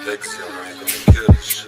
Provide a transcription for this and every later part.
Lekcja jako kiedyś.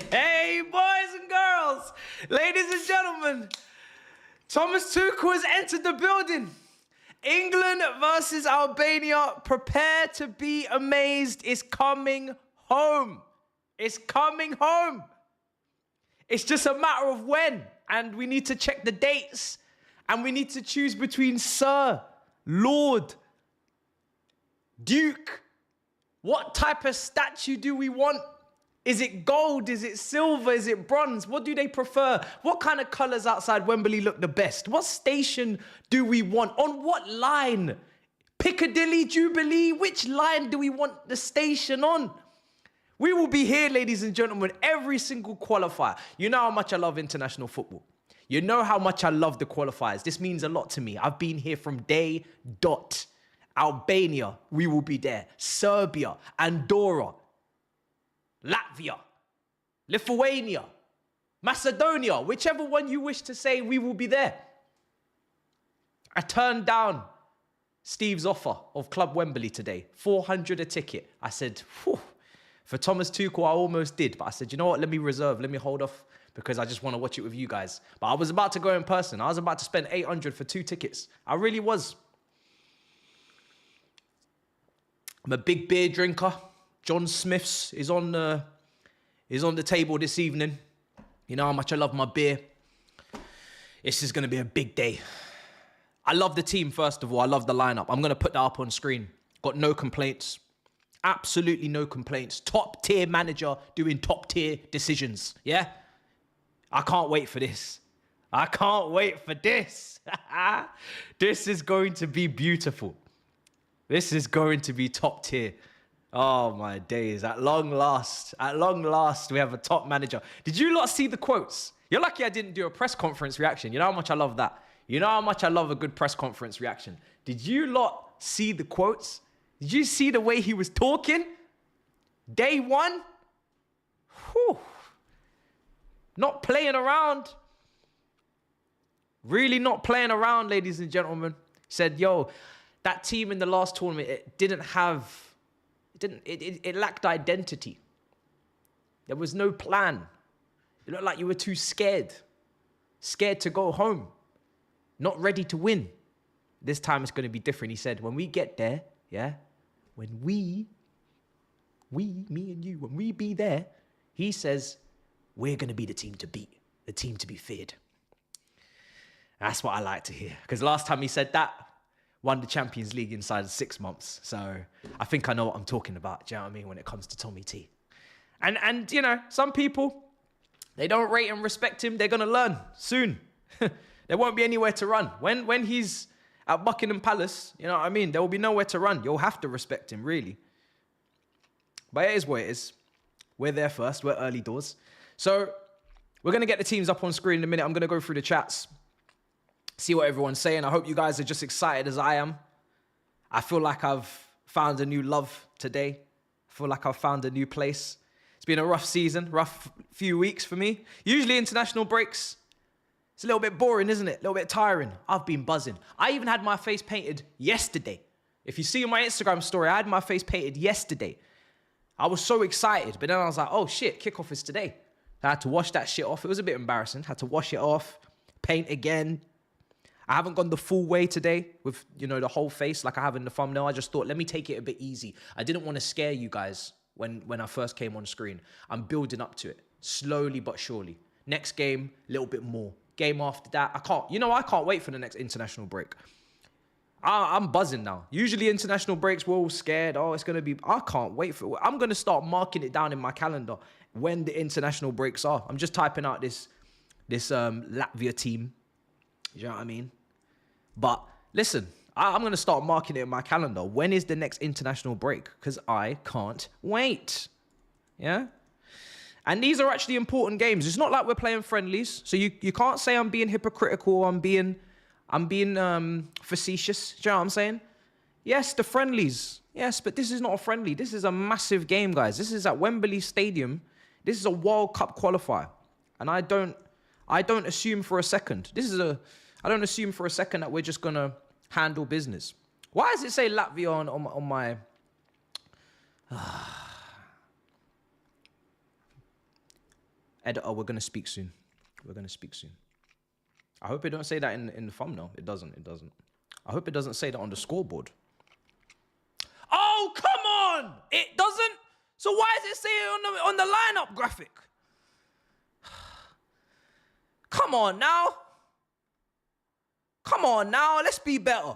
Hey, boys and girls, ladies and gentlemen, Thomas Tuchel has entered the building. England versus Albania. Prepare to be amazed. It's coming home. It's coming home. It's just a matter of when. And we need to check the dates. And we need to choose between Sir, Lord, Duke. What type of statue do we want? Is it gold? Is it silver? Is it bronze? What do they prefer? What kind of colours outside Wembley look the best? What station do we want? On what line? Piccadilly, Jubilee? Which line do we want the station on? We will be here, ladies and gentlemen, every single qualifier. You know how much I love international football. You know how much I love the qualifiers. This means a lot to me. I've been here from day dot. Albania, we will be there. Serbia, Andorra, Latvia, Lithuania, Macedonia, whichever one you wish to say, we will be there. I turned down Steve's offer of Club Wembley today, 400 a ticket. I said, whew. For Thomas Tuchel, I almost did, but I said, you know what, let me reserve, let me hold off because I just want to watch it with you guys. But I was about to go in person. I was about to spend 800 for 2 tickets. I really was. I'm a big beer drinker. John Smith's is on the table this evening. You know how much I love my beer. This is going to be a big day. I love the team, first of all. I love the lineup. I'm going to put that up on screen. Got no complaints. Absolutely no complaints. Top tier manager doing top tier decisions. Yeah? I can't wait for this. I can't wait for this. This is going to be beautiful. This is going to be top tier. Oh my days. At long last, we have a top manager. Did you lot see the quotes? You're lucky I didn't do a press conference reaction. You know how much I love that. You know how much I love a good press conference reaction. Did you lot see the quotes? Did you see the way he was talking? Day one? Whew. Not playing around. Really not playing around, ladies and gentlemen. Said, yo, that team in the last tournament, it lacked identity. There was no plan. It looked like you were too scared. Scared to go home. Not ready to win. This time it's going to be different. He said, when we get there, yeah, when me and you, when we be there, he says, we're going to be the team to beat, the team to be feared. That's what I like to hear. Because last time he said that, won the Champions League inside of 6 months. So I think I know what I'm talking about. Do you know what I mean? When it comes to Tommy T. And you know, some people, they don't rate and respect him. They're going to learn soon. There won't be anywhere to run. When he's at Buckingham Palace, you know what I mean? There will be nowhere to run. You'll have to respect him, really. But it is what it is. We're there first. We're early doors. So we're going to get the teams up on screen in a minute. I'm going to go through the chats, see what everyone's saying. I hope you guys are just excited as I am. I feel like I've found a new love today. I feel like I've found a new place. It's been a rough season, rough few weeks for me. Usually international breaks, it's a little bit boring, isn't it? A little bit tiring. I've been buzzing. I even had my face painted yesterday. If you see on my Instagram story, I had my face painted yesterday. I was so excited, but then I was like, oh shit, kickoff is today. I had to wash that shit off. It was a bit embarrassing. Had to wash it off, paint again. I haven't gone the full way today with, you know, the whole face like I have in the thumbnail. I just thought, let me take it a bit easy. I didn't want to scare you guys when I first came on screen. I'm building up to it, slowly but surely. Next game, a little bit more. Game after that, I can't wait for the next international break. I'm buzzing now. Usually international breaks, we're all scared. Oh, it's going to be, I can't wait for it. I'm going to start marking it down in my calendar when the international breaks are. I'm just typing out this Latvia team. You know what I mean? But listen, I'm going to start marking it in my calendar. When is the next international break? Because I can't wait. Yeah? And these are actually important games. It's not like we're playing friendlies. So you can't say I'm being hypocritical or I'm being facetious. Do you know what I'm saying? Yes, the friendlies. Yes, but this is not a friendly. This is a massive game, guys. This is at Wembley Stadium. This is a World Cup qualifier. And I don't assume for a second. I don't assume for a second that we're just going to handle business. Why does it say Latvia on my... Editor, we're going to speak soon. We're going to speak soon. I hope it don't say that in the thumbnail. It doesn't. I hope it doesn't say that on the scoreboard. Oh, come on! It doesn't? So why does it say it on the lineup graphic? Come on now. Come on now. Let's be better.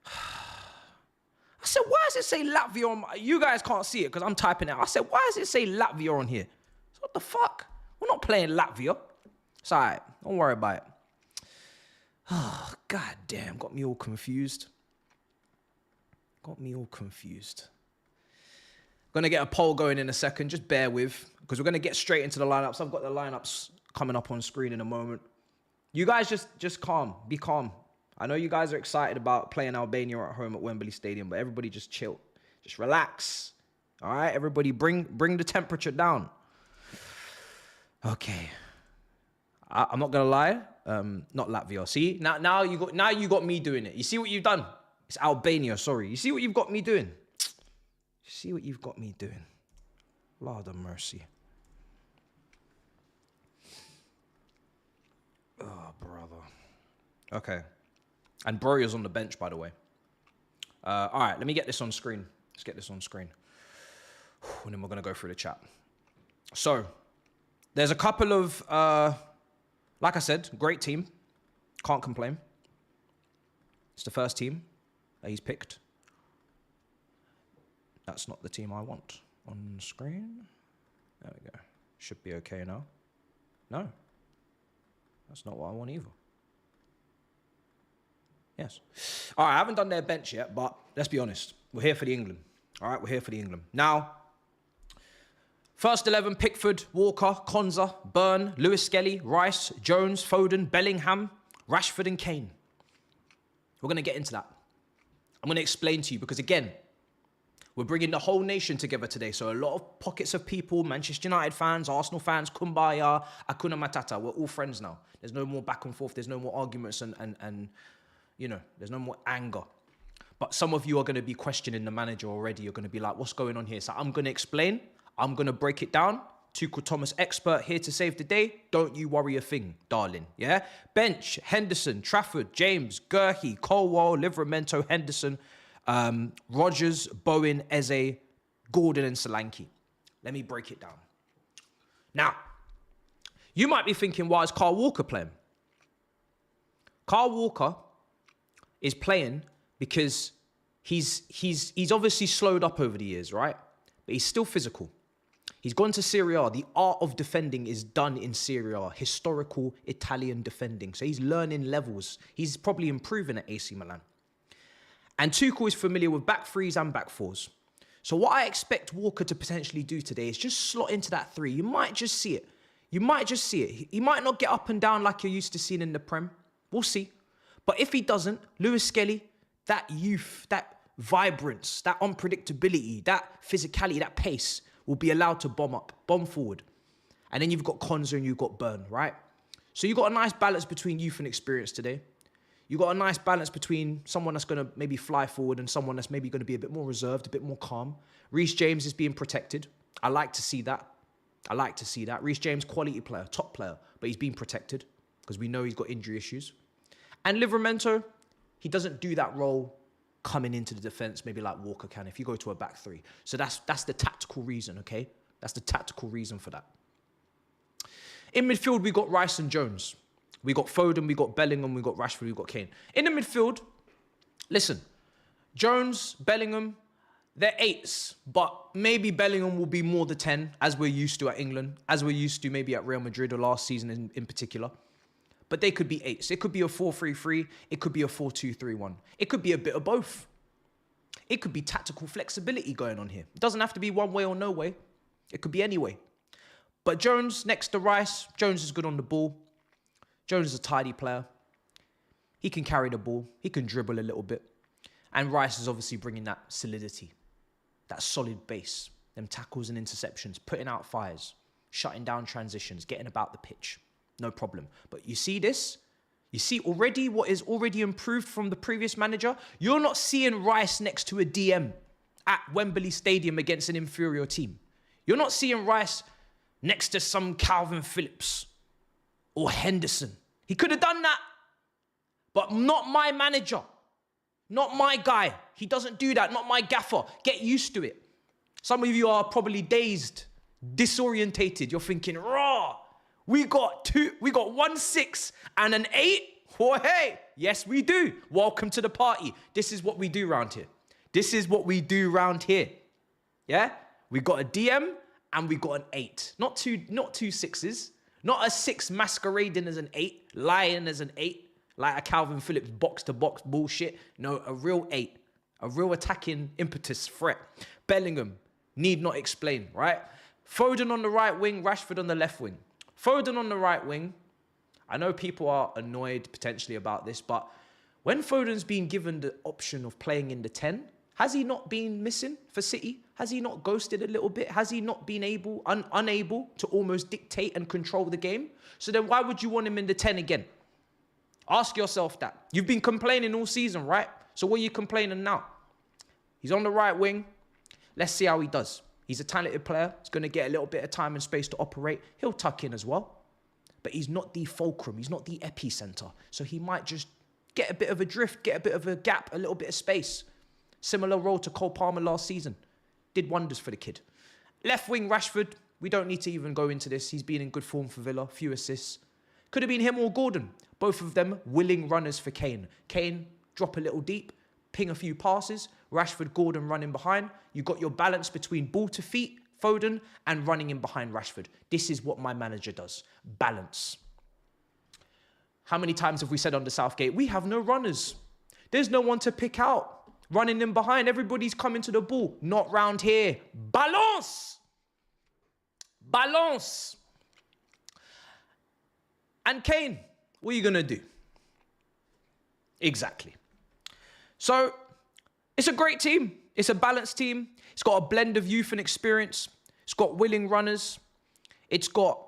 I said, why does it say Latvia on... You guys can't see it because I'm typing it out. I said, why does it say Latvia on here? So what the fuck? We're not playing Latvia. It's all right. Don't worry about it. Oh, god damn. Got me all confused. Gonna get a poll going in a second. Just bear with, because we're gonna get straight into the lineups. I've got the lineups coming up on screen in a moment. You guys just calm. Be calm. I know you guys are excited about playing Albania at home at Wembley Stadium, but everybody just chill. Just relax. All right, everybody bring the temperature down. Okay. I'm not gonna lie. Not Latvia. See, now you got me doing it. You see what you've done? It's Albania. Sorry. You see what you've got me doing? Lord of mercy. Oh, brother. Okay. And Broya's on the bench, by the way. All right, let me get this on screen. Let's get this on screen. And then we're going to go through the chat. So, there's a couple of, like I said, great team. Can't complain. It's the first team that he's picked. That's not the team I want on screen. There we go. Should be okay now. No. That's not what I want either. Yes. All right, I haven't done their bench yet, but let's be honest. We're here for the England. All right, we're here for the England. Now, first 11, Pickford, Walker, Konza, Byrne, Lewis Skelly, Rice, Jones, Foden, Bellingham, Rashford and Kane. We're going to get into that. I'm going to explain to you because, again, we're bringing the whole nation together today. So a lot of pockets of people, Manchester United fans, Arsenal fans, Kumbaya, Hakuna Matata. We're all friends now. There's no more back and forth. There's no more arguments and you know, there's no more anger. But some of you are going to be questioning the manager already. You're going to be like, what's going on here? So I'm going to explain. I'm going to break it down. Tuchel Thomas expert here to save the day. Don't you worry a thing, darling. Yeah? Bench, Henderson, Trafford, James, Gurhey, Colwell, Livramento, Henderson, Rogers, Bowen, Eze, Gordon and Solanke. Let me break it down. Now, you might be thinking, why is Kyle Walker playing? Kyle Walker is playing because he's obviously slowed up over the years, right? But he's still physical. He's gone to Serie A. The art of defending is done in Serie A, historical Italian defending. So he's learning levels. He's probably improving at AC Milan. And Tuchel is familiar with back threes and back fours. So what I expect Walker to potentially do today is just slot into that three. You might just see it. He might not get up and down like you're used to seeing in the Prem. We'll see. But if he doesn't, Lewis Skelly, that youth, that vibrance, that unpredictability, that physicality, that pace will be allowed to bomb forward. And then you've got Konza and you've got Byrne, right? So you've got a nice balance between youth and experience today. You've got a nice balance between someone that's going to maybe fly forward and someone that's maybe going to be a bit more reserved, a bit more calm. Reece James is being protected. I like to see that. Reece James, quality player, top player, but he's being protected because we know he's got injury issues. And Livramento, he doesn't do that role coming into the defense, maybe like Walker can if you go to a back three. So that's the tactical reason, okay? That's the tactical reason for that. In midfield, we got Rice and Jones. We got Foden, we got Bellingham, we got Rashford, we got Kane. In the midfield, listen, Jones, Bellingham, they're 8s, but maybe Bellingham will be more the 10, as we're used to at England, as we're used to maybe at Real Madrid or last season in particular. But they could be 8s. It could be a 4-3-3. It could be a 4-2-3-1. It could be a bit of both. It could be tactical flexibility going on here. It doesn't have to be one way or no way. It could be any way. But Jones next to Rice. Jones is good on the ball. Jones is a tidy player. He can carry the ball. He can dribble a little bit. And Rice is obviously bringing that solidity, that solid base, them tackles and interceptions, putting out fires, shutting down transitions, getting about the pitch. No problem. But you see this? You see already what is already improved from the previous manager? You're not seeing Rice next to a DM at Wembley Stadium against an inferior team. You're not seeing Rice next to some Calvin Phillips or Henderson. He could have done that, but not my manager, not my guy. He doesn't do that, not my gaffer. Get used to it. Some of you are probably dazed, disorientated. You're thinking, raw, we got 1 6 and an 8. Oh, hey, yes, we do. Welcome to the party. This is what we do around here. This is what we do around here. Yeah? We got a DM and we got an 8. Not two sixes. Not a 6 masquerading as an 8, lying as an 8, like a Calvin Phillips box-to-box bullshit. No, a real 8. A real attacking impetus threat. Bellingham, need not explain, right? Foden on the right wing, Rashford on the left wing. Foden on the right wing. I know people are annoyed potentially about this, but when Foden's been given the option of playing in the 10, has he not been missing for City? Has he not ghosted a little bit? Has he not been unable to almost dictate and control the game? So then why would you want him in the 10 again? Ask yourself that. You've been complaining all season, right? So what are you complaining now? He's on the right wing. Let's see how he does. He's a talented player. He's going to get a little bit of time and space to operate. He'll tuck in as well. But he's not the fulcrum. He's not the epicenter. So he might just get a bit of a drift, get a bit of a gap, a little bit of space. Similar role to Cole Palmer last season. Did wonders for the kid. Left wing Rashford. We don't need to even go into this. He's been in good form for Villa. Few assists. Could have been him or Gordon. Both of them willing runners for Kane. Kane, drop a little deep. Ping a few passes. Rashford, Gordon running behind. You got your balance between ball to feet, Foden, and running in behind Rashford. This is what my manager does. Balance. How many times have we said under Southgate, we have no runners. There's no one to pick out. Running in behind, everybody's coming to the ball. Not round here. Balance. Balance. And Kane, what are you going to do? Exactly. So, it's a great team. It's a balanced team. It's got a blend of youth and experience. It's got willing runners. It's got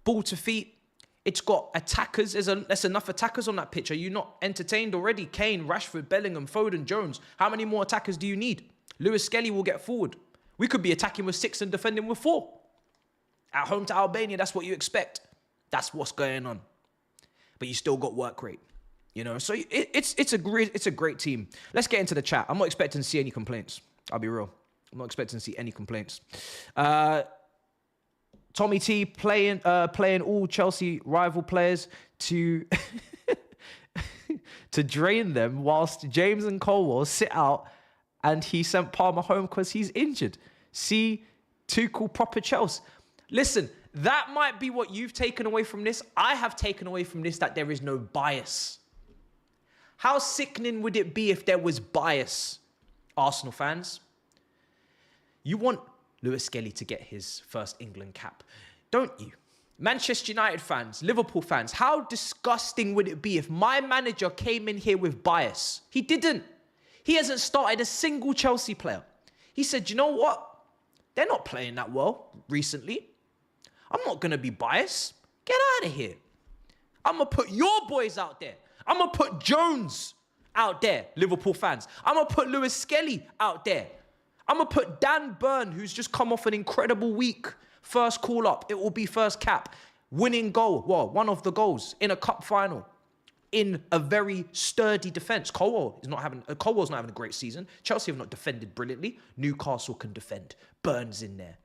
ball to feet. It's got attackers. There's enough attackers on that pitch. Are you not entertained already? Kane, Rashford, Bellingham, Foden, Jones. How many more attackers do you need? Lewis Skelly will get forward. We could be attacking with 6 and defending with 4. At home to Albania, that's what you expect. That's what's going on. But you still got work rate. You know, so it's a great team. Let's get into the chat. I'm not expecting to see any complaints. I'll be real. I'm not expecting to see any complaints. Tommy T playing all Chelsea rival players to to drain them, whilst James and Colwell sit out, and he sent Palmer home because he's injured. See, Tuchel proper Chelsea. Listen, that might be what you've taken away from this. I have taken away from this that there is no bias. How sickening would it be if there was bias, Arsenal fans? You want Lewis Skelly to get his first England cap, don't you? Manchester United fans, Liverpool fans, how disgusting would it be if my manager came in here with bias? He didn't. He hasn't started a single Chelsea player. He said, you know what? They're not playing that well recently. I'm not going to be biased. Get out of here. I'm going to put your boys out there. I'm going to put Jones out there, Liverpool fans. I'm going to put Lewis Skelly out there. I'm going to put Dan Burn, who's just come off an incredible week. First call up. It will be first cap. Winning goal. Well, one of the goals in a cup final. In a very sturdy defence. Colwell's not having a great season. Chelsea have not defended brilliantly. Newcastle can defend. Burns in there.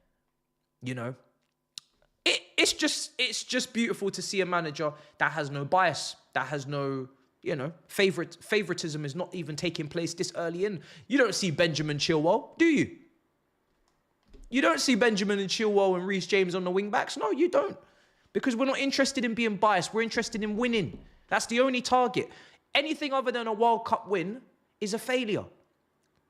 You know. It's just beautiful to see a manager that has no bias, that has no, favoritism is not even taking place this early in. You don't see Benjamin Chilwell, do you? You don't see Benjamin and Chilwell and Reece James on the wing backs. No, you don't. Because we're not interested in being biased. We're interested in winning. That's the only target. Anything other than a World Cup win is a failure.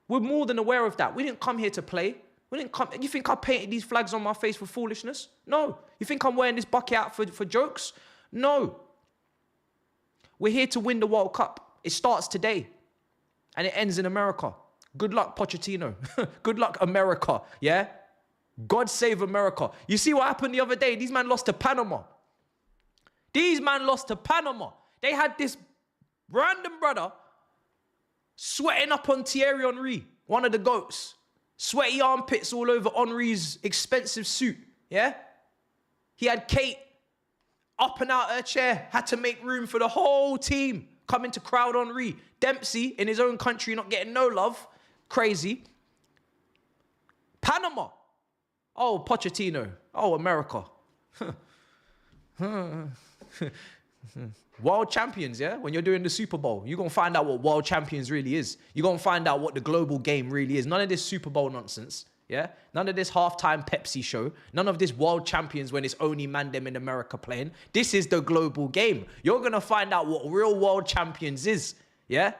We're more than aware of that. We didn't come here to play. You think I painted these flags on my face for foolishness? No. You think I'm wearing this bucket out for jokes? No. We're here to win the World Cup. It starts today. And it ends in America. Good luck, Pochettino. Good luck, America. Yeah? God save America. You see what happened the other day? These men lost to Panama. They had this random brother sweating up on Thierry Henry, one of the GOATs. Sweaty armpits all over Henry's expensive suit, yeah? He had Kate up and out her chair, had to make room for the whole team, coming to crowd Henri. Dempsey, in his own country, not getting no love. Crazy. Panama. Oh, Pochettino. Oh, America. World champions, yeah? When you're doing the Super Bowl, you're going to find out what world champions really is. You're going to find out what the global game really is. None of this Super Bowl nonsense, yeah? None of this halftime Pepsi show. None of this world champions when it's only man them in America playing. This is the global game. You're going to find out what real world champions is, yeah?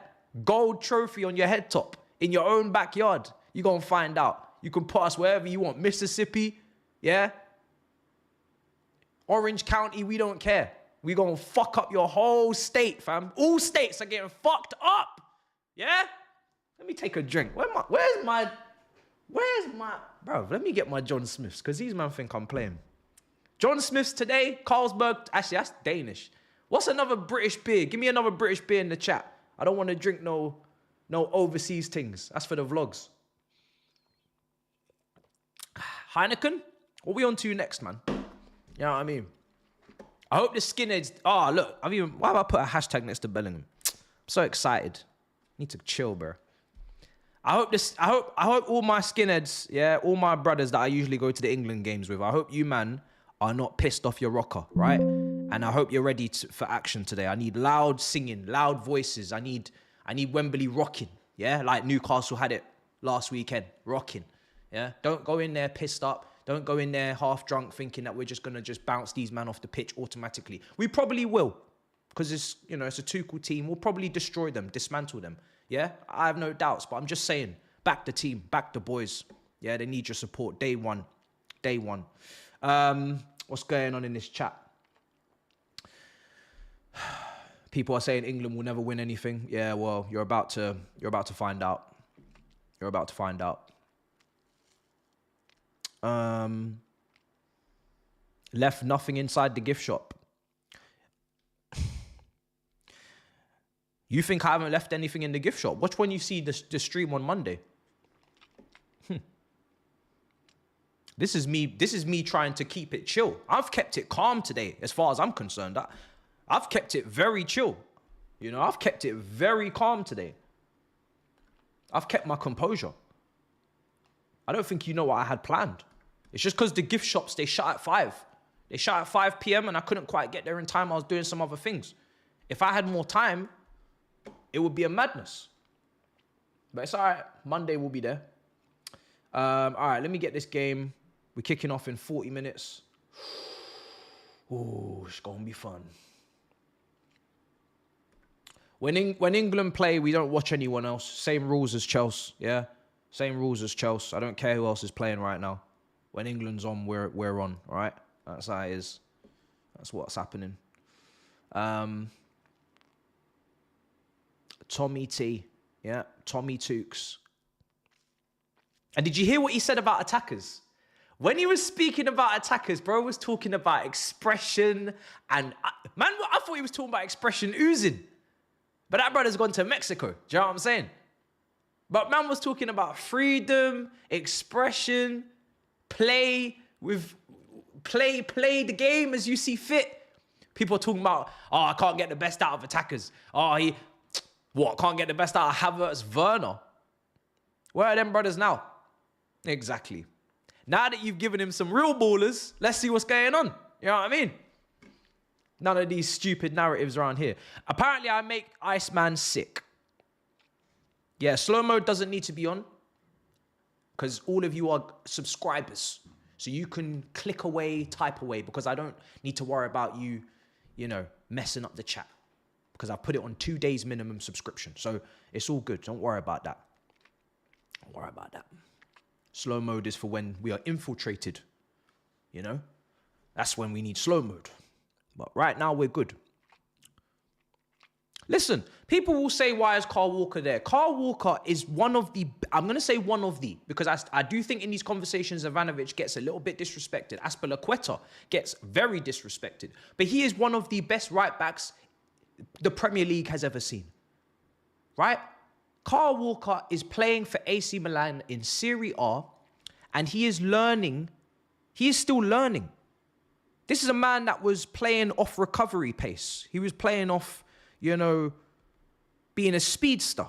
Gold trophy on your head top in your own backyard. You're going to find out. You can put us wherever you want. Mississippi, yeah? Orange County, we don't care. We gonna fuck up your whole state, fam. All states are getting fucked up. Yeah? Let me take a drink. Where's my, bro, let me get my John Smiths, because these man think I'm playing. John Smiths today, Carlsberg, actually that's Danish. What's another British beer? Give me another British beer in the chat. I don't want to drink no overseas things. That's for the vlogs. Heineken? What we on to next, man? You know what I mean? I hope the skinheads... Oh, look. Why have I put a hashtag next to Bellingham? I'm so excited. Need to chill, bro. I hope all my skinheads, yeah, all my brothers that I usually go to the England games with, I hope you, man, are not pissed off your rocker, right? And I hope you're ready for action today. I need loud singing, loud voices. I need Wembley rocking, yeah? Like Newcastle had it last weekend, rocking, yeah? Don't go in there pissed up. Don't go in there half drunk thinking that we're just going to just bounce these men off the pitch automatically. We probably will, because it's a Tuchel team. We'll probably destroy them, dismantle them. Yeah, I have no doubts, but I'm just saying, back the team, back the boys. Yeah, they need your support. Day one. What's going on in this chat? People are saying England will never win anything. Yeah, well, you're about to find out. You're about to find out. Left nothing inside the gift shop. You think I haven't left anything in the gift shop? Watch when you see the stream on Monday. This is me trying to keep it chill. I've kept it calm today, as far as I'm concerned. I've kept it very chill. You know, I've kept it very calm today. I've kept my composure. I don't think you know what I had planned. It's just because the gift shops, they shut at 5. They shut at 5 p.m. and I couldn't quite get there in time. I was doing some other things. If I had more time, it would be a madness. But it's all right. Monday we'll be there. All right, let me get this game. We're kicking off in 40 minutes. Oh, it's going to be fun. When England play, we don't watch anyone else. Same rules as Chelsea, yeah? Same rules as Chelsea. I don't care who else is playing right now. When England's on, we're on, all right? That's how it is. That's what's happening. Tommy T, yeah? Tommy Tukes. And did you hear what he said about attackers? When he was speaking about attackers, bro was talking about expression and... I thought he was talking about expression oozing. But that brother's gone to Mexico. Do you know what I'm saying? But man was talking about freedom, expression, play the game as you see fit. People are talking about, oh, I can't get the best out of attackers. Oh, can't get the best out of Havertz, Werner. Where are them brothers now? Exactly. Now that you've given him some real ballers, let's see what's going on. You know what I mean? None of these stupid narratives around here. Apparently, I make Iceman sick. Yeah, slow mode doesn't need to be on because all of you are subscribers. So you can click away, type away, because I don't need to worry about you, messing up the chat because I put it on 2 days minimum subscription. So it's all good. Don't worry about that. Don't worry about that. Slow mode is for when we are infiltrated, That's when we need slow mode. But right now, we're good. Listen, people will say, why is Carl Walker there? Carl Walker is one of the, I'm going to say one of the, because I do think in these conversations, Ivanovic gets a little bit disrespected. Aspilicueta gets very disrespected. But he is one of the best right-backs the Premier League has ever seen. Right? Carl Walker is playing for AC Milan in Serie A, and he is learning. He is still learning. This is a man that was playing off recovery pace. He was playing off, being a speedster.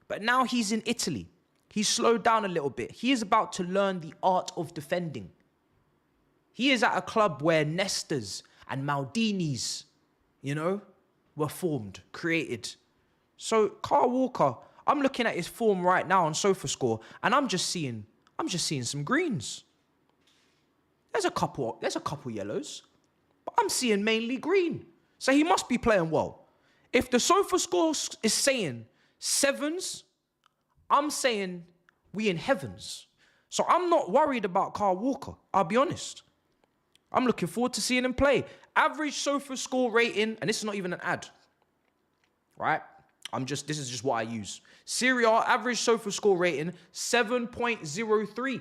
But now he's in Italy. He's slowed down a little bit. He is about to learn the art of defending. He is at a club where Nestas and Maldinis, were formed, created. So Kyle Walker, I'm looking at his form right now on SofaScore, and I'm just seeing some greens. There's a couple yellows, but I'm seeing mainly green. So he must be playing well. If the SofaScore is saying 7s, I'm saying we in heavens. So I'm not worried about Kyle Walker, I'll be honest. I'm looking forward to seeing him play. Average SofaScore rating, and this is not even an ad, right? This is just what I use. Serie A average SofaScore rating, 7.03.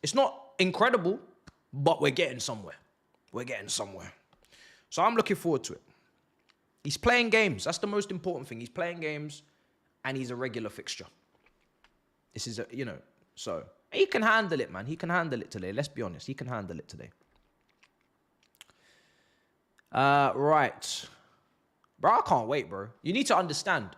It's not incredible, but we're getting somewhere. So I'm looking forward to it. He's playing games. That's the most important thing. He's playing games, and he's a regular fixture. This is so he can handle it, man. He can handle it today. Let's be honest. He can handle it today. Right. Bro, I can't wait, bro. You need to understand.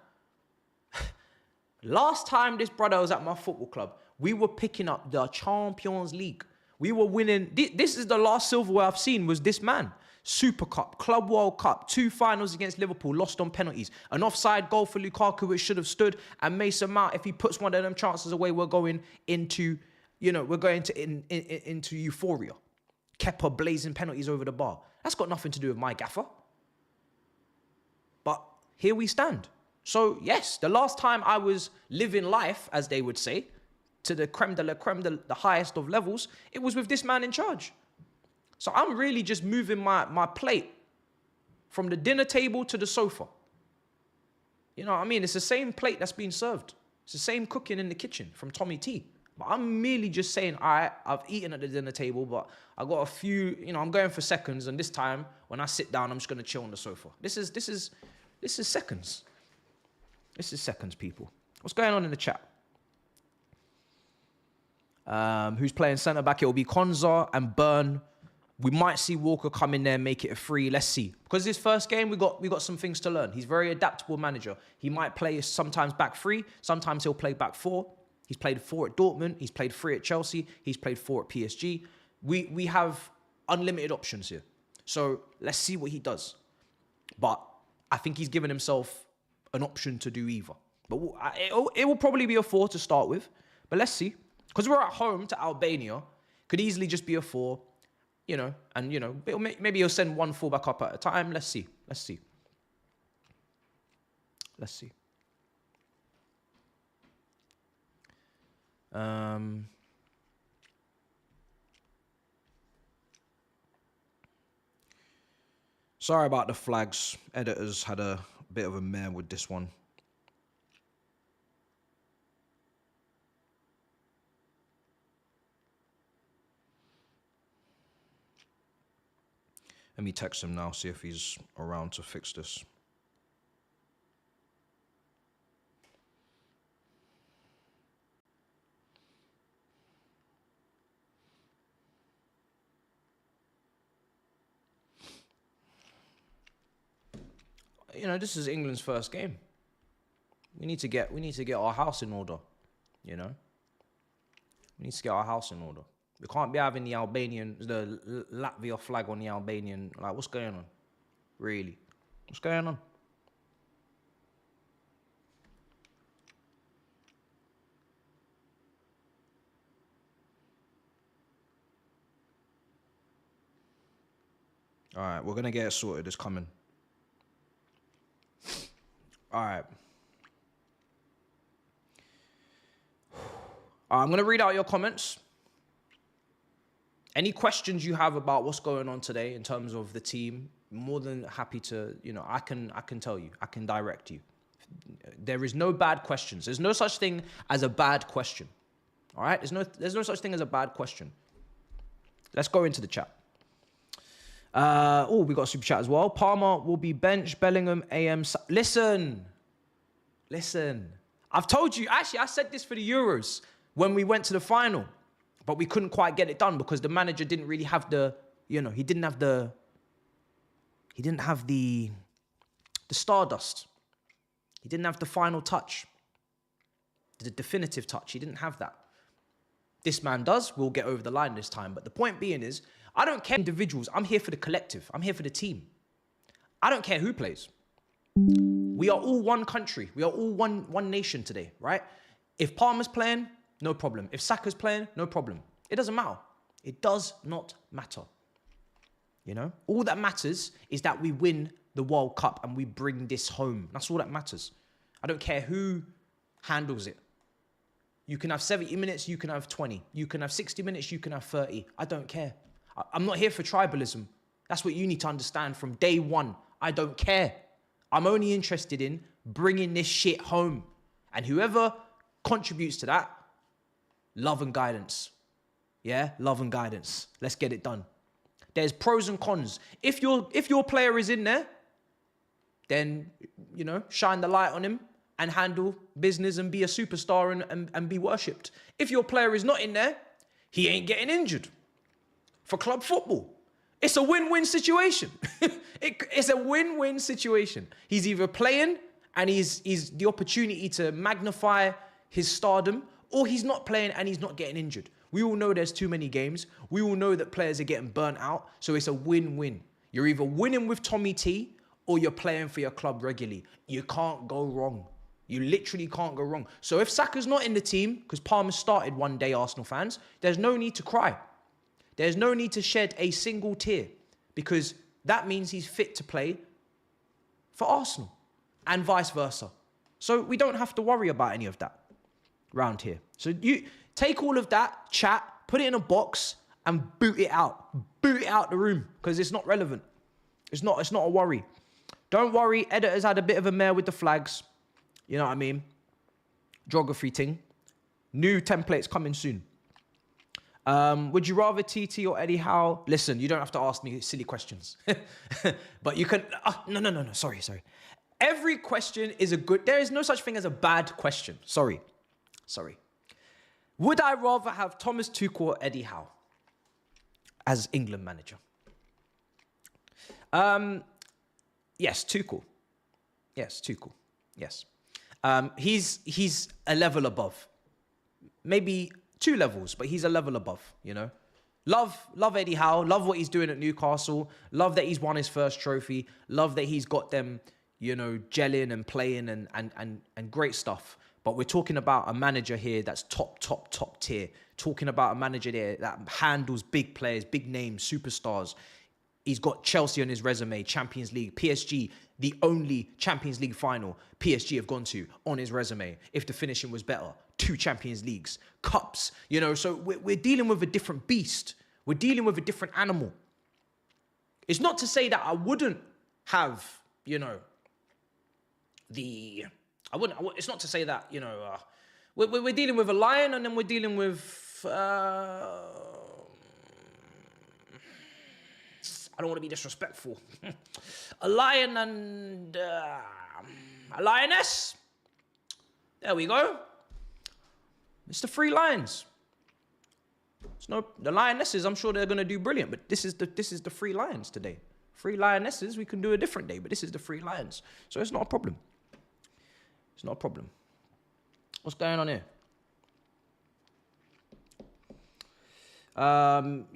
Last time this brother was at my football club, we were picking up the Champions League. We were winning. This is the last silverware I've seen was this man. Super Cup, Club World Cup, 2 finals against Liverpool, lost on penalties. An offside goal for Lukaku, which should have stood. And Mason Mount, if he puts one of them chances away, we're going into, into euphoria. Kepa blazing penalties over the bar. That's got nothing to do with my gaffer. But here we stand. So, yes, the last time I was living life, as they would say, to the creme de la creme, the highest of levels, it was with this man in charge. So I'm really just moving my plate from the dinner table to the sofa. You know what I mean? It's the same plate that's being served. It's the same cooking in the kitchen from Tommy T. But I'm merely just saying, all right, I've eaten at the dinner table, but I got a few, I'm going for seconds. And this time, when I sit down, I'm just going to chill on the sofa. This is seconds. This is seconds, people. What's going on in the chat? Who's playing centre back? It will be Konza and Byrne. We might see Walker come in there and make it a 3. Let's see. Because this first game, we got some things to learn. He's a very adaptable manager. He might play sometimes back 3. Sometimes he'll play back 4. He's played 4 at Dortmund. He's played 3 at Chelsea. He's played 4 at PSG. We have unlimited options here. So let's see what he does. But I think he's given himself an option to do either. But it will probably be a 4 to start with. But let's see. Because we're at home to Albania. Could easily just be a 4. Maybe he'll send 1 fullback up at a time. Let's see. Sorry about the flags. Editors had a bit of a mare with this one. Let me text him now, see if he's around to fix this. This is England's first game. We need to get our house in order, We need to get our house in order. We can't be having the Latvia flag on the Albanian. Like, what's going on? Really? What's going on? All right, we're going to get it sorted. It's coming. All right. I'm going to read out your comments. Any questions you have about what's going on today in terms of the team, more than happy to, I can tell you, I can direct you. There is no bad questions. There's no such thing as a bad question. All right? There's no such thing as a bad question. Let's go into the chat. We got a super chat as well. Palmer will be bench, Bellingham, AM. Listen. I've told you, actually, I said this for the Euros when we went to the final. But we couldn't quite get it done because the manager didn't really have the, he didn't have the stardust. He didn't have the final touch, the definitive touch. He didn't have that. This man does. We'll get over the line this time. But the point being is, I don't care individuals. I'm here for the collective. I'm here for the team. I don't care who plays. We are all one country. We are all one nation today, right? If Palmer's playing, no problem. If Saka's playing, no problem. It doesn't matter. It does not matter. All that matters is that we win the World Cup and we bring this home. That's all that matters. I don't care who handles it. You can have 70 minutes, you can have 20. You can have 60 minutes, you can have 30. I don't care. I'm not here for tribalism. That's what you need to understand from day one. I don't care. I'm only interested in bringing this shit home. And whoever contributes to that, love and guidance. Yeah, love and guidance. Let's get it done. There's pros and cons. If your player is in there, then, shine the light on him and handle business and be a superstar and be worshipped. If your player is not in there, he ain't getting injured. For club football, it's a win-win situation. It's a win-win situation. He's either playing and he's the opportunity to magnify his stardom, or he's not playing and he's not getting injured. We all know there's too many games. We all know that players are getting burnt out. So it's a win-win. You're either winning with Tommy T or you're playing for your club regularly. You can't go wrong. You literally can't go wrong. So if Saka's not in the team, because Palmer started one day, Arsenal fans, there's no need to cry. There's no need to shed a single tear, because that means he's fit to play for Arsenal and vice versa. So we don't have to worry about any of that round here. So you take all of that chat, put it in a box and boot it out. Boot it out the room, because it's not relevant. It's not a worry. Don't worry, editors had a bit of a mare with the flags. You know what I mean? Geography thing. New templates coming soon. Would you rather TT or Eddie Howe? Listen, you don't have to ask me silly questions. But you can... No. Sorry. Every question is a good... There is no such thing as a bad question. Sorry. Would I rather have Thomas Tuchel or Eddie Howe as England manager? Yes, Tuchel. Yes. He's a level above. Maybe 2 levels, but he's a level above, Love Eddie Howe. Love what he's doing at Newcastle. Love that he's won his first trophy. Love that he's got them, gelling and playing and great stuff. But we're talking about a manager here that's top tier. Talking about a manager there that handles big players, big names, superstars. He's got Chelsea on his resume, Champions League, PSG, the only Champions League final PSG have gone to on his resume. If the finishing was better, 2 Champions Leagues, cups, so we're dealing with a different beast. We're dealing with a different animal. It's not to say that I wouldn't have, it's not to say that, we're dealing with a lion and then we're dealing with, I don't want to be disrespectful. A lion and a lioness. There we go. It's the 3 lions. The lionesses, I'm sure they're going to do brilliant, but this is the 3 lions today. 3 lionesses, we can do a different day, but this is the 3 lions. So it's not a problem. What's going on here? I'm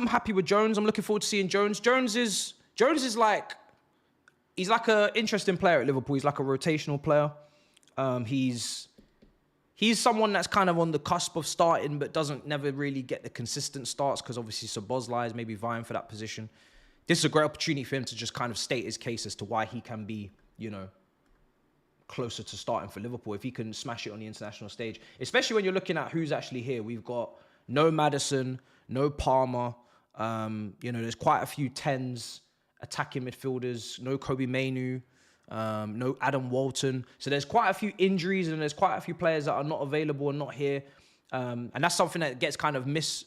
happy with Jones. I'm looking forward to seeing Jones. Jones is like, he's like an interesting player at Liverpool. He's like a rotational player. He's someone that's kind of on the cusp of starting, but doesn't never really get the consistent starts, because obviously Szoboszlai is maybe vying for that position. This is a great opportunity for him to just kind of state his case as to why he can be, closer to starting for Liverpool if he can smash it on the international stage. Especially when you're looking at who's actually here. We've got no Maddison, no Palmer. There's quite a few 10s, attacking midfielders. No Kobe Mainu, no Adam Walton. So there's quite a few injuries and there's quite a few players that are not available and not here. And that's something that gets kind of missed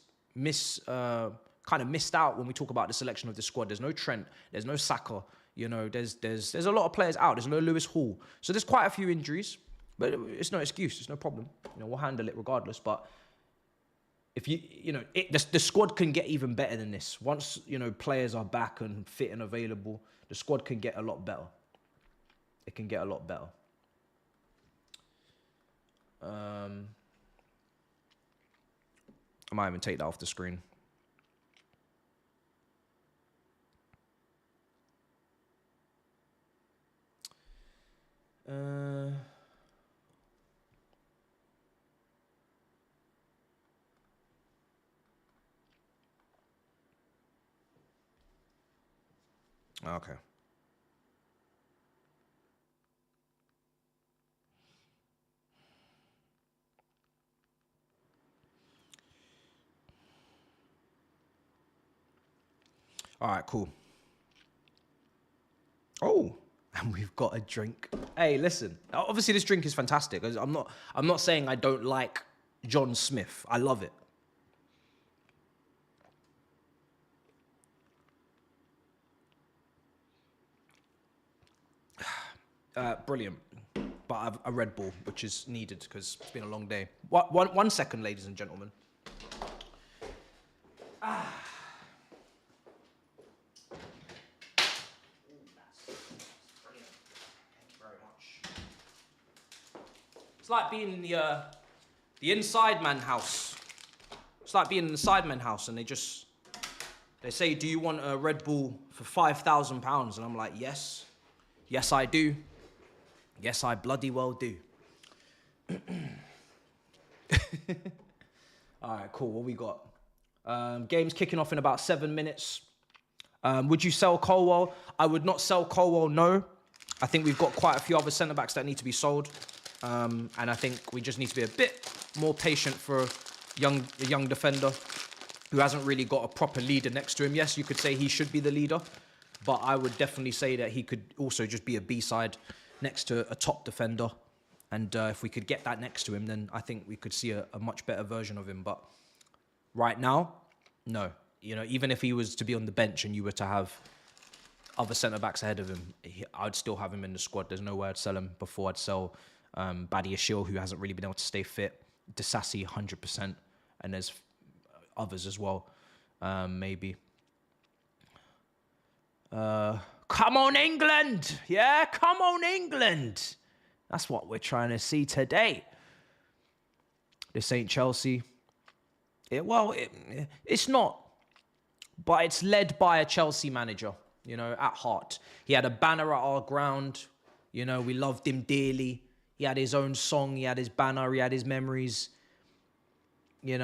out when we talk about the selection of the squad. There's no Trent, there's no Saka. There's a lot of players out. There's no Lewis Hall. So there's quite a few injuries, but it's no excuse. It's no problem. We'll handle it regardless. But if the squad can get even better than this. Once, players are back and fit and available, the squad can get a lot better. It can get a lot better. I might even take that off the screen. Okay. All right, cool. Oh, and we've got a drink. Hey, listen. Obviously, this drink is fantastic. I'm not saying I don't like John Smith. I love it. Brilliant. But I've a Red Bull, which is needed because it's been a long day. One second, ladies and gentlemen. It's like being in the inside man house. It's like being in the sideman house, and they say, "Do you want a Red Bull for £5,000?" And I'm like, "Yes, yes I do. Yes, I bloody well do." All right, cool. What we got? Game's kicking off in about 7 minutes. Would you sell Colwell? I would not sell Colwell, no. I think we've got quite a few other centre-backs that need to be sold. And I think we just need to be a bit more patient for a young defender who hasn't really got a proper leader next to him. Yes, you could say he should be the leader, but I would definitely say that he could also just be a B-side next to a top defender. And if we could get that next to him, then I think we could see a much better version of him. But right now, no. Even if he was to be on the bench and you were to have other centre-backs ahead of him, I'd still have him in the squad. There's no way I'd sell him before I'd sell Badi Ashil, who hasn't really been able to stay fit. Disassi, 100%. And there's others as well, maybe. Come on, England! Yeah, come on, England! That's what we're trying to see today. This ain't Chelsea. It's not. But it's led by a Chelsea manager, at heart. He had a banner at our ground. We loved him dearly. He had his own song. He had his banner. He had his memories. It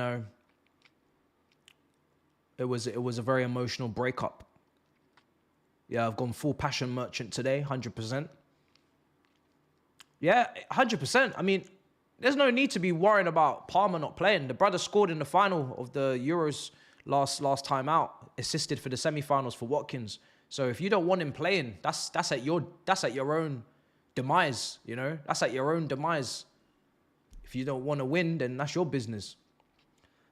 was a very emotional breakup. Yeah, I've gone full passion merchant today, 100%. Yeah, 100%. I mean, there's no need to be worrying about Palmer not playing. The brother scored in the final of the Euros last time out, assisted for the semi-finals for Watkins. So if you don't want him playing, that's at your own demise, That's at your own demise. If you don't want to win, then that's your business.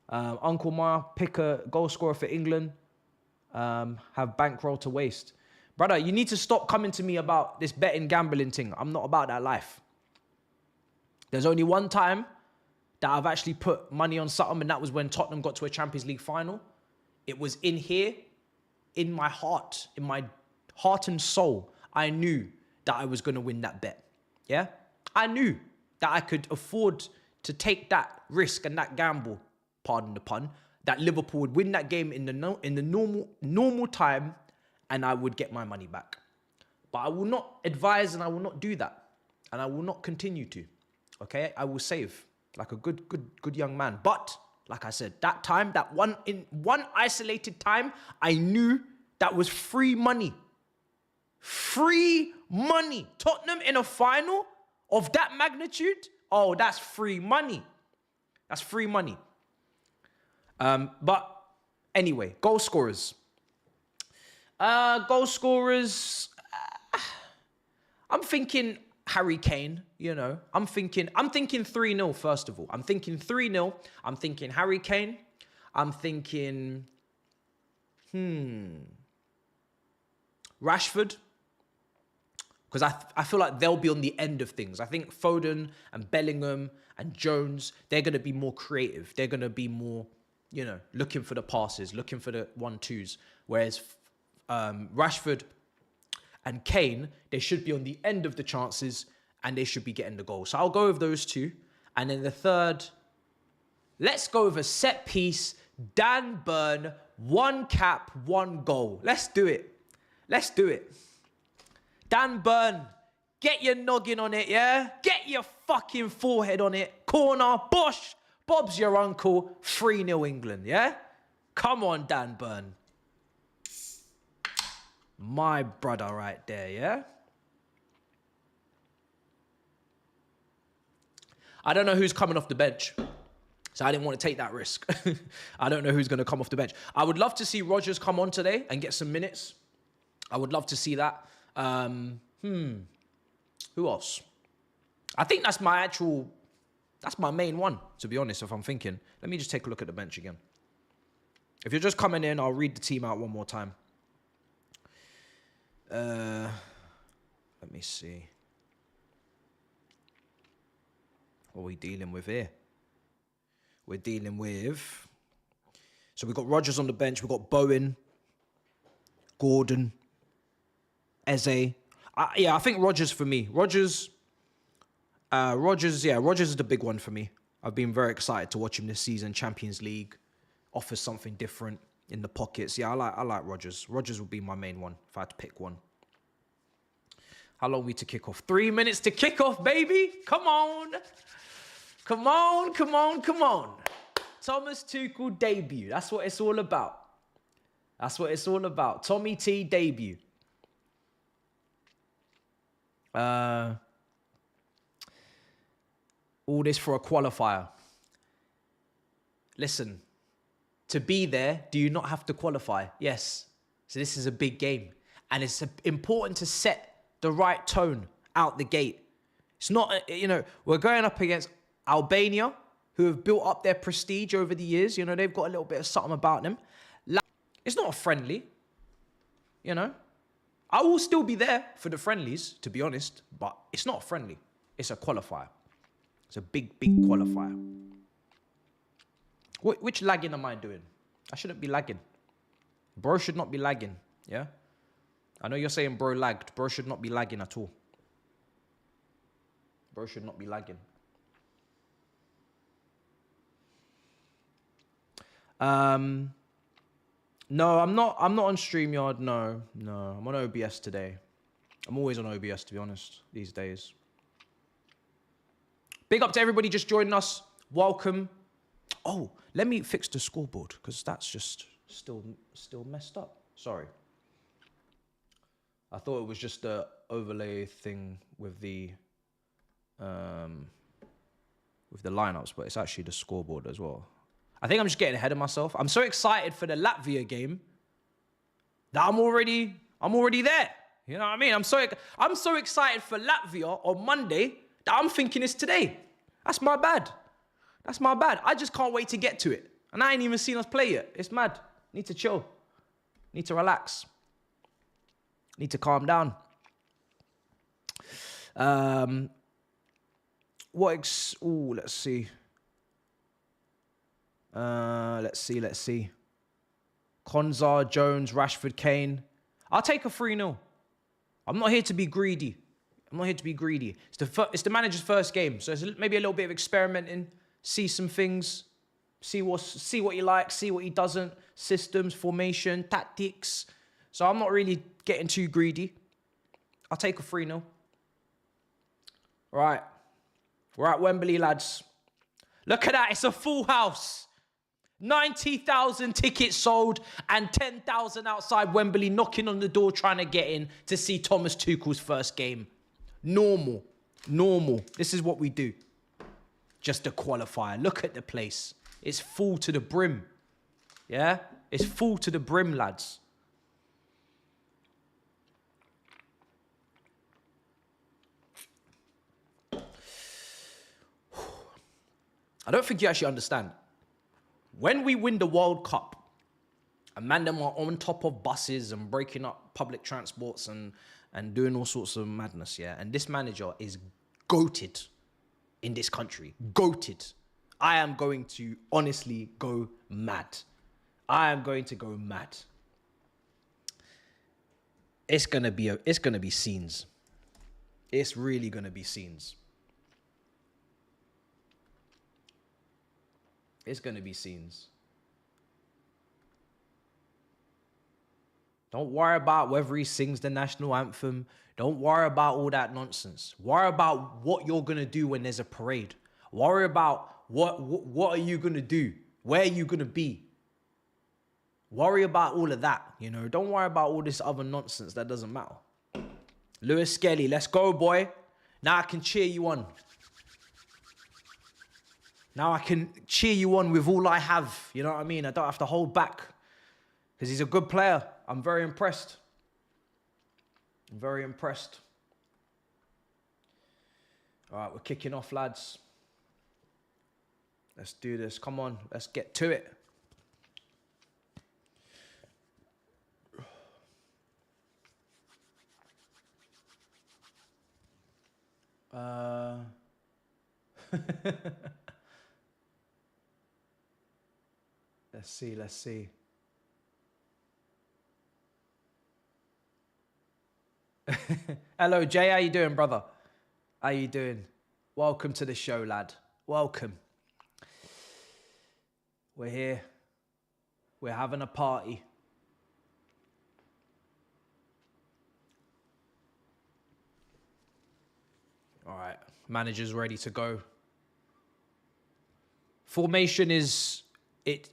Uncle Ma, pick a goal scorer for England, have bankroll to waste. Brother, you need to stop coming to me about this betting gambling thing. I'm not about that life. There's only one time that I've actually put money on something, and that was when Tottenham got to a Champions League final. It was in here, in my heart and soul. I knew that I was going to win that bet. Yeah? I knew that I could afford to take that risk and that gamble, pardon the pun, that Liverpool would win that game in the normal time, and I would get my money back. But I will not advise, and I will not do that. And I will not continue to. Okay? I will save like a good young man. But, like I said, that time, in one isolated time, I knew that was free money. Free money. Tottenham in a final of that magnitude? Oh, that's free money. That's free money. But anyway, goal scorers. I'm thinking Harry Kane, I'm thinking 3-0 first of all. I'm thinking 3-0. I'm thinking Harry Kane. I'm thinking Rashford. Because I feel like they'll be on the end of things. I think Foden and Bellingham and Jones, they're going to be more creative. They're going to be more you know, looking for the passes, looking for the 1-2s. Whereas Rashford and Kane, they should be on the end of the chances and they should be getting the goal. So I'll go with those two. And then the third, let's go with a set piece. Dan Burn, 1 cap, 1 goal. Let's do it. Let's do it. Dan Burn, get your noggin on it, yeah? Get your fucking forehead on it. Corner, Bosh. Bob's your uncle. 3-0 England, yeah? Come on, Dan Burn. My brother right there, yeah? I don't know who's coming off the bench. So I didn't want to take that risk. I don't know who's going to come off the bench. I would love to see Rodgers come on today and get some minutes. I would love to see that. Who else? I think that's my main one, to be honest, if I'm thinking. Let me just take a look at the bench again. If you're just coming in, I'll read the team out one more time. Let me see. What are we dealing with here? We're dealing with... So we've got Rodgers on the bench. We've got Bowen, Gordon, Eze. I think Rodgers for me. Rodgers is the big one for me. I've been very excited to watch him this season. Champions League offers something different in the pockets. Yeah, I like Rodgers. Rodgers would be my main one if I had to pick one. How long are we to kick off? 3 minutes to kick off, baby. Come on. Come on, come on, come on. Thomas Tuchel debut. That's what it's all about. That's what it's all about. Tommy T debut. All this for a qualifier. Listen, to be there, do you not have to qualify? Yes. So this is a big game. And it's important to set the right tone out the gate. It's not, we're going up against Albania, who have built up their prestige over the years. You know, they've got a little bit of something about them. It's not a friendly, I will still be there for the friendlies, to be honest, but it's not a friendly. It's a qualifier. It's a big, big qualifier. Which lagging am I doing? I shouldn't be lagging. Bro should not be lagging, yeah? I know you're saying bro lagged. Bro should not be lagging at all. Bro should not be lagging. No, I'm not on StreamYard. No. I'm on OBS today. I'm always on OBS, to be honest, these days. Big up to everybody just joining us. Welcome. Oh, let me fix the scoreboard, because that's just still messed up. Sorry. I thought it was just the overlay thing with the lineups, but it's actually the scoreboard as well. I think I'm just getting ahead of myself. I'm so excited for the Latvia game that I'm already there. You know what I mean? I'm so excited for Latvia on Monday that I'm thinking it's today. That's my bad. I just can't wait to get to it. And I ain't even seen us play yet. It's mad. Need to chill. Need to relax. Need to calm down. Let's see. Let's see. Konza, Jones, Rashford, Kane. I'll take a 3-0. I'm not here to be greedy. It's the manager's first game, so it's maybe a little bit of experimenting, see some things, see what he likes, see what he doesn't, systems, formation, tactics. So I'm not really getting too greedy. I'll take a 3-0. Right. We're at Wembley, lads. Look at that. It's a full house. 90,000 tickets sold and 10,000 outside Wembley knocking on the door trying to get in to see Thomas Tuchel's first game. Normal. This is what we do. Just a qualifier. Look at the place. It's full to the brim. Yeah? It's full to the brim, lads. I don't think you actually understand. When we win the World Cup, and man them are on top of buses and breaking up public transports and doing all sorts of madness, yeah? And this manager is goated in this country. Goated. I am going to honestly go mad. I am going to go mad. It's gonna be scenes. It's really gonna be scenes. It's gonna be scenes. Don't worry about whether he sings the national anthem. Don't worry about all that nonsense. Worry about what you're gonna do when there's a parade. Worry about what are you gonna do? Where are you gonna be? Worry about all of that, you know. Don't worry about all this other nonsense that doesn't matter. Lewis Skelly, let's go, boy. Now I can cheer you on. Now I can cheer you on with all I have. You know what I mean? I don't have to hold back. Because he's a good player. I'm very impressed. I'm very impressed. All right, we're kicking off, lads. Let's do this. Come on, let's get to it. Let's see. Hello, Jay. How you doing, brother? How you doing? Welcome to the show, lad. Welcome. We're here. We're having a party. All right. Manager's ready to go. Formation is... It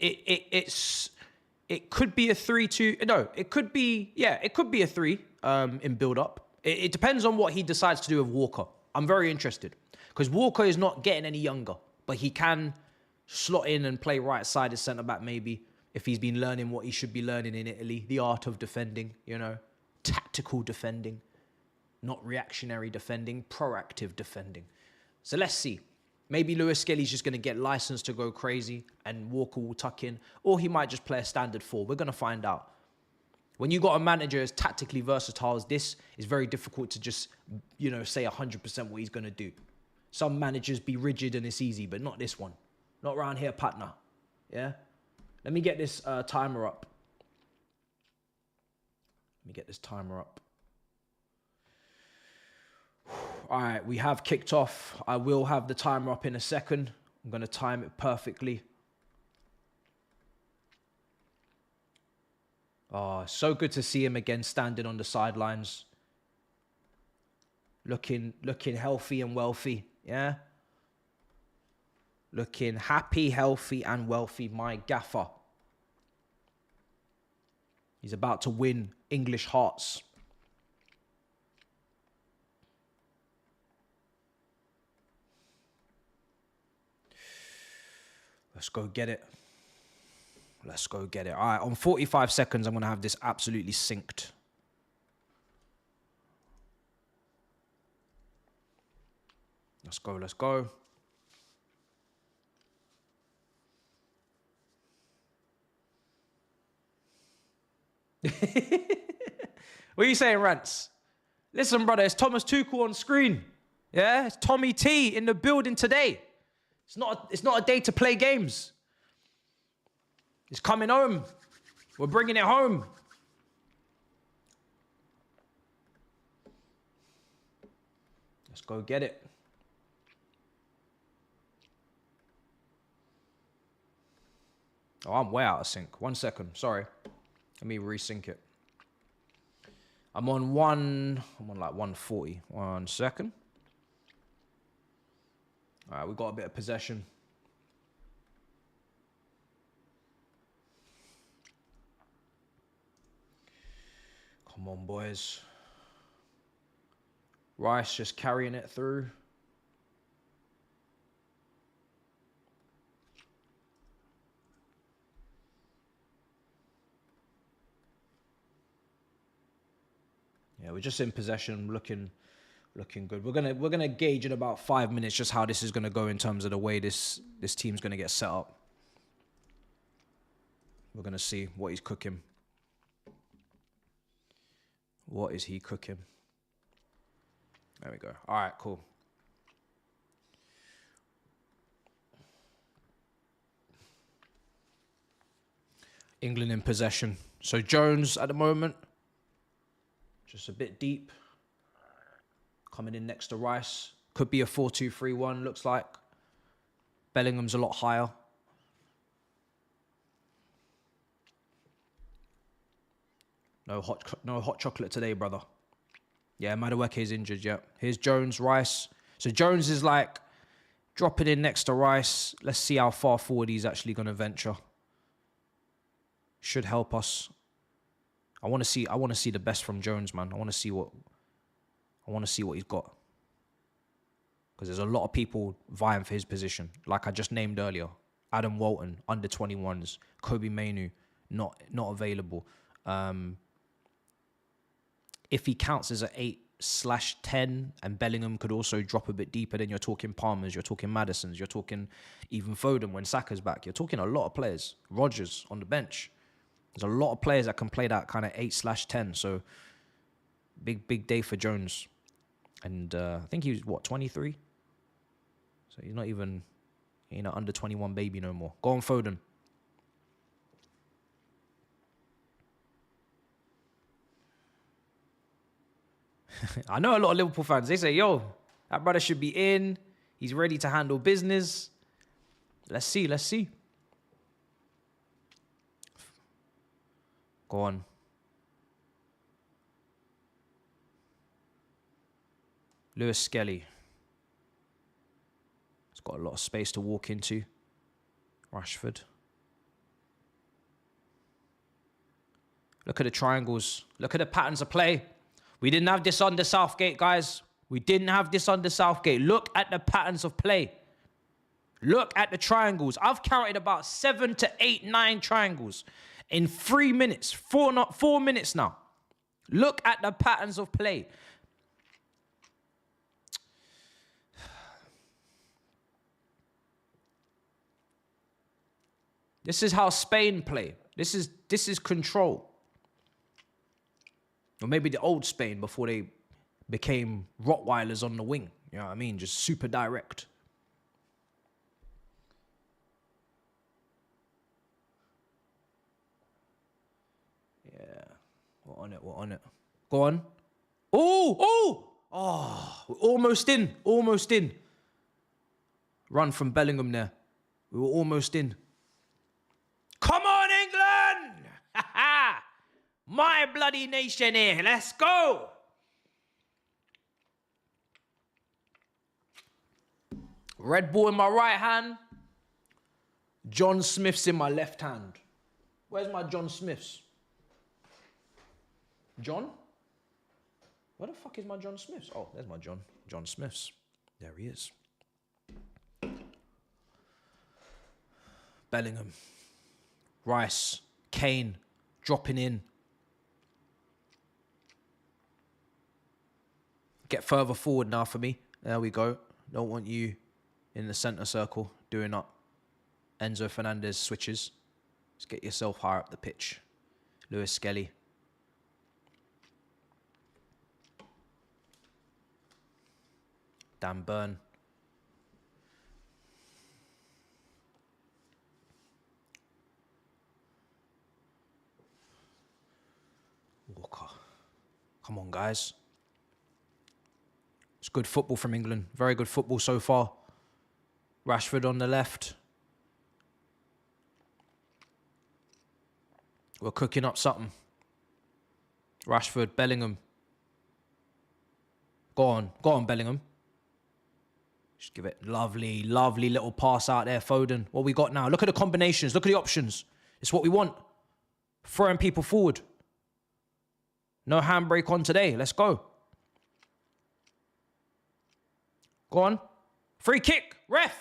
could be a 3-2. No, it could be a 3 in build-up. It depends on what he decides to do with Walker. I'm very interested. Because Walker is not getting any younger. But he can slot in and play right-sided centre-back maybe. If he's been learning what he should be learning in Italy. The art of defending, you know. Tactical defending. Not reactionary defending. Proactive defending. So let's see. Maybe Lewis Skelly's just going to get licensed to go crazy and Walker will tuck in. Or he might just play a standard 4. We're going to find out. When you got a manager as tactically versatile as this, it's very difficult to just, you know, say 100% what he's going to do. Some managers be rigid and it's easy, but not this one. Not around here, partner. Yeah? Let me get this timer up. Let me get this timer up. All right, we have kicked off. I will have the timer up in a second. I'm going to time it perfectly. Oh, so good to see him again standing on the sidelines. Looking healthy and wealthy, yeah? Looking happy, healthy and wealthy, my gaffer. He's about to win English hearts. Let's go get it. Let's go get it. All right, on 45 seconds, I'm going to have this absolutely synced. Let's go, let's go. What are you saying, Rants? Listen, brother, it's Thomas Tuchel on screen. Yeah, it's Tommy T in the building today. It's not a day to play games. It's coming home. We're bringing it home. Let's go get it. Oh, I'm way out of sync. 1 second. Sorry. Let me resync it. I'm on like 140. 1 second. All right, we've got a bit of possession. Come on, boys. Rice just carrying it through. Yeah, we're just in possession, looking good. We're gonna gauge in about 5 minutes just how this is gonna go in terms of the way this team's gonna get set up. We're gonna see what he's cooking. What is he cooking? There we go. All right, cool. England in possession. So Jones at the moment, just a bit deep. Coming in next to Rice. Could be a 4-2-3-1, looks like. Bellingham's a lot higher. No hot chocolate today, brother. Yeah, Madueke is injured, yeah. Here's Jones, Rice. So Jones is like dropping in next to Rice. Let's see how far forward he's actually going to venture. Should help us. I want to see the best from Jones, man. I want to see what he's got. Because there's a lot of people vying for his position. Like I just named earlier. Adam Walton, under 21s. Kobe Mainu, not available. If he counts as an 8/10 and Bellingham could also drop a bit deeper, then you're talking Palmers, you're talking Madisons, you're talking even Foden when Saka's back. You're talking a lot of players. Rodgers on the bench. There's a lot of players that can play that kind of 8/10. So big day for Jones. And I think he was, 23? So he's not even, under 21 baby no more. Go on, Foden. I know a lot of Liverpool fans, they say, yo, that brother should be in. He's ready to handle business. Let's see. Go on. Lewis Skelly. He's got a lot of space to walk into. Rashford. Look at the triangles. Look at the patterns of play. We didn't have this under Southgate, guys. We didn't have this under Southgate. Look at the patterns of play. Look at the triangles. I've counted about 7 to 8, 9 triangles in 3 minutes. 4 minutes now. Look at the patterns of play. This is how Spain play. This is control. Or maybe the old Spain before they became Rottweilers on the wing. You know what I mean? Just super direct. Yeah. We're on it. Go on. Oh, we're almost in. Run from Bellingham there. We were almost in. Come on, England! My bloody nation here. Let's go. Red Bull in my right hand. John Smith's in my left hand. Where's my John Smiths? John? Where the fuck is my John Smiths? Oh, there's my John Smiths. There he is. Bellingham. Rice. Kane. Dropping in. Get further forward now for me. There we go. Don't want you in the centre circle doing up Enzo Fernandez switches. Just get yourself higher up the pitch. Lewis Skelly. Dan Burn. Walker. Come on, guys. It's good football from England. Very good football so far. Rashford on the left. We're cooking up something. Rashford, Bellingham. Go on, Bellingham. Just give it lovely little pass out there, Foden. What we got now? Look at the combinations. Look at the options. It's what we want. Throwing people forward. No handbrake on today. Let's go. Go on. Free kick. Ref.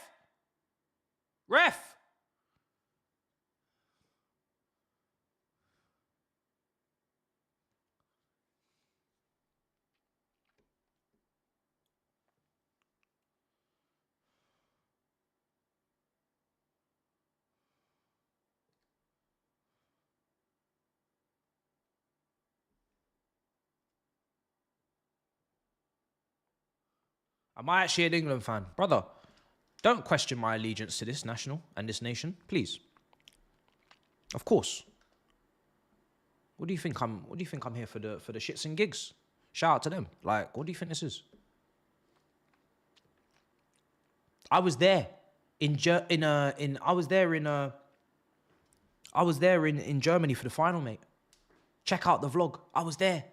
Am I actually an England fan? Brother, don't question my allegiance to this national and this nation, please. Of course. What do you think I'm here for the shits and gigs? Shout out to them. Like, what do you think this is? I was there in Germany for the final, mate. Check out the vlog. I was there.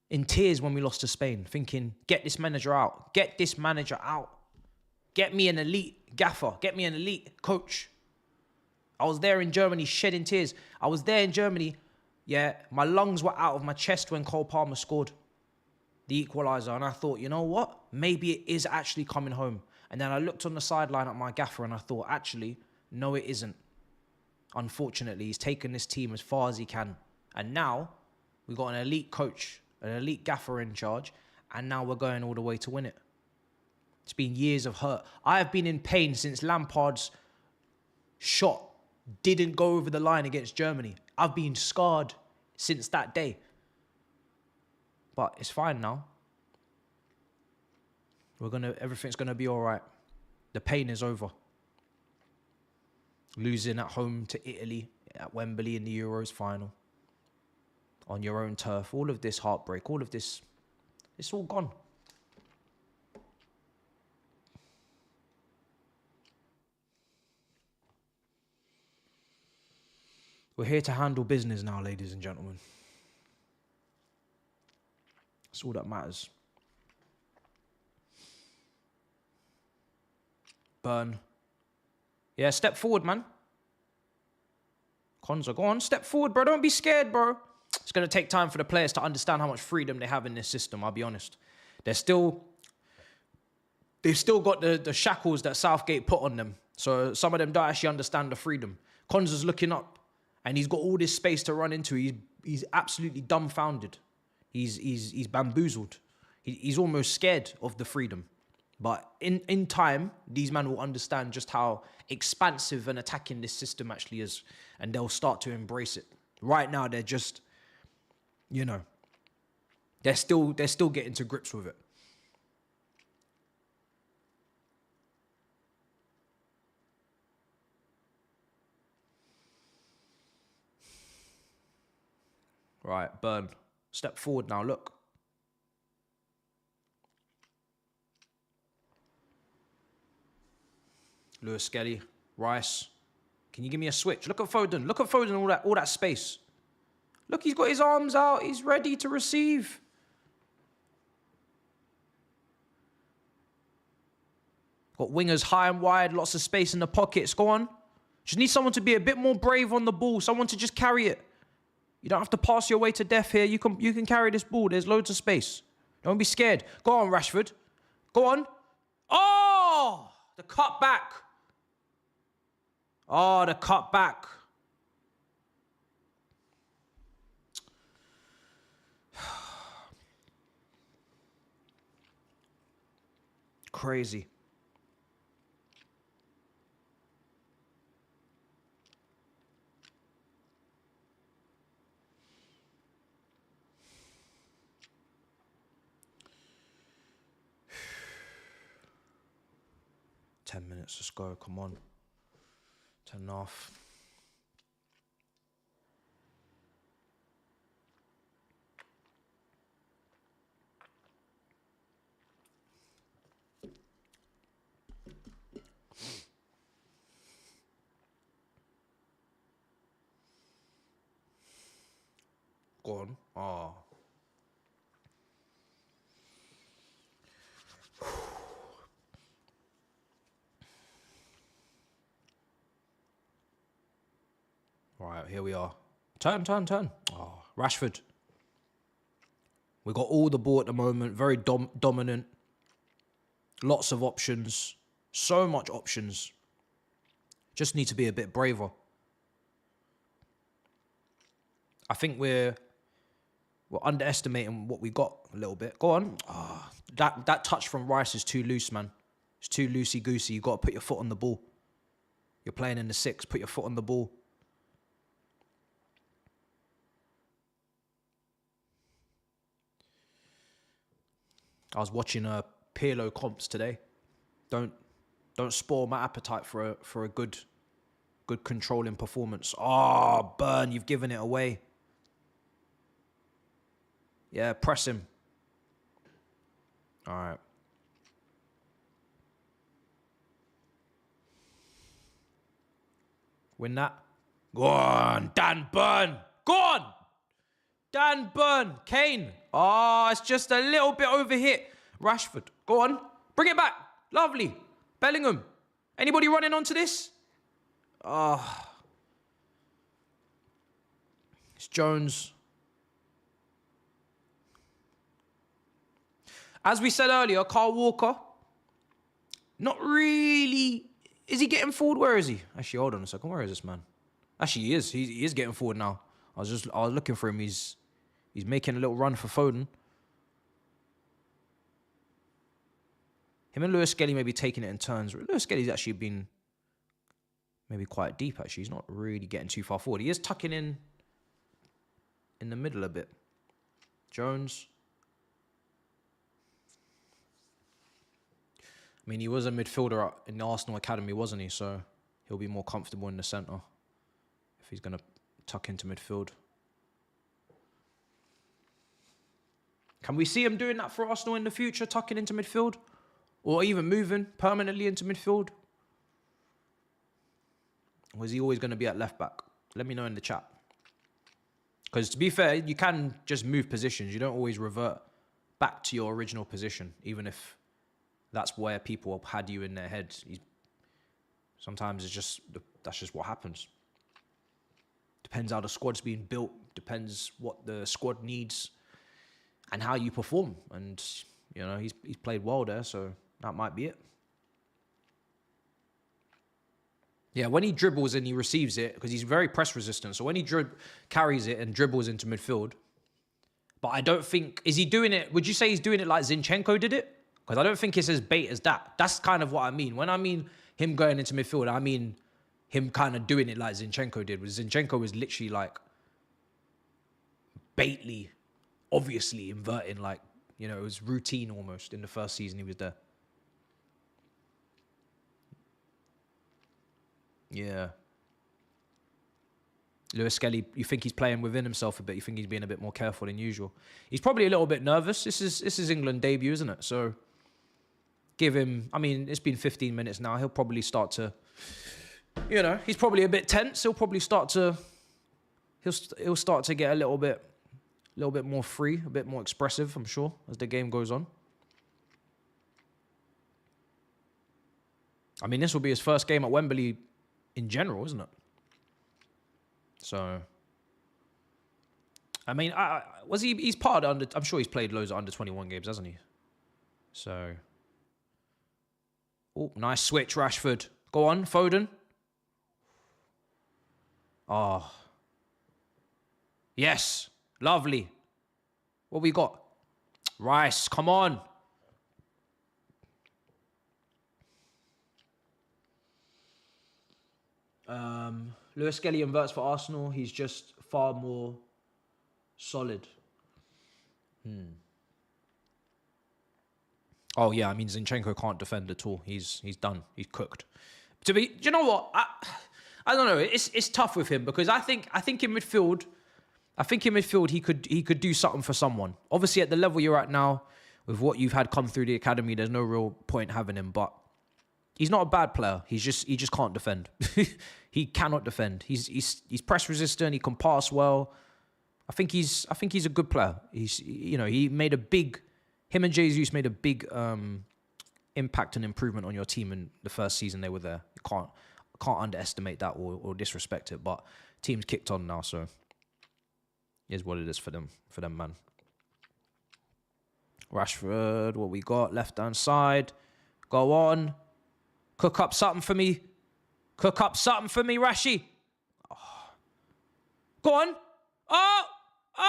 In tears when we lost to Spain, thinking, get this manager out. Get this manager out. Get me an elite gaffer. Get me an elite coach. I was there in Germany shedding tears. I was there in Germany. Yeah, my lungs were out of my chest when Cole Palmer scored the equaliser. And I thought, you know what? Maybe it is actually coming home. And then I looked on the sideline at my gaffer and I thought, actually, no, it isn't. Unfortunately, he's taken this team as far as he can. And now we've got an elite coach, an elite gaffer in charge. And now we're going all the way to win it. It's been years of hurt. I have been in pain since Lampard's shot didn't go over the line against Germany. I've been scarred since that day. But it's fine now. Everything's gonna be all right. The pain is over. Losing at home to Italy at Wembley in the Euros final. On your own turf. All of this heartbreak, all of this, it's all gone. We're here to handle business now, ladies and gentlemen. That's all that matters. Burn. Yeah, step forward, man. Konza, go on, step forward, bro. Don't be scared, bro. It's going to take time for the players to understand how much freedom they have in this system, I'll be honest. They've still got the shackles that Southgate put on them. So some of them don't actually understand the freedom. Konza's looking up. And he's got all this space to run into. He's absolutely dumbfounded. He's bamboozled. He's almost scared of the freedom. But in time, these men will understand just how expansive and attacking this system actually is. And they'll start to embrace it. Right now, they're just, they're still getting to grips with it. Right, Burn. Step forward now, look. Lewis Skelly, Rice. Can you give me a switch? Look at Foden. Look at Foden, all that space. Look, he's got his arms out. He's ready to receive. Got wingers high and wide, lots of space in the pockets. Go on. Just need someone to be a bit more brave on the ball. Someone to just carry it. You don't have to pass your way to death here. You can carry this ball. There's loads of space. Don't be scared. Go on, Rashford. Go on. Oh! The cut back. Oh, the cut back. Crazy. Ten minutes, let's go, come on. 10.5. Go on. Oh. Right, here we are. Turn. Oh, Rashford. We got all the ball at the moment. Very dominant. Lots of options. So much options. Just need to be a bit braver. I think we're underestimating what we got a little bit. Go on. Oh, that touch from Rice is too loose, man. It's too loosey-goosey. You got to put your foot on the ball. You're playing in the 6. Put your foot on the ball. I was watching Pirlo comps today. Don't spoil my appetite for a good Good controlling performance. Oh, Burn, you've given it away. Yeah, press him. All right. Win that. Go on, Dan Burn. Go on. Dan Burn. Kane. Oh, it's just a little bit overhit. Rashford. Go on. Bring it back. Lovely. Bellingham. Anybody running onto this? Oh. It's Jones. As we said earlier, Kyle Walker. Not really. Is he getting forward? Where is he? Actually, hold on a second. Where is this man? Actually, he is. He is getting forward now. I was looking for him. He's making a little run for Foden. Him and Lewis Skelly may be taking it in turns. Lewis Skelly's actually been maybe quite deep, actually. He's not really getting too far forward. He is tucking in the middle a bit. Jones. I mean, he was a midfielder in the Arsenal Academy, wasn't he? So he'll be more comfortable in the centre if he's going to tuck into midfield. Can we see him doing that for Arsenal in the future, tucking into midfield? Or even moving permanently into midfield? Or is he always going to be at left back? Let me know in the chat. Because to be fair, you can just move positions. You don't always revert back to your original position, even if that's where people had you in their head. Sometimes that's just what happens. Depends how the squad's being built. Depends what the squad needs and how you perform. And you know he's played well there, so that might be it. Yeah, when he dribbles and he receives it, because he's very press resistant. So when he carries it and dribbles into midfield, but I don't think, is he doing it? Would you say he's doing it like Zinchenko did it? Because I don't think it's as bait as that. That's kind of what I mean. When I mean him going into midfield, I mean him kind of doing it like Zinchenko did. Zinchenko was literally like baitly, obviously inverting, like, you know, it was routine almost in the first season he was there. Yeah. Lewis Skelly, you think he's playing within himself a bit. You think he's being a bit more careful than usual. He's probably a little bit nervous. This is England debut, isn't it? So give him, I mean, it's been 15 minutes now. He'll probably start to, you know, he's probably a bit tense. He'll probably start to, he'll start to get a little bit more free, a bit more expressive, I'm sure, as the game goes on. I mean, this will be his first game at Wembley in general, isn't it? So, I mean, he's part of I'm sure he's played loads of under 21 games, hasn't he? So, oh, nice switch, Rashford. Go on, Foden. Oh. Yes, lovely. What we got? Rice, come on. Lewis Skelly inverts for Arsenal. He's just far more solid. Oh yeah, I mean Zinchenko can't defend at all. He's done. He's cooked. Do you know what? I don't know. It's tough with him because I think in midfield, he could do something for someone. Obviously at the level you're at now, with what you've had come through the academy, there's no real point having him. But he's not a bad player. He just can't defend. He cannot defend. He's press resistant. He can pass well. I think he's a good player. He made a big. Him and Jesus made a big impact and improvement on your team in the first season they were there. You can't underestimate that or disrespect it. But team's kicked on now, so here's what it is for them, man. Rashford, what we got? Left hand side. Go on. Cook up something for me. Cook up something for me, Rashi. Oh. Go on. Oh! Oh!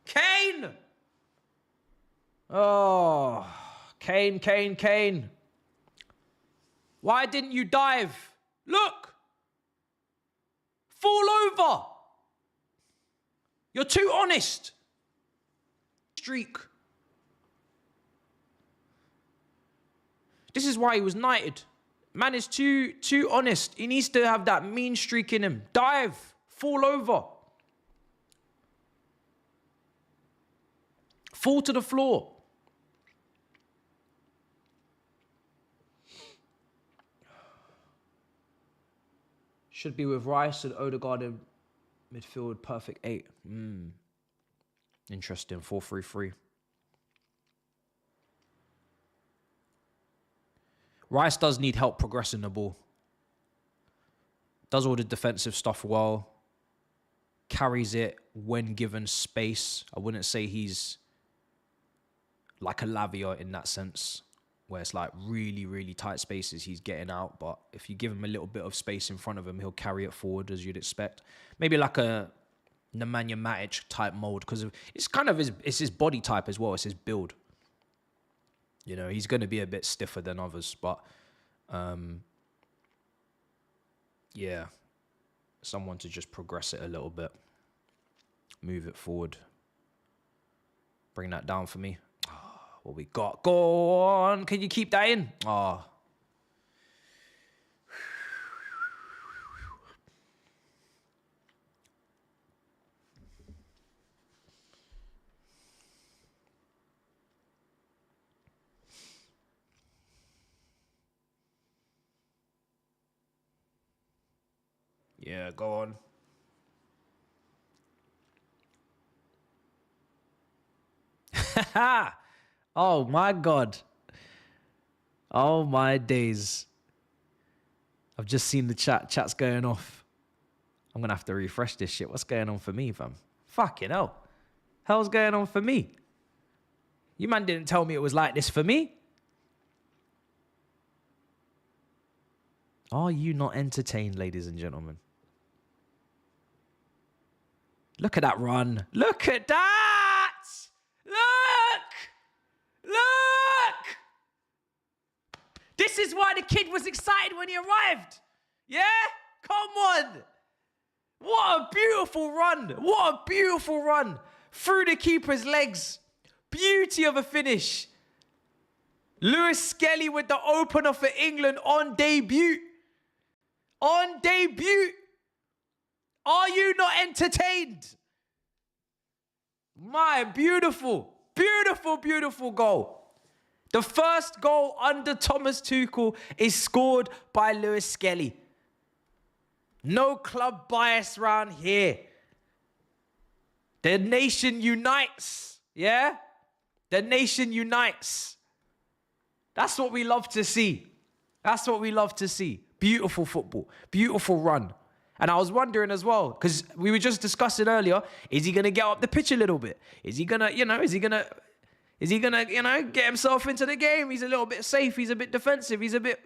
Kane! Oh. Kane. Why didn't you dive? Look! Fall over! You're too honest. Streak. This is why he was knighted. Man is too honest. He needs to have that mean streak in him. Dive. Fall over. Fall to the floor. Should be with Rice and Odegaard in midfield. Perfect 8. Interesting. 4-3-3. Rice does need help progressing the ball. Does all the defensive stuff well. Carries it when given space. I wouldn't say he's like a Lavia in that sense, where it's like really, really tight spaces he's getting out. But if you give him a little bit of space in front of him, he'll carry it forward as you'd expect. Maybe like a Nemanja Matic type mold, because it's kind of his body type as well. It's his build. You know, he's going to be a bit stiffer than others, but yeah, someone to just progress it a little bit, move it forward, bring that down for me. What we got? Go on, can you keep that in? Yeah, go on. Oh my God. Oh my days. I've just seen the chat. Chat's going off. I'm going to have to refresh this shit. What's going on for me, fam? Fucking hell. Hell's going on for me? You man didn't tell me it was like this for me. Are you not entertained, ladies and gentlemen? Look at that run. Look at that! Look! This is why the kid was excited when he arrived. Yeah? Come on. What a beautiful run. What a beautiful run. Through the keeper's legs. Beauty of a finish. Lewis Skelly with the opener for England on debut. On debut. Are you not entertained? My beautiful, beautiful, beautiful goal. The first goal under Thomas Tuchel is scored by Lewis Skelly. No club bias round here. The nation unites. Yeah? The nation unites. That's what we love to see. That's what we love to see. Beautiful football. Beautiful run. And I was wondering as well, because we were just discussing earlier, is he going to get up the pitch a little bit? Is he going to, get himself into the game? He's a little bit safe. He's a bit defensive. He's a bit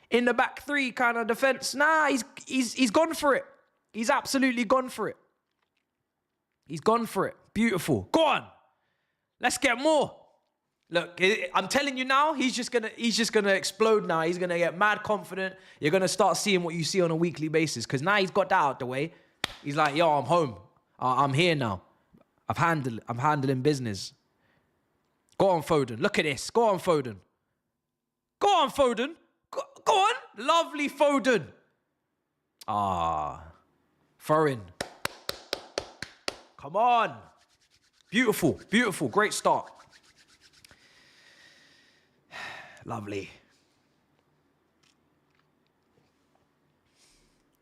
in the back three kind of defense. Nah, he's gone for it. He's absolutely gone for it. He's gone for it. Beautiful. Go on. Let's get more. Look, I'm telling you now, he's just gonna explode now. He's gonna get mad confident. You're gonna start seeing what you see on a weekly basis. Because now he's got that out the way. He's like, yo, I'm home. I'm here now. I'm handling business. Go on, Foden. Look at this. Go on, Foden. Go on, Foden. Go on. Lovely Foden. Throw in. Come on. Beautiful, beautiful. Great start. Lovely.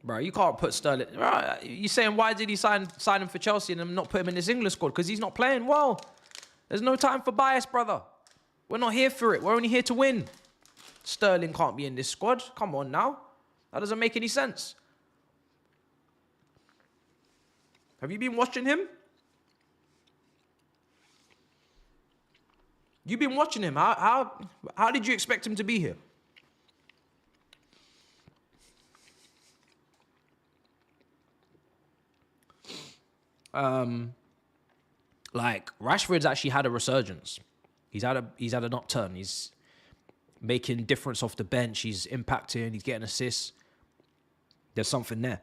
Bro, you can't put Sterling. Bro, you saying why did he sign him for Chelsea and not put him in this English squad? Because he's not playing well. There's no time for bias, brother. We're not here for it. We're only here to win. Sterling can't be in this squad. Come on now. That doesn't make any sense. Have you been watching him? You've been watching him. How did you expect him to be here? Like Rashford's actually had a resurgence. He's had an upturn. He's making difference off the bench. He's impacting. He's getting assists. There's something there.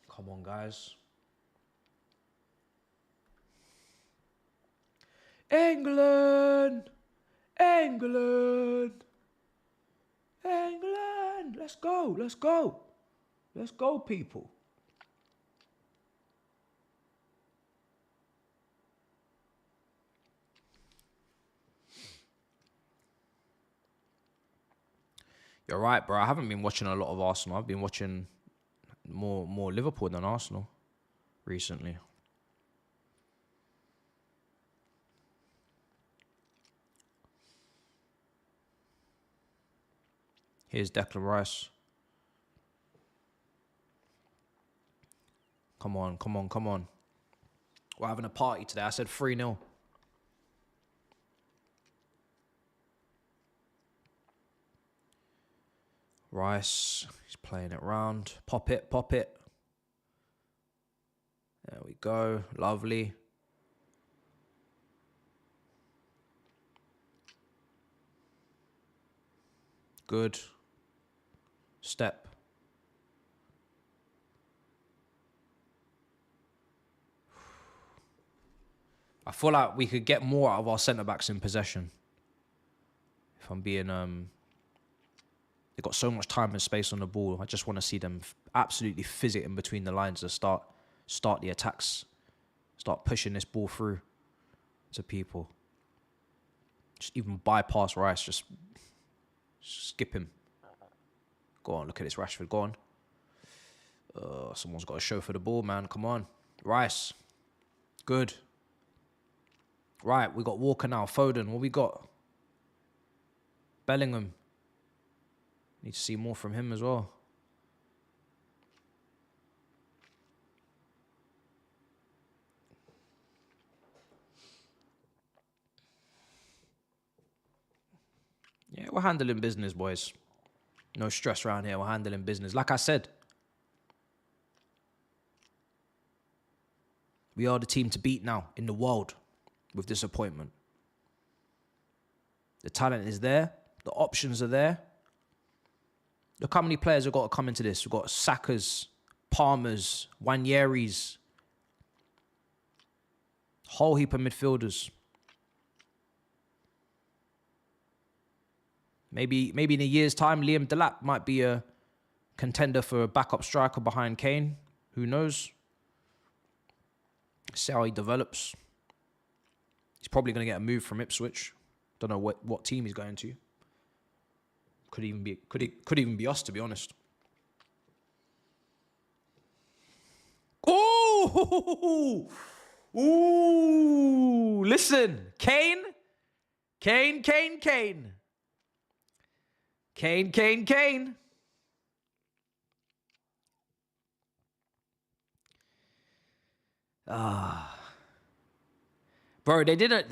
Come on, guys. England! England! England! Let's go, let's go. Let's go, people. You're right, bro. I haven't been watching a lot of Arsenal. I've been watching more Liverpool than Arsenal recently. Here's Declan Rice. Come on, come on, come on. We're having a party today. I said 3-0. Rice, he's playing it round. Pop it, pop it. There we go. Lovely. Good. Step. I feel like we could get more out of our centre-backs in possession. If I'm being... They've got so much time and space on the ball. I just want to see them absolutely fizz it in between the lines to start the attacks. Start pushing this ball through to people. Just even bypass Rice. Just skip him. Go on, look at this Rashford. Go on. Someone's got to show for the ball, man. Come on. Rice. Good. Right, we got Walker now. Foden. What we got? Bellingham. Need to see more from him as well. Yeah, we're handling business, boys. No stress around here. We're handling business. Like I said, we are the team to beat now in the world with this appointment. The talent is there. The options are there. Look how many players have got to come into this. We've got Saka's, Palmer's, Wanyeri's. Whole heap of midfielders. Maybe in a year's time, Liam Delap might be a contender for a backup striker behind Kane. Who knows? See how he develops. He's probably going to get a move from Ipswich. Don't know what team he's going to. Could even be us, to be honest. Ooh! Ooh! Listen, Kane. Bro, they didn't...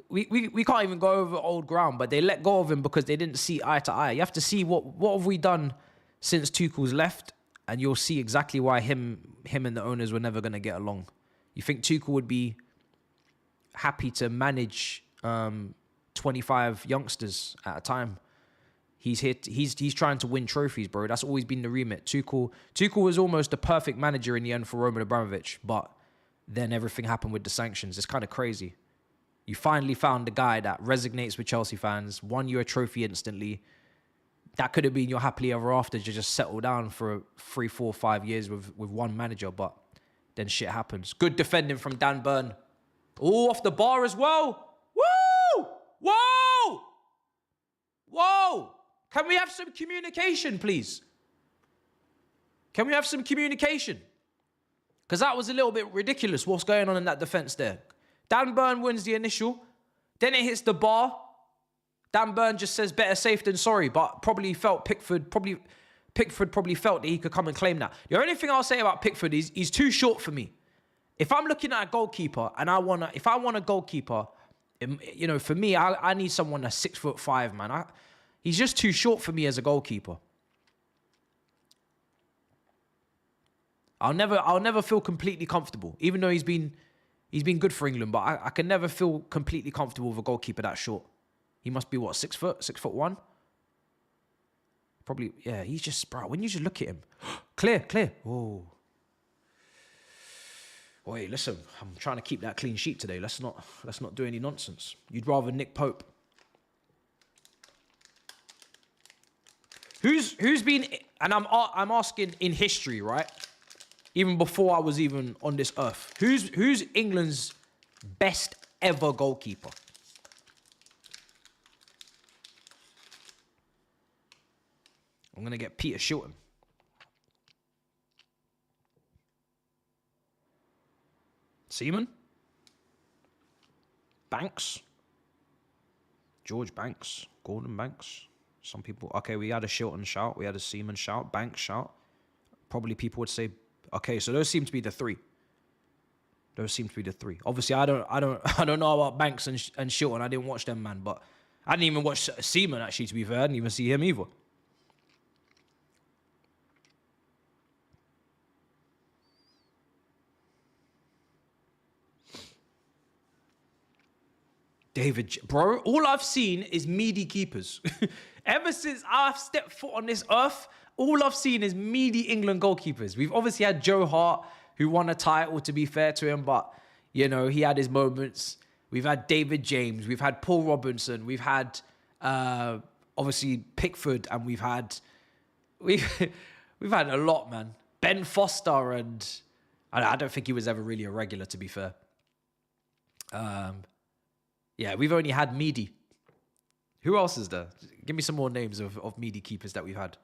we can't even go over old ground, but they let go of him because they didn't see eye to eye. You have to see what have we done since Tuchel's left, and you'll see exactly why him and the owners were never going to get along. You think Tuchel would be happy to manage 25 youngsters at a time? He's trying to win trophies, bro. That's always been the remit. Tuchel was almost the perfect manager in the end for Roman Abramovich, but then everything happened with the sanctions. It's kind of crazy. You finally found the guy that resonates with Chelsea fans, won you a trophy instantly. That could have been your happily ever after to just settle down for 3, 4, 5 years with one manager, but then shit happens. Good defending from Dan Burn. Oh, off the bar as well. Woo! Whoa! Whoa! Can we have some communication, please? Can we have some communication? Because that was a little bit ridiculous, what's going on in that defence there. Dan Burn wins the initial. Then it hits the bar. Dan Burn just says better safe than sorry, but probably felt Pickford probably felt that he could come and claim that. The only thing I'll say about Pickford is he's too short for me. If I'm looking at a goalkeeper and if I want a goalkeeper, for me, I need someone that's 6'5", man. He's just too short for me as a goalkeeper. I'll never feel completely comfortable, even though he's been good for England. But I can never feel completely comfortable with a goalkeeper that short. He must be 6'1". Probably, yeah. He's just, bro. When you just look at him, clear. Oh, Wait, listen, I'm trying to keep that clean sheet today. Let's not do any nonsense. You'd rather Nick Pope. Who's been, and I'm asking in history, right? Even before I was even on this earth. Who's England's best ever goalkeeper? I'm gonna get Peter Shilton. Seaman? Banks? George Banks? Gordon Banks? Some people... Okay, we had a Shilton shout. We had a Seaman shout. Banks shout. Probably people would say... Okay, so those seem to be the three. Obviously, I don't know about Banks and Shilton. I didn't watch them, man. But I didn't even watch Seaman, actually, to be fair. I didn't even see him either. Bro, all I've seen is meaty keepers. Ever since I've stepped foot on this earth, all I've seen is meaty England goalkeepers. We've obviously had Joe Hart, who won a title, to be fair to him, but, you know, he had his moments. We've had David James. We've had Paul Robinson. We've had, obviously, Pickford, and we've had a lot, man. Ben Foster, and I don't think he was ever really a regular, to be fair. Yeah, we've only had meaty. Who else is there? Give me some more names of meaty keepers that we've had.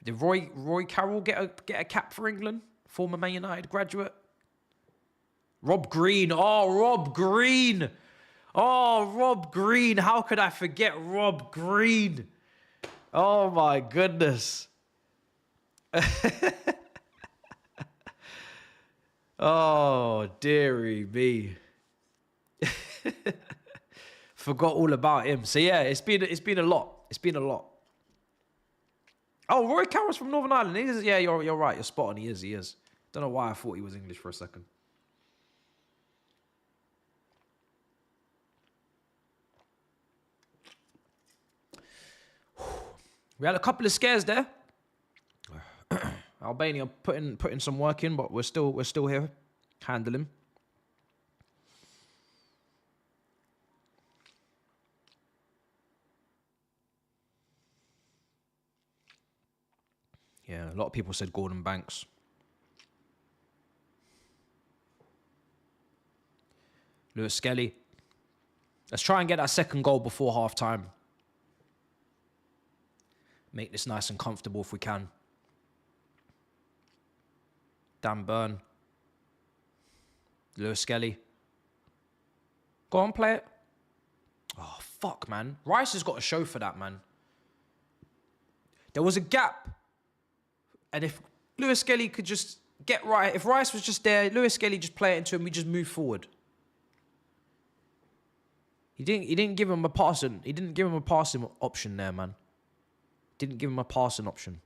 Did Roy Carroll get a cap for England? Former Man United graduate. Rob Green. Oh, Rob Green. Oh, Rob Green. How could I forget Rob Green? Oh, my goodness. Oh, dearie me. Forgot all about him. So yeah, it's been a lot. Oh, Roy Carroll's from Northern Ireland. Yeah, you're right. You're spot on. He is. Don't know why I thought he was English for a second. We had a couple of scares there. Albania putting some work in, but we're still here, handling. Yeah, a lot of people said Gordon Banks. Lewis Skelly. Let's try and get that second goal before half time. Make this nice and comfortable if we can. Dan Burn. Lewis Skelly. Go on, play it. Oh, fuck, man. Rice has got a show for that, man. There was a gap. And if Lewis Skelly could just get right, if Rice was just there, Lewis Skelly just play it into him, we just move forward. He didn't give him a passing. He didn't give him a passing option there, man. Didn't give him a passing option.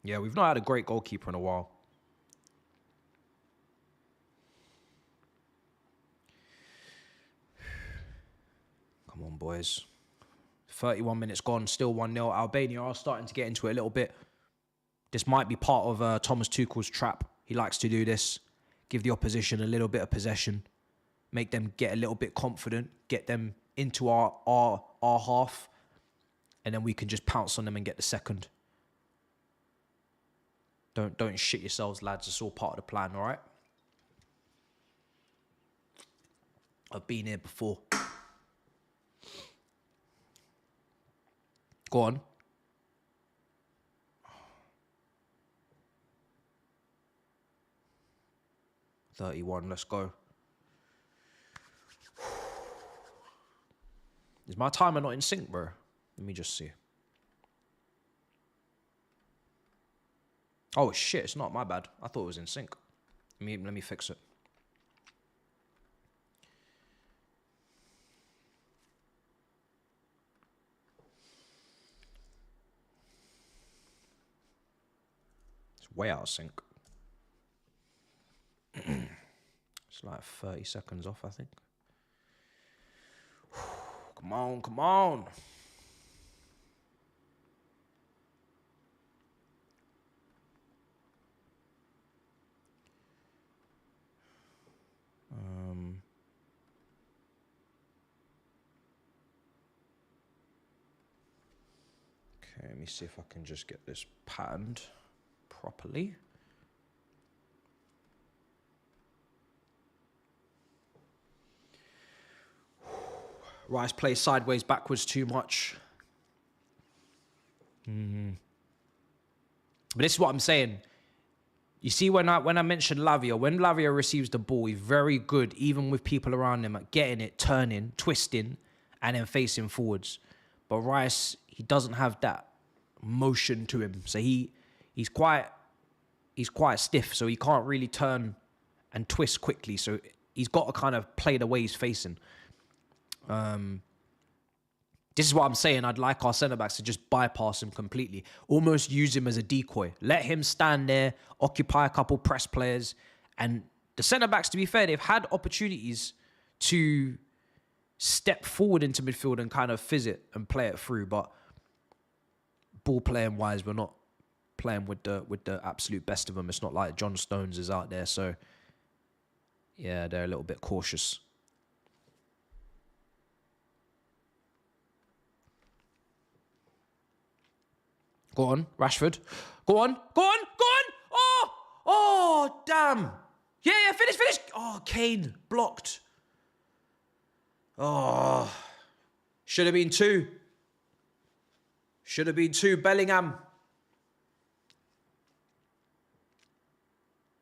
Yeah, we've not had a great goalkeeper in a while. Come on, boys. 31 minutes gone, still 1-0. Albania are starting to get into it a little bit. This might be part of Thomas Tuchel's trap. He likes to do this. Give the opposition a little bit of possession. Make them get a little bit confident. Get them into our half. And then we can just pounce on them and get the second. Don't shit yourselves, lads. It's all part of the plan, all right? I've been here before. Go on. $31, let's go. Is my timer not in sync, bro? Let me just see. Oh, shit, it's not. My bad. I thought it was in sync. Let me fix it. It's way out of sync. It's like 30 seconds off, I think. Come on, come on. Okay, let me see if I can just get this patterned properly. Rice plays sideways, backwards too much. But this is what I'm saying. You see, when I mentioned Lavia, when Lavia receives the ball, he's very good, even with people around him, at getting it, turning, twisting, and then facing forwards. But Rice, he doesn't have that motion to him. So he's quite stiff, so he can't really turn and twist quickly. So he's got to kind of play the way he's facing. This is what I'm saying. I'd like our centre-backs to just bypass him completely. Almost use him as a decoy. Let him stand there, occupy a couple press players. And the centre-backs, to be fair, they've had opportunities to step forward into midfield and kind of fizz it and play it through. But ball playing wise, we're not playing with the absolute best of them. It's not like John Stones is out there. So, yeah, they're a little bit cautious. Go on, Rashford. Go on. Oh, damn. Yeah, finish. Oh, Kane, blocked. Oh, should have been two. Bellingham.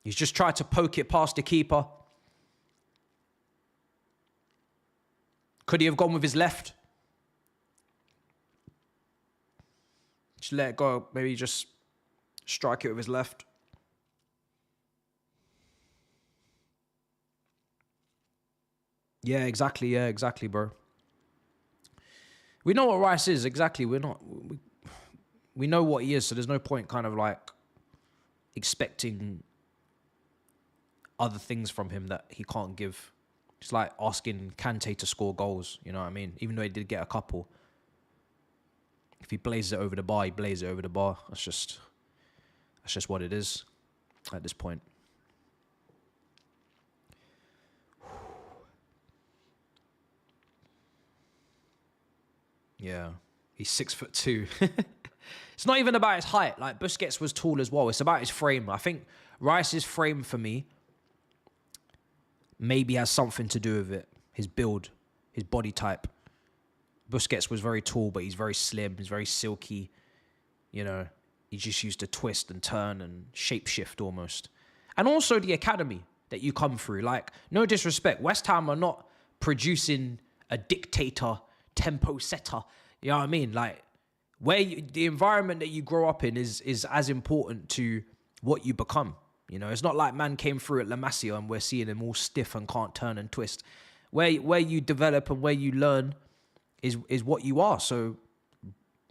He's just tried to poke it past the keeper. Could he have gone with his left? Just let it go. Maybe just strike it with his left. Yeah, exactly, bro. We know what Rice is, exactly. We know what he is, so there's no point kind of like expecting other things from him that he can't give. It's like asking Kante to score goals, you know what I mean? Even though he did get a couple. If he blazes it over the bar, he blazes it over the bar. That's just what it is at this point. Yeah, he's 6'2". It's not even about his height. Like, Busquets was tall as well. It's about his frame. I think Rice's frame, for me, maybe has something to do with it. His build, his body type. Busquets was very tall, but he's very slim. He's very silky. You know, he just used to twist and turn and shape-shift almost. And also the academy that you come through. Like, no disrespect, West Ham are not producing a dictator, tempo setter. You know what I mean? Like, the environment that you grow up in is as important to what you become. You know, it's not like man came through at La Masia and we're seeing him all stiff and can't turn and twist. Where you develop and where you learn is what you are. So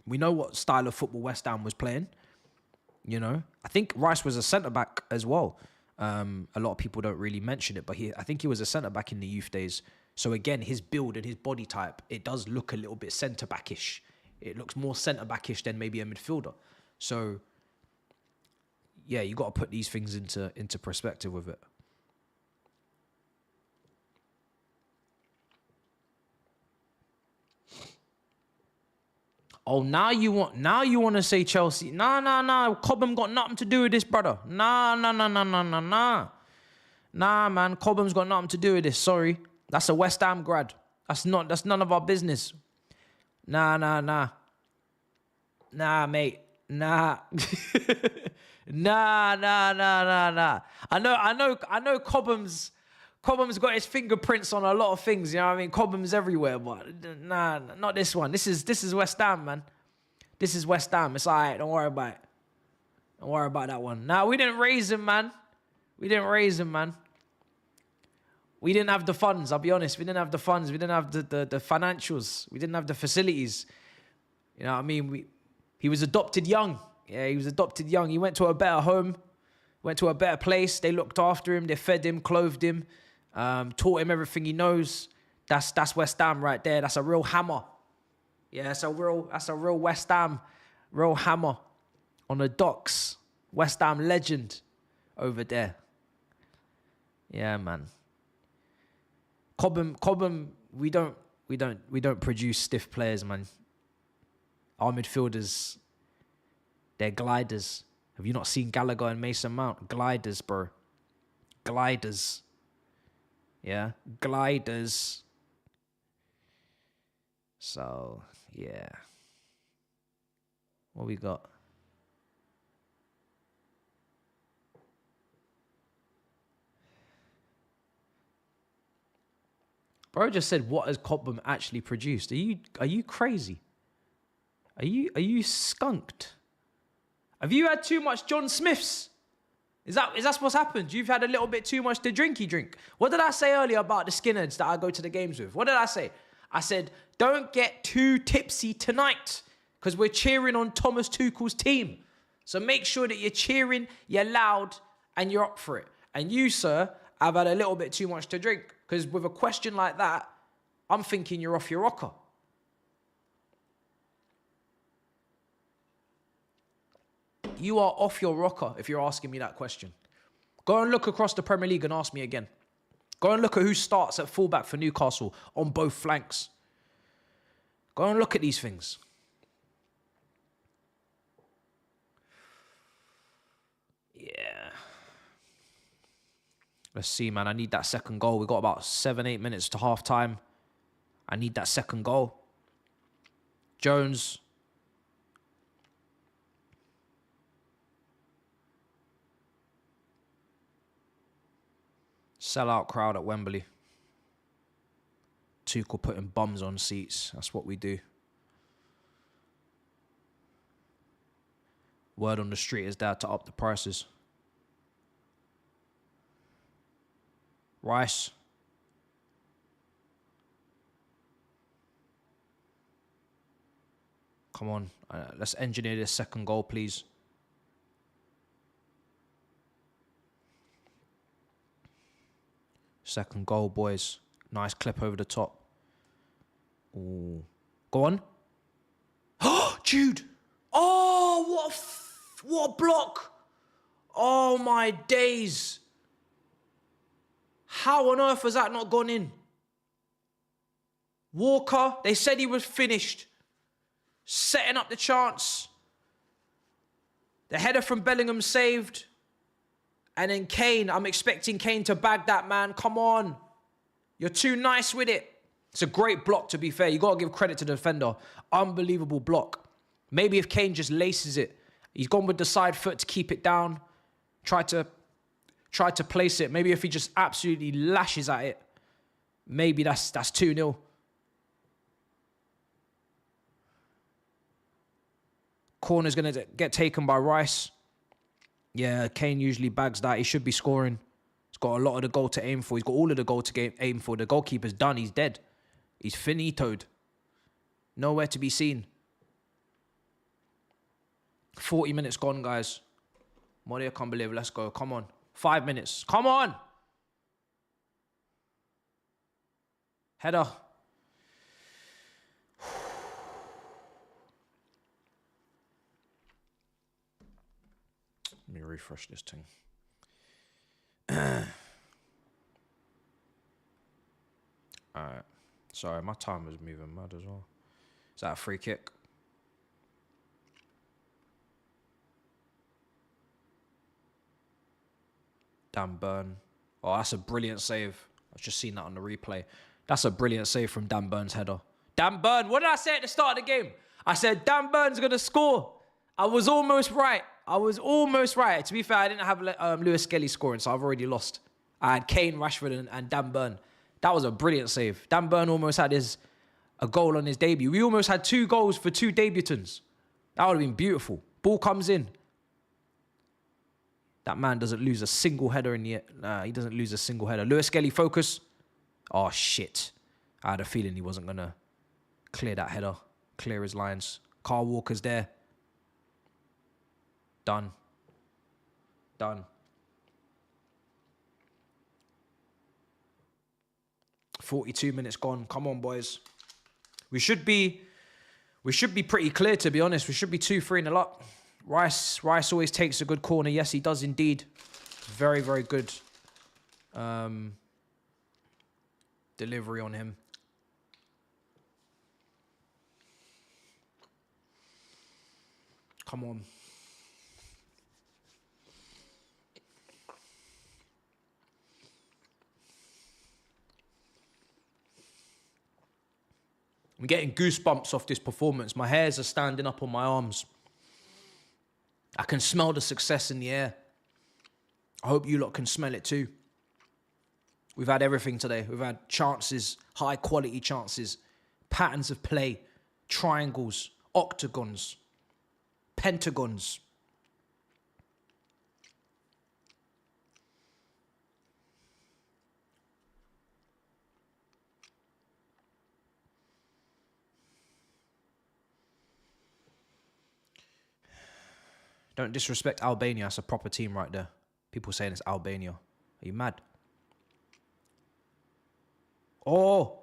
we know what style of football West Ham was playing. You know, I think Rice was a centre-back as well. A lot of people don't really mention it, but I think he was a centre-back in the youth days. So again, his build and his body type, it does look a little bit centre-backish. It looks more centre-backish than maybe a midfielder. So yeah, you got to put these things into perspective with it. Oh, now you want to say Chelsea? Nah. Cobham got nothing to do with this, brother. Nah. Nah, man. Cobham's got nothing to do with this. Sorry, that's a West Ham grad. That's none of our business. Nah, mate. Nah. Nah. I know Cobham's got his fingerprints on a lot of things, you know what I mean? Cobham's everywhere, but nah, not this one. This is West Ham, man. This is West Ham. It's all right. Don't worry about it. Don't worry about that one. Nah, we didn't raise him, man. We didn't have the funds, I'll be honest. We didn't have the funds. We didn't have the financials. We didn't have the facilities. You know what I mean? He was adopted young. Yeah, he was adopted young. He went to a better home, went to a better place. They looked after him. They fed him, clothed him, taught him everything he knows. That's West Ham right there. That's a real hammer. Yeah, that's a real West Ham, real hammer on the docks. West Ham legend over there. Yeah, man. Cobham, we don't produce stiff players, man. Our midfielders, They're gliders. Have you not seen Gallagher and Mason Mount? Gliders, bro. Gliders. Yeah, gliders. So, yeah. What we got? Bro just said, what has Cobham actually produced? Are you crazy? Are you skunked? Have you had too much John Smiths? Is that what's happened? You've had a little bit too much to drink. What did I say earlier about the skinheads that I go to the games with? What did I say? I said, don't get too tipsy tonight because we're cheering on Thomas Tuchel's team. So make sure that you're cheering, you're loud, and you're up for it. And you, sir, have had a little bit too much to drink because with a question like that, I'm thinking you're off your rocker. You are off your rocker if you're asking me that question. Go and look across the Premier League and ask me again. Go and look at who starts at fullback for Newcastle on both flanks. Go and look at these things. Yeah. Let's see, man. I need that second goal. We've got about 7-8 minutes to half time. I need that second goal. Jones. Sell-out crowd at Wembley. Tuchel putting bums on seats. That's what we do. Word on the street is there to up the prices. Rice. Come on. Let's engineer this second goal, please. Second goal, boys. Nice clip over the top. Ooh. Go on. Oh, Jude. Oh, what a block. Oh, my days. How on earth has that not gone in? Walker, they said he was finished. Setting up the chance. The header from Bellingham saved. And then Kane, I'm expecting Kane to bag that, man. Come on. You're too nice with it. It's a great block, to be fair. You got to give credit to the defender. Unbelievable block. Maybe if Kane just laces it. He's gone with the side foot to keep it down. Tried to place it. Maybe if he just absolutely lashes at it. Maybe that's 2-0. Corner's going to get taken by Rice. Yeah, Kane usually bags that. He should be scoring. He's got a lot of the goal to aim for. He's got all of the goal to aim for. The goalkeeper's done. He's dead. He's finitoed. Nowhere to be seen. 40 minutes gone, guys. Moria can't believe. Let's go. Come on. 5 minutes. Come on. Header. Let me refresh this thing. Alright. Sorry, my timer's moving mad as well. Is that a free kick? Dan Burn. Oh, that's a brilliant save. I've just seen that on the replay. That's a brilliant save from Dan Burn's header. Dan Burn. What did I say at the start of the game? I said Dan Burn's going to score. I was almost right. To be fair, I didn't have Lewis Skelly scoring, so I've already lost. I had Kane, Rashford, and Dan Burn. That was a brilliant save. Dan Burn almost had a goal on his debut. We almost had 2 goals for 2 debutants. That would have been beautiful. Ball comes in. That man doesn't lose a single header in the... Nah, he doesn't lose a single header. Lewis Skelly, focus. Oh, shit. I had a feeling he wasn't going to clear that header. Clear his lines. Carl Walker's there. Done. 42 minutes gone. Come on, boys. We should be pretty clear, to be honest. We should be 2-3-0 up. Rice always takes a good corner. Yes, he does indeed. Very, very good delivery on him. Come on. I'm getting goosebumps off this performance. My hairs are standing up on my arms. I can smell the success in the air. I hope you lot can smell it too. We've had everything today. We've had chances, high quality chances, patterns of play, triangles, octagons, pentagons. Don't disrespect Albania. It's a proper team right there. People saying it's Albania. Are you mad? Oh.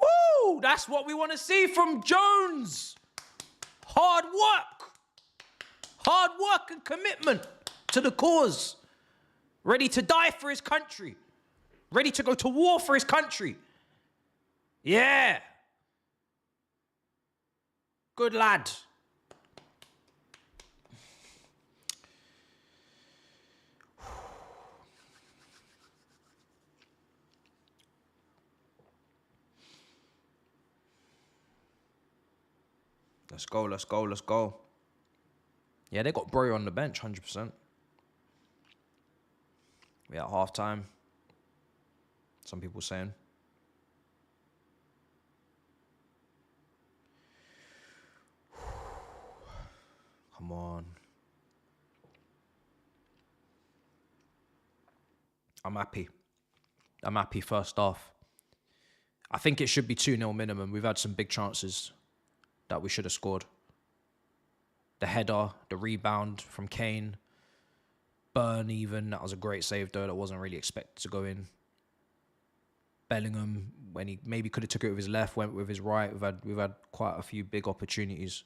Woo! That's what we want to see from Jones. Hard work. Hard work and commitment to the cause. Ready to die for his country. Ready to go to war for his country. Yeah. Good lad. Let's go, let's go, let's go. Yeah, they got Bro on the bench, 100%. We at halftime. Some people saying. Come on. I'm happy. I'm happy first half. I think it should be 2-0 minimum. We've had some big chances that we should have scored. The header, the rebound from Kane. Burn even. That was a great save though. That wasn't really expected to go in. Bellingham, when he maybe could have took it with his left, went with his right. We've had quite a few big opportunities.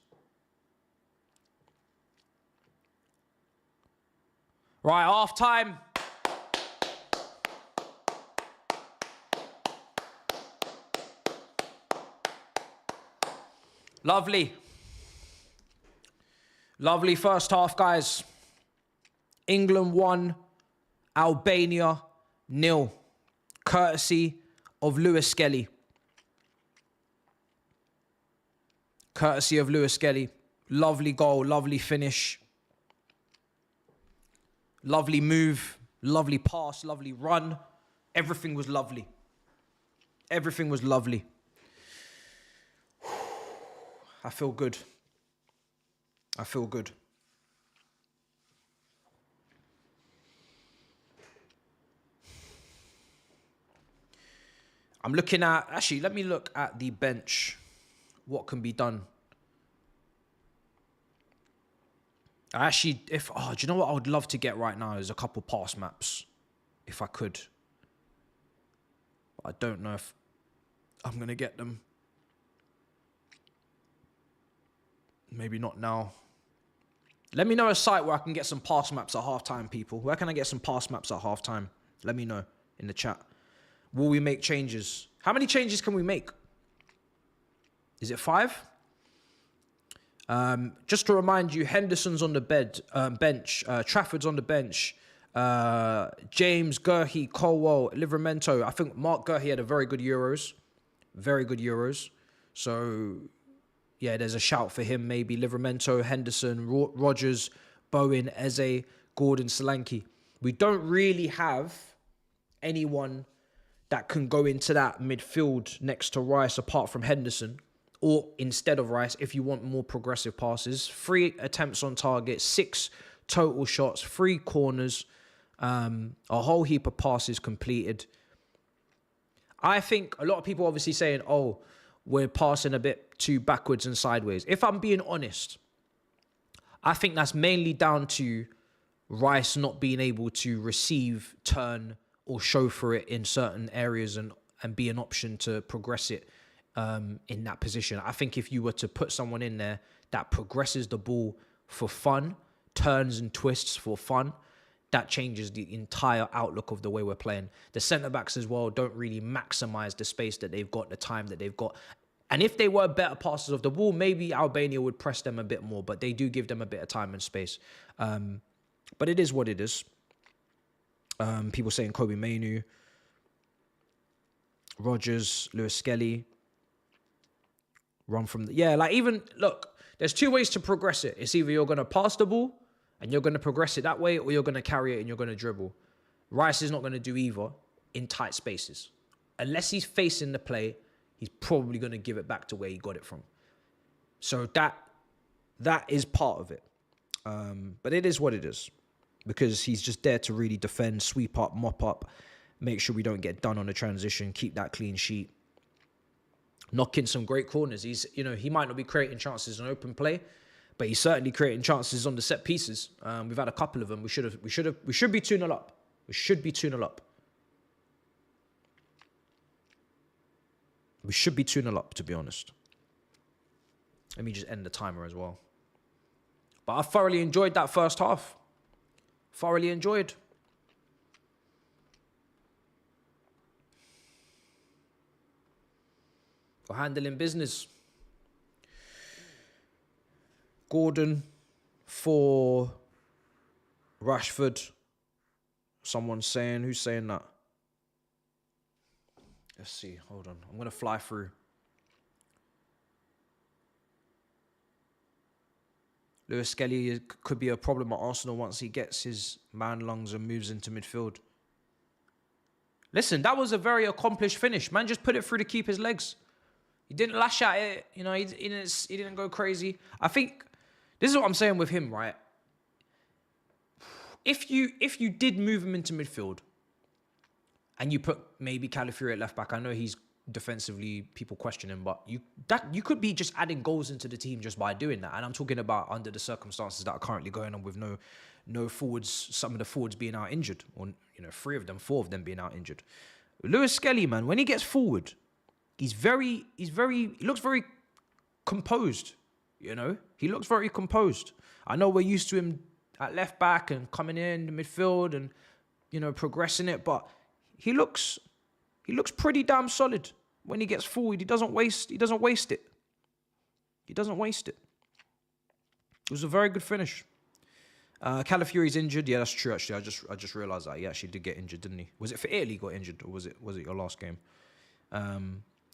Right, half time. Lovely. Lovely first half, guys. England 1, Albania 0. Courtesy of Lewis Skelly. Courtesy of Lewis Skelly. Lovely goal, lovely finish. Lovely move, lovely pass, lovely run. Everything was lovely. Everything was lovely. I feel good. I feel good. I'm looking at... Actually, let me look at the bench. What can be done? Actually, do you know what I would love to get right now is a couple pass maps. If I could. But I don't know if I'm going to get them. Maybe not now. Let me know a site where I can get some pass maps at halftime, people. Where can I get some pass maps at halftime? Let me know in the chat. Will we make changes? How many changes can we make? Is it 5? Just to remind you, Henderson's on the bench. Trafford's on the bench. James, Gurhey, Colwell, Livramento. I think Mark Gurhey had a very good Euros. Very good Euros. So... yeah, there's a shout for him, maybe. Livramento, Henderson, Rogers, Bowen, Eze, Gordon, Solanke. We don't really have anyone that can go into that midfield next to Rice apart from Henderson. Or instead of Rice, if you want more progressive passes. 3 attempts on target, 6 total shots, 3 corners, a whole heap of passes completed. I think a lot of people obviously saying, oh, we're passing a bit too backwards and sideways. If I'm being honest, I think that's mainly down to Rice not being able to receive, turn, or show for it in certain areas and be an option to progress it in that position. I think if you were to put someone in there that progresses the ball for fun, turns and twists for fun, that changes the entire outlook of the way we're playing. The centre-backs as well don't really maximise the space that they've got, the time that they've got. And if they were better passers of the ball, maybe Albania would press them a bit more, but they do give them a bit of time and space. But it is what it is. People saying Kobe Mainu, Rogers, Lewis Skelly. Run from the... Yeah, like even... Look, there's two ways to progress it. It's either you're going to pass the ball and you're going to progress it that way, or you're going to carry it and you're going to dribble. Rice is not going to do either in tight spaces. Unless he's facing the play, he's probably going to give it back to where he got it from. So that is part of it. But it is what it is. Because he's just there to really defend, sweep up, mop up, make sure we don't get done on the transition, keep that clean sheet. Knock in some great corners. He might not be creating chances on open play, but he's certainly creating chances on the set pieces. We've had a couple of them. We should be 2-0 up. We should be 2-0 up. We should be 2-0 up, to be honest. Let me just end the timer as well. But I thoroughly enjoyed that first half. Thoroughly enjoyed. We're handling business. Gordon for Rashford. Someone's saying, who's saying that? Let's see, hold on. I'm going to fly through. Lewis Skelly could be a problem at Arsenal once he gets his man lungs and moves into midfield. Listen, that was a very accomplished finish. Man just put it through the keeper's legs. He didn't lash at it. He didn't go crazy. I think this is what I'm saying with him, right? If you did move him into midfield and you put maybe Calafiori at left back, I know he's defensively, people question him, but you could be just adding goals into the team just by doing that. And I'm talking about under the circumstances that are currently going on with no forwards, some of the forwards being out injured, or 4 of them being out injured. Lewis Skelly, man, when he gets forward, he looks very composed. He looks very composed. I know we're used to him at left back and coming in the midfield and progressing it, but he looks pretty damn solid when he gets forward. He doesn't waste it. He doesn't waste it. It was a very good finish. Calafiori's injured. Yeah, that's true. Actually, I just realized that he actually did get injured, didn't he? Was it for Italy he got injured, or was it your last game?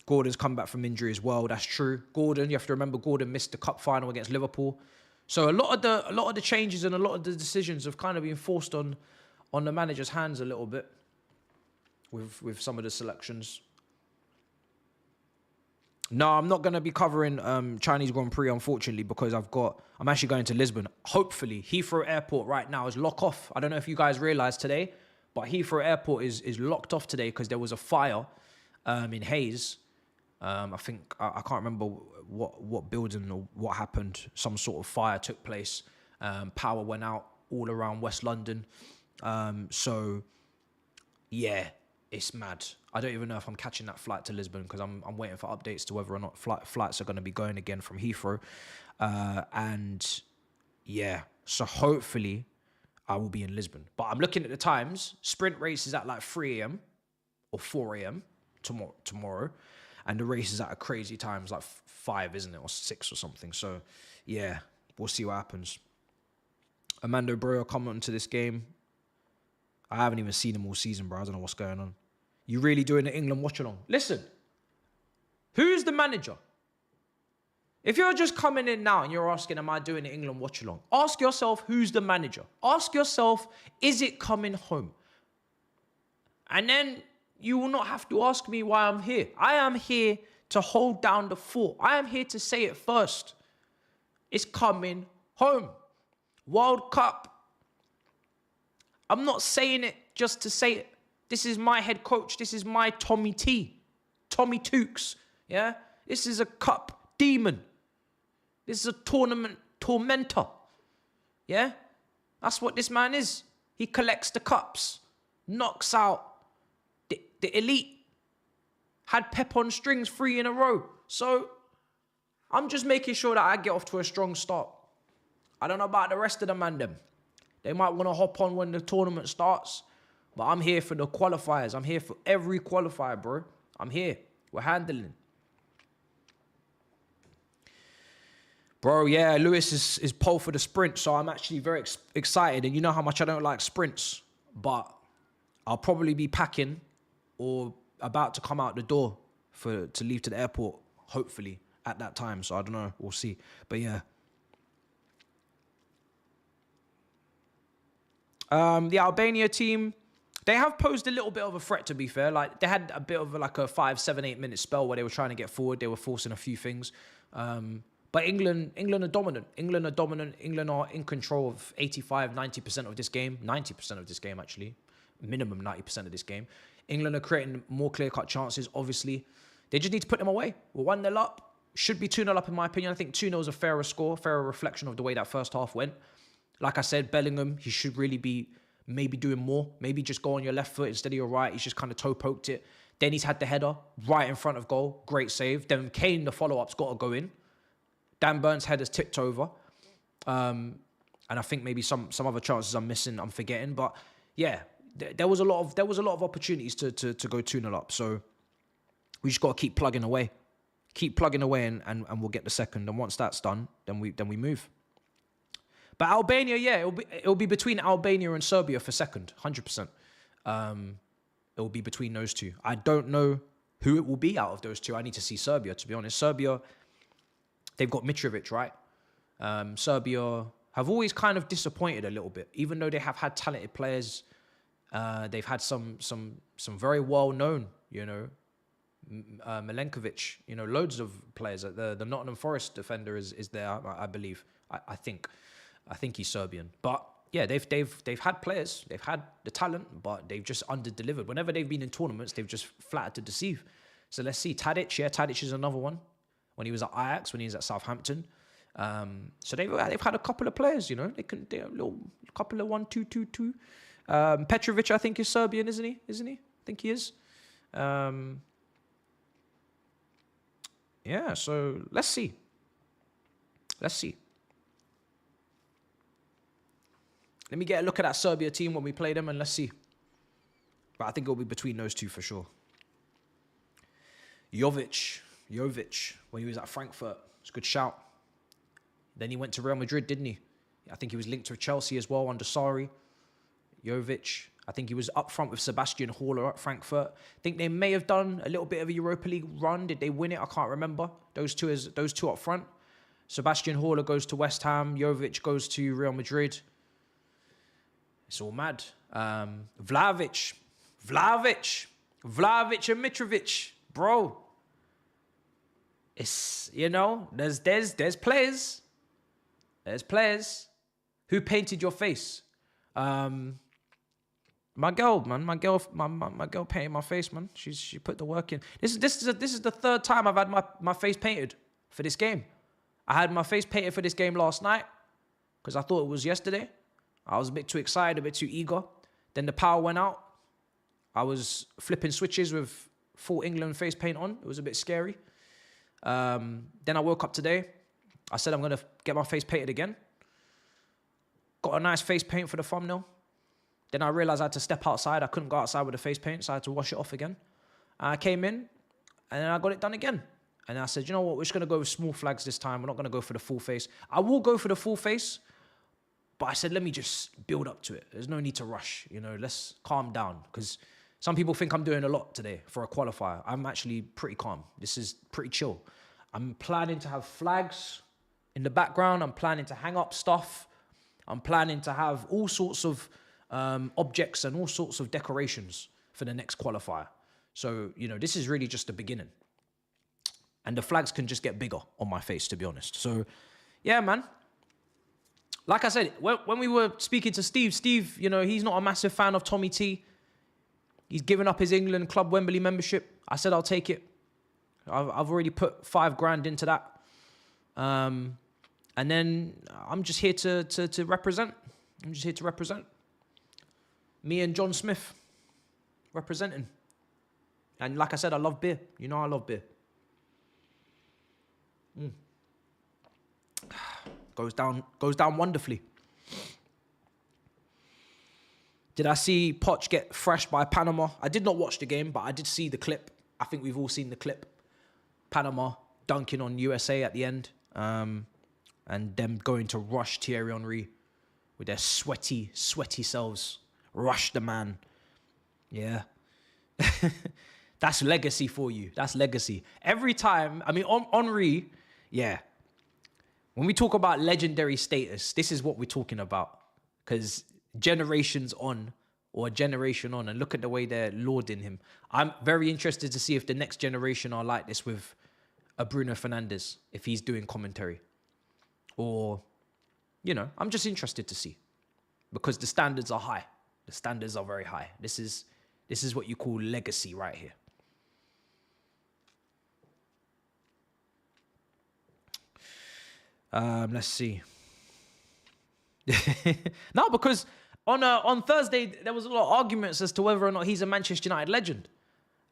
Gordon's come back from injury as well. That's true. Gordon, you have to remember, Gordon missed the cup final against Liverpool. So a lot of the changes and a lot of the decisions have kind of been forced on the manager's hands a little bit with some of the selections. No, I'm not going to be covering Chinese Grand Prix, unfortunately, because I'm actually going to Lisbon. Hopefully, Heathrow Airport right now is locked off. I don't know if you guys realised today, but Heathrow Airport is locked off today because there was a fire in Hayes. I think, I can't remember what building or what happened. Some sort of fire took place. Power went out all around West London. So, yeah. It's mad. I don't even know if I'm catching that flight to Lisbon because I'm waiting for updates to whether or not flights are going to be going again from Heathrow. And yeah, so hopefully I will be in Lisbon. But I'm looking at the times. Sprint race is at like 3 a.m. or 4 a.m. tomorrow. And the race is at a crazy time. It's like 5, isn't it? Or 6 or something. So yeah, we'll see what happens. Amando Breuer come onto this game. I haven't even seen him all season, bro. I don't know what's going on. You really doing the England watch-along? Listen, who's the manager? If you're just coming in now and you're asking, am I doing the England watch-along? Ask yourself, who's the manager? Ask yourself, is it coming home? And then you will not have to ask me why I'm here. I am here to hold down the fort. I am here to say it first. It's coming home. World Cup. I'm not saying it just to say it. This is my head coach. This is my Tommy T. Tommy Tukes. Yeah? This is a cup demon. This is a tournament tormentor. Yeah? That's what this man is. He collects the cups. Knocks out the elite. Had Pep on strings 3 in a row. So, I'm just making sure that I get off to a strong start. I don't know about the rest of the man them. They might want to hop on when the tournament starts. But I'm here for the qualifiers. I'm here for every qualifier, bro. I'm here. We're handling. Bro, yeah, Lewis is pole for the sprint. So I'm actually very excited. And you know how much I don't like sprints. But I'll probably be packing or about to come out the door to leave to the airport, hopefully, at that time. So I don't know. We'll see. But yeah. The Albania team, they have posed a little bit of a threat, to be fair. Like, they had a bit of like a 5, 7, 8 minute spell where they were trying to get forward. They were forcing a few things. But England are dominant. England are in control of 85, 90% of this game. 90% of this game, actually. Minimum 90% of this game. England are creating more clear-cut chances, obviously. They just need to put them away. We're 1-0 up. Should be 2-0 up, in my opinion. I think 2-0 is a fairer score, fairer reflection of the way that first half went. Like I said, Bellingham, he should really be maybe doing more. Maybe just go on your left foot instead of your right. He's just kind of toe-poked it. Then he's had the header right in front of goal. Great save. Then Kane, the follow-up's got to go in. Dan Burns' header's tipped over. And I think maybe some other chances I'm missing, I'm forgetting. But yeah, there was a lot of opportunities to go 2-0 up. So we just got to keep plugging away. Keep plugging away and we'll get the second. And once that's done, then we move. But Albania, yeah, it'll be between Albania and Serbia for second, 100%. It will be between those two. I don't know who it will be out of those two. I need to see Serbia, to be honest. Serbia, they've got Mitrovic, right? Serbia have always kind of disappointed a little bit, even though they have had talented players. They've had some very well-known, Milenkovic, loads of players. The Nottingham Forest defender is there, I believe. I think he's Serbian. But yeah, they've had players, they've had the talent, but they've just under-delivered. Whenever they've been in tournaments, they've just flattered to deceive. So let's see. Tadic is another one. When he was at Ajax, when he was at Southampton. So they've had a couple of players, they're a little couple of 1-2-2-2. Petrovic, I think, is Serbian, isn't he? I think he is. Yeah, so let's see. Let me get a look at that Serbia team when we play them, and let's see. But I think it'll be between those two for sure. Jovic, when he was at Frankfurt, it's a good shout. Then he went to Real Madrid, didn't he? I think he was linked to Chelsea as well under Sarri. Jovic, I think he was up front with Sebastian Haller at Frankfurt. I think they may have done a little bit of a Europa League run. Did they win it? I can't remember. Those two up front. Sebastian Haller goes to West Ham. Jovic goes to Real Madrid. It's all mad. Vlahovic and Mitrovic, bro. It's, there's players. There's players. Who painted your face? My girl painted my face, man. She put the work in. This is the third time I've had my face painted for this game. I had my face painted for this game last night because I thought it was yesterday. I was a bit too excited, a bit too eager. Then the power went out. I was flipping switches with full England face paint on. It was a bit scary. Then I woke up today. I said I'm going to get my face painted again. Got a nice face paint for the thumbnail. Then I realized I had to step outside. I couldn't go outside with the face paint, so I had to wash it off again. I came in, and then I got it done again. And I said, you know what? We're just going to go with small flags this time. We're not going to go for the full face. I will go for the full face, but I said, let me just build up to it. There's no need to rush. Let's calm down. Because some people think I'm doing a lot today for a qualifier. I'm actually pretty calm. This is pretty chill. I'm planning to have flags in the background. I'm planning to hang up stuff. I'm planning to have all sorts of objects and all sorts of decorations for the next qualifier. So, this is really just the beginning. And the flags can just get bigger on my face, to be honest. So, yeah, man. Like I said, when we were speaking to Steve, he's not a massive fan of Tommy T. He's given up his England club Wembley membership. I said, I'll take it. I've already put $5,000 into that. And then I'm just here to represent. I'm just here to represent. Me and John Smith representing. And like I said, I love beer. I love beer. Goes down wonderfully. Did I see Poch get thrashed by Panama? I did not watch the game, but I did see the clip. I think we've all seen the clip. Panama dunking on USA at the end. And them going to rush Thierry Henry with their sweaty selves. Rush the man. Yeah. That's legacy for you. That's legacy. Every time, I mean, Henry, yeah. When we talk about legendary status, this is what we're talking about. Because generations on, or a generation on, and look at the way they're lauding him. I'm very interested to see if the next generation are like this with a Bruno Fernandes, if he's doing commentary. Or, you know, I'm just interested to see. Because the standards are high. The standards are very high. This is what you call legacy right here. Let's see. No, because on Thursday, there was a lot of arguments as to whether or not he's a Manchester United legend.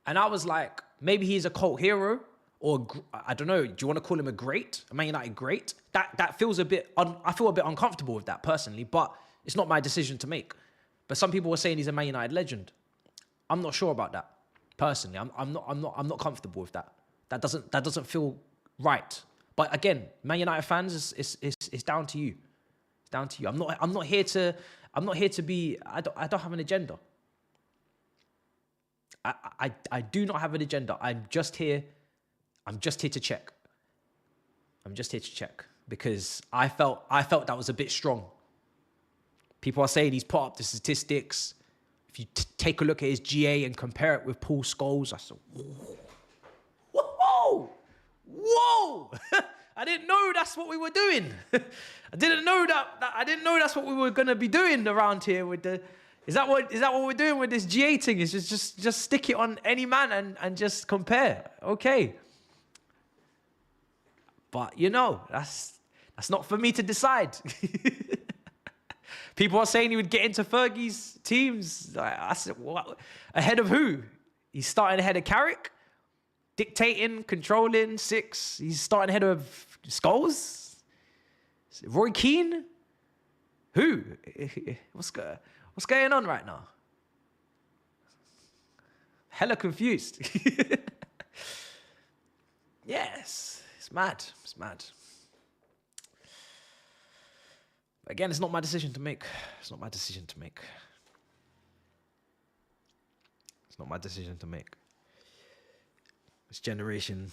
And I was like, maybe he's a cult hero, or I don't know, do you want to call him a great? A Man United great? That feels a bit, I feel a bit uncomfortable with that personally, but it's not my decision to make. But some people were saying he's a Man United legend. I'm not sure about that, personally. I'm not comfortable with that. That doesn't feel right. But again, Man United fans, it's down to you. It's down to you. I'm not here to be. I don't have an agenda. I do not have an agenda. I'm just here to check. I'm just here to check because I felt that was a bit strong. People are saying he's put up the statistics. If you take a look at his GA and compare it with Paul Scholes, I said, whoa. I didn't know that's what we were doing. I didn't know that's what we were gonna be doing around here with the. Is that what we're doing with this GA thing? Is just stick it on any man and just compare. Okay. But you know, that's not for me to decide. People are saying he would get into Fergie's teams. I said, what? Ahead of who? He's starting ahead of Carrick? Dictating, controlling, 6. He's starting ahead of Scholes? Roy Keane? Who? What's going on right now? Hella confused. Yes, it's mad. It's mad. Again, it's not my decision to make. It's not my decision to make. It's not my decision to make. This generation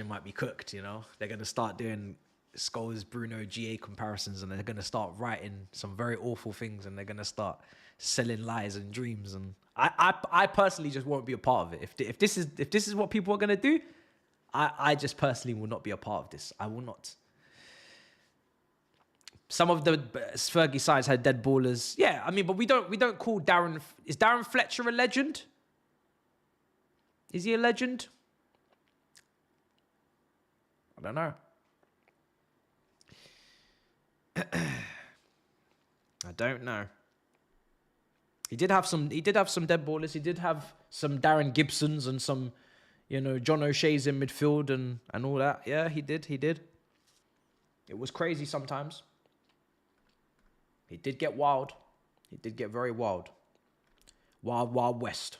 might be cooked, you know. They're going to start doing Scholes, Bruno, GA comparisons, and they're going to start writing some very awful things, and they're going to start selling lies and dreams. And I personally just won't be a part of it. If this is what people are going to do, I just personally will not be a part of this. I will not. Some of the Fergie sides had dead ballers. Yeah, I mean, but we don't call Darren. Is Darren Fletcher a legend? Is he a legend? I don't know. I don't know. He did have some dead ballers. He did have some Darren Gibsons and some, you know, John O'Shea's in midfield and all that. Yeah, he did. It was crazy sometimes. He did get wild. He did get very wild. Wild West.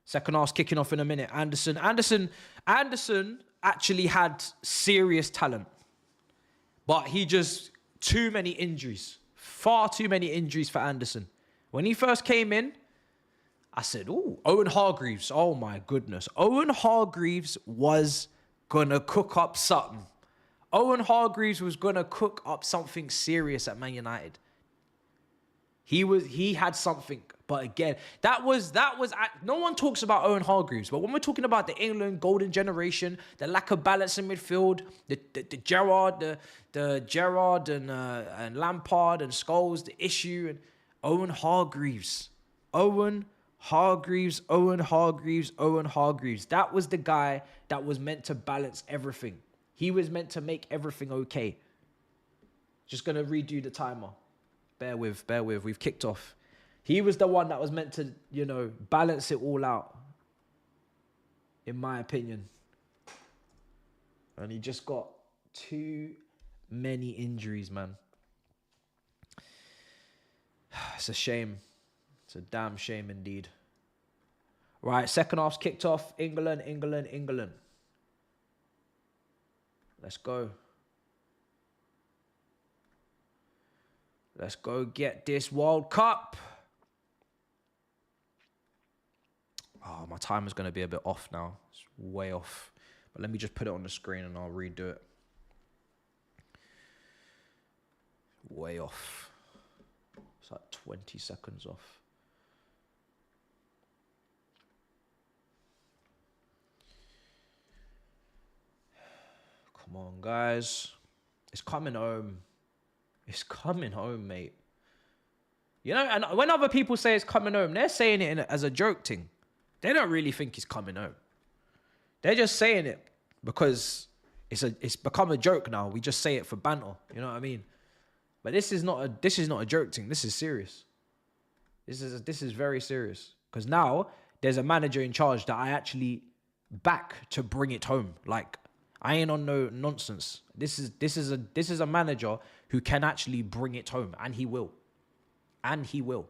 Second half's kicking off in a minute. Anderson actually had serious talent. But he just, too many injuries. Far too many injuries for Anderson. When he first came in, I said, ooh, Owen Hargreaves. Oh my goodness. Owen Hargreaves was gonna cook up something. Owen Hargreaves was going to cook up something serious at Man United. He had something, but again, that was no one talks about Owen Hargreaves, but when we're talking about the England golden generation, the lack of balance in midfield, the Gerrard and Lampard and Scholes, the issue, and Owen Hargreaves. That was the guy that was meant to balance everything. He was meant to make everything okay. Just going to redo the timer. Bear with. We've kicked off. He was the one that was meant to, you know, balance it all out. In my opinion. And he just got too many injuries, man. It's a shame. It's a damn shame indeed. Right, second half's kicked off. England. Let's go. Let's go get this World Cup. Oh, my timer's going to be a bit off now. It's way off. But let me just put it on the screen and I'll redo it. Way off. It's like 20 seconds off. Come on, guys. It's coming home. It's coming home, mate. You know, and when other people say it's coming home, they're saying it as a joke thing. They don't really think it's coming home. They're just saying it because it's become a joke now. We just say it for banter. You know what I mean? But this is not a joke thing. This is serious. This is very serious. Because now there's a manager in charge that I actually back to bring it home. Like, I ain't on no nonsense. This is a manager who can actually bring it home, and he will. And he will.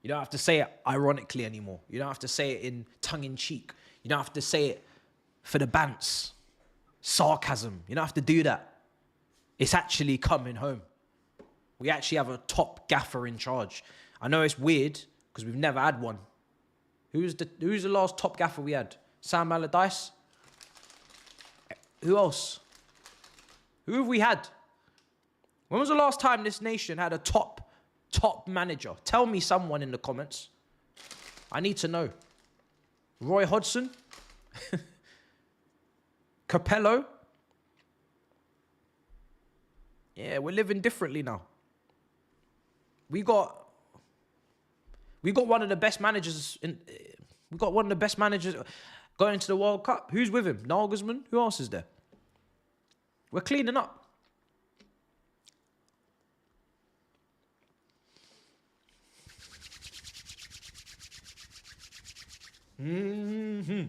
You don't have to say it ironically anymore. You don't have to say it in tongue-in-cheek. You don't have to say it for the bants. Sarcasm. You don't have to do that. It's actually coming home. We actually have a top gaffer in charge. I know it's weird because we've never had one. Who's the last top gaffer we had? Sam Allardyce? Who else? Who have we had? When was the last time this nation had a top manager? Tell me someone in the comments. I need to know. Roy Hodgson? Capello? Yeah, we're living differently now. We got one of the best managers going into the World Cup. Who's with him? Nagelsmann? Who else is there? We're cleaning up. Mm-hmm.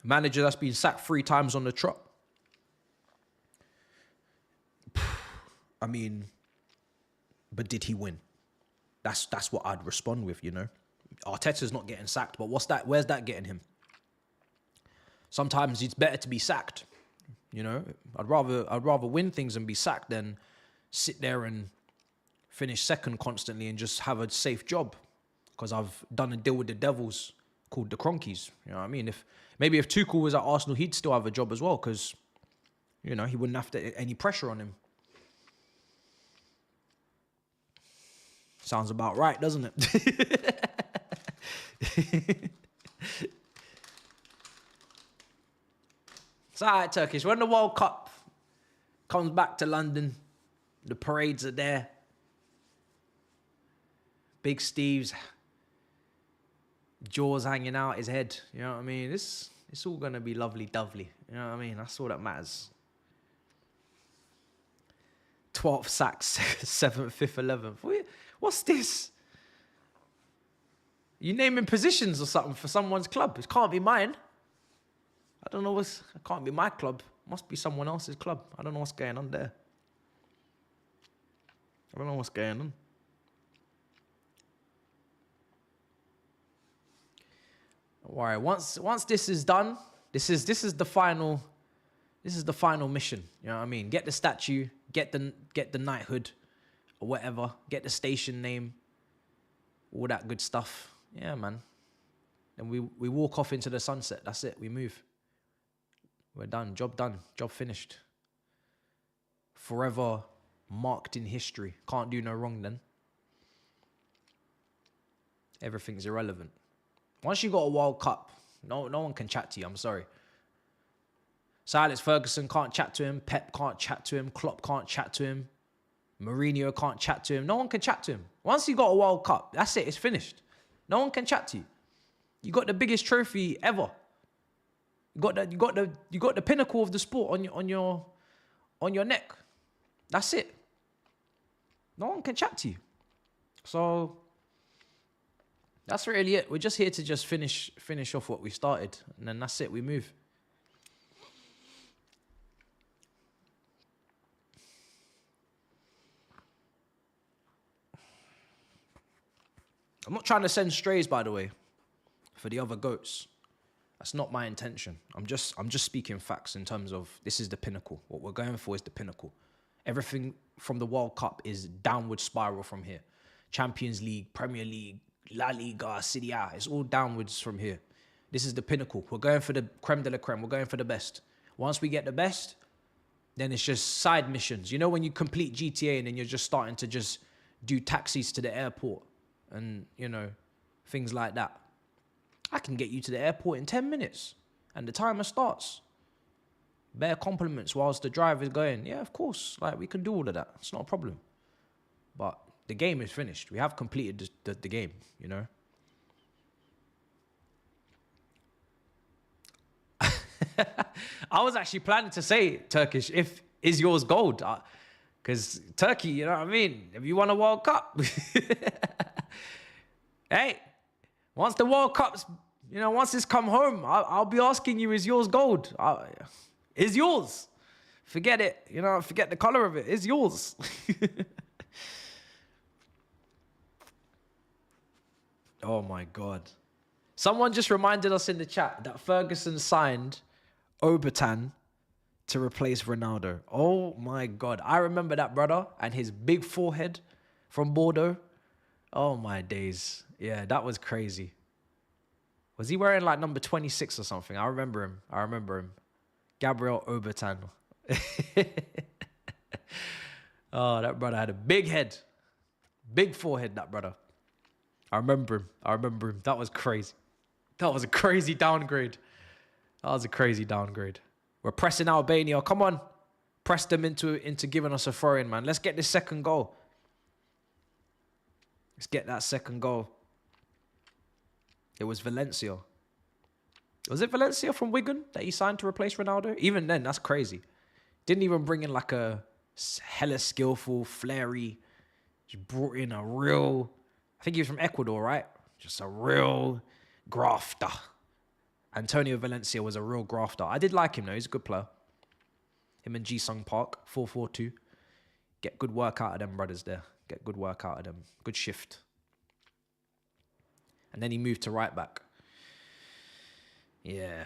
Manager that's been sacked 3 times on the trot. I mean, but did he win? That's what I'd respond with, you know. Arteta's not getting sacked, but what's that? Where's that getting him? Sometimes it's better to be sacked, you know. I'd rather win things and be sacked than sit there and finish second constantly and just have a safe job. Because I've done a deal with the Devils called the Cronkies. You know what I mean? If Tuchel was at Arsenal, he'd still have a job as well because, you know, he wouldn't have any pressure on him. Sounds about right, doesn't it? It's all right, Turkish. When the World Cup comes back to London, the parades are there. Big Steve's jaws hanging out his head. You know what I mean? It's all going to be lovely-dovely. You know what I mean? That's all that matters. 12th sacks, 7th, 5th, 11th. What's this? You naming positions or something for someone's club? It can't be mine. I don't know it can't be my club. Must be someone else's club. I don't know what's going on there. I don't know what's going on. Don't worry. Once this is done, this is the final mission. You know what I mean? Get the statue, get the knighthood, or whatever. Get the station name, all that good stuff. Yeah, man. And we walk off into the sunset. That's it. We move. We're done. Job done. Job finished. Forever marked in history. Can't do no wrong then. Everything's irrelevant. Once you got a World Cup, no one can chat to you. I'm sorry. Sir Alex Ferguson can't chat to him. Pep can't chat to him. Klopp can't chat to him. Mourinho can't chat to him. No one can chat to him. Once you got a World Cup, that's it. It's finished. No one can chat to you. You got the biggest trophy ever. You got the pinnacle of the sport on your neck. That's it. No one can chat to you. So that's really it. We're just here to just finish off what we started, and then that's it. We move. I'm not trying to send strays, by the way, for the other goats. That's not my intention. I'm just speaking facts in terms of this is the pinnacle. What we're going for is the pinnacle. Everything from the World Cup is downward spiral from here. Champions League, Premier League, La Liga, Serie A, it's all downwards from here. This is the pinnacle. We're going for the creme de la creme. We're going for the best. Once we get the best, then it's just side missions. You know when you complete GTA and then you're just starting to just do taxis to the airport and, you know, things like that. I can get you to the airport in 10 minutes and the timer starts. Bare compliments whilst the drive is going. Yeah, of course. Like, we can do all of that. It's not a problem. But the game is finished. We have completed the game, you know. I was actually planning to say, Turkish, is yours gold? Because Turkey, you know what I mean? If you won a World Cup. Hey, once the World Cup's, you know, once it's come home, I'll be asking you, is yours gold? Is yours? Forget it. You know, forget the color of it. It's yours. Oh, my God. Someone just reminded us in the chat that Ferguson signed Obertan to replace Ronaldo. Oh, my God. I remember that brother and his big forehead from Bordeaux. Oh, my days. Yeah, that was crazy. Was he wearing like number 26 or something? I remember him. Gabriel Obertan. Oh, that brother had a big head. Big forehead, that brother. I remember him. That was crazy. That was a crazy downgrade. We're pressing Albania. Come on. Press them into giving us a throw-in, man. Let's get this second goal. Let's get that second goal. It was Valencia. Was it Valencia from Wigan that he signed to replace Ronaldo? Even then, that's crazy. Didn't even bring in like a hella skillful, flary. Just brought in a real, I think he was from Ecuador, right? Just a real grafter. Antonio Valencia was a real grafter. I did like him though. He's a good player. Him and Ji-Sung Park, 4-4-2. Get good work out of them brothers there. Get good work out of them. Good shift. And then he moved to right back. Yeah.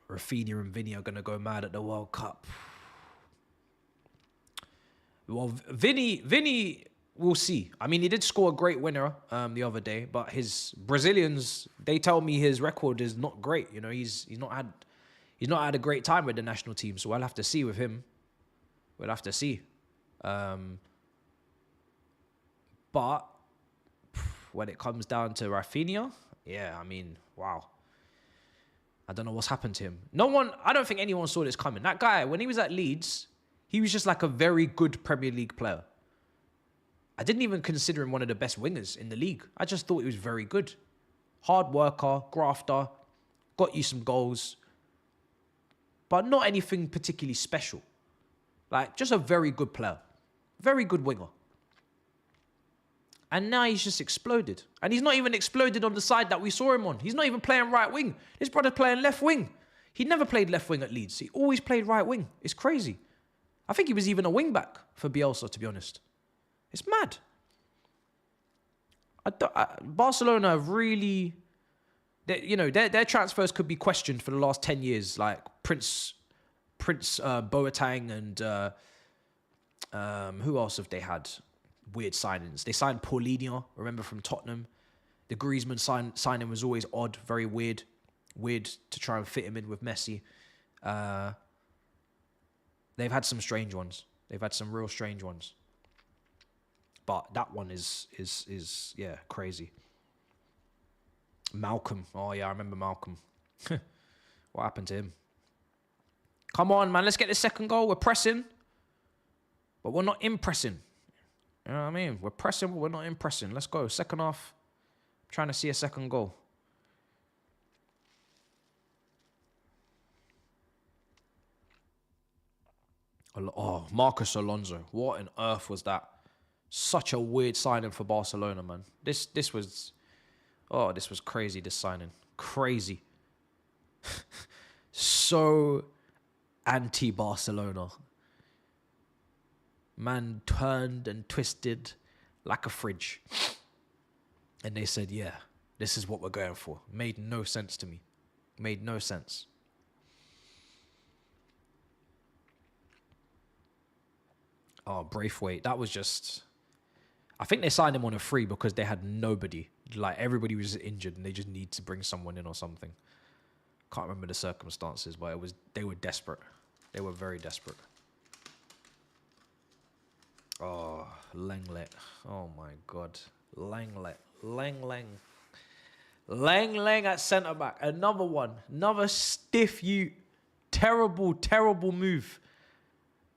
Rafinha and Vinny are going to go mad at the World Cup. Well, Vinny, we'll see. I mean, he did score a great winner the other day, but his Brazilians, they tell me his record is not great. You know, he's not had a great time with the national team, so we'll have to see with him. We'll have to see. But when it comes down to Rafinha, yeah, I mean, wow. I don't know what's happened to him. I don't think anyone saw this coming. That guy, when he was at Leeds, he was just like a very good Premier League player. I didn't even consider him one of the best wingers in the league. I just thought he was very good. Hard worker, grafter, got you some goals, but not anything particularly special. Like, just a very good player. Very good winger. And now he's just exploded. And he's not even exploded on the side that we saw him on. He's not even playing right wing. This brother's playing left wing. He never played left wing at Leeds. He always played right wing. It's crazy. I think he was even a wing back for Bielsa, to be honest. It's mad. Barcelona have really... Their transfers could be questioned for the last 10 years. Like Prince Boateng and... who else have they had? Weird signings. They signed Paulinho, remember, from Tottenham. The Griezmann signing was always odd, very weird. Weird to try and fit him in with Messi. They've had some strange ones. They've had some real strange ones. But that one is yeah, crazy. Malcolm. Oh yeah, I remember Malcolm. What happened to him? Come on, man. Let's get the second goal. We're pressing. But we're not impressing. You know what I mean? We're pressing, but we're not impressing. Let's go. Second half. I'm trying to see a second goal. Oh, Marcus Alonso. What on earth was that? Such a weird signing for Barcelona, man. This was crazy, this signing. Crazy. So anti-Barcelona. Man turned and twisted like a fridge. And they said, yeah, this is what we're going for. Made no sense to me. Made no sense. Oh, Braithwaite. That was just... I think they signed him on a free because they had nobody. Like, everybody was injured and they just need to bring someone in or something. Can't remember the circumstances, but they were desperate. They were very desperate. Oh, Langlet. Oh, my God. Langlet. Lang at centre-back. Another one. Another stiff terrible, terrible move.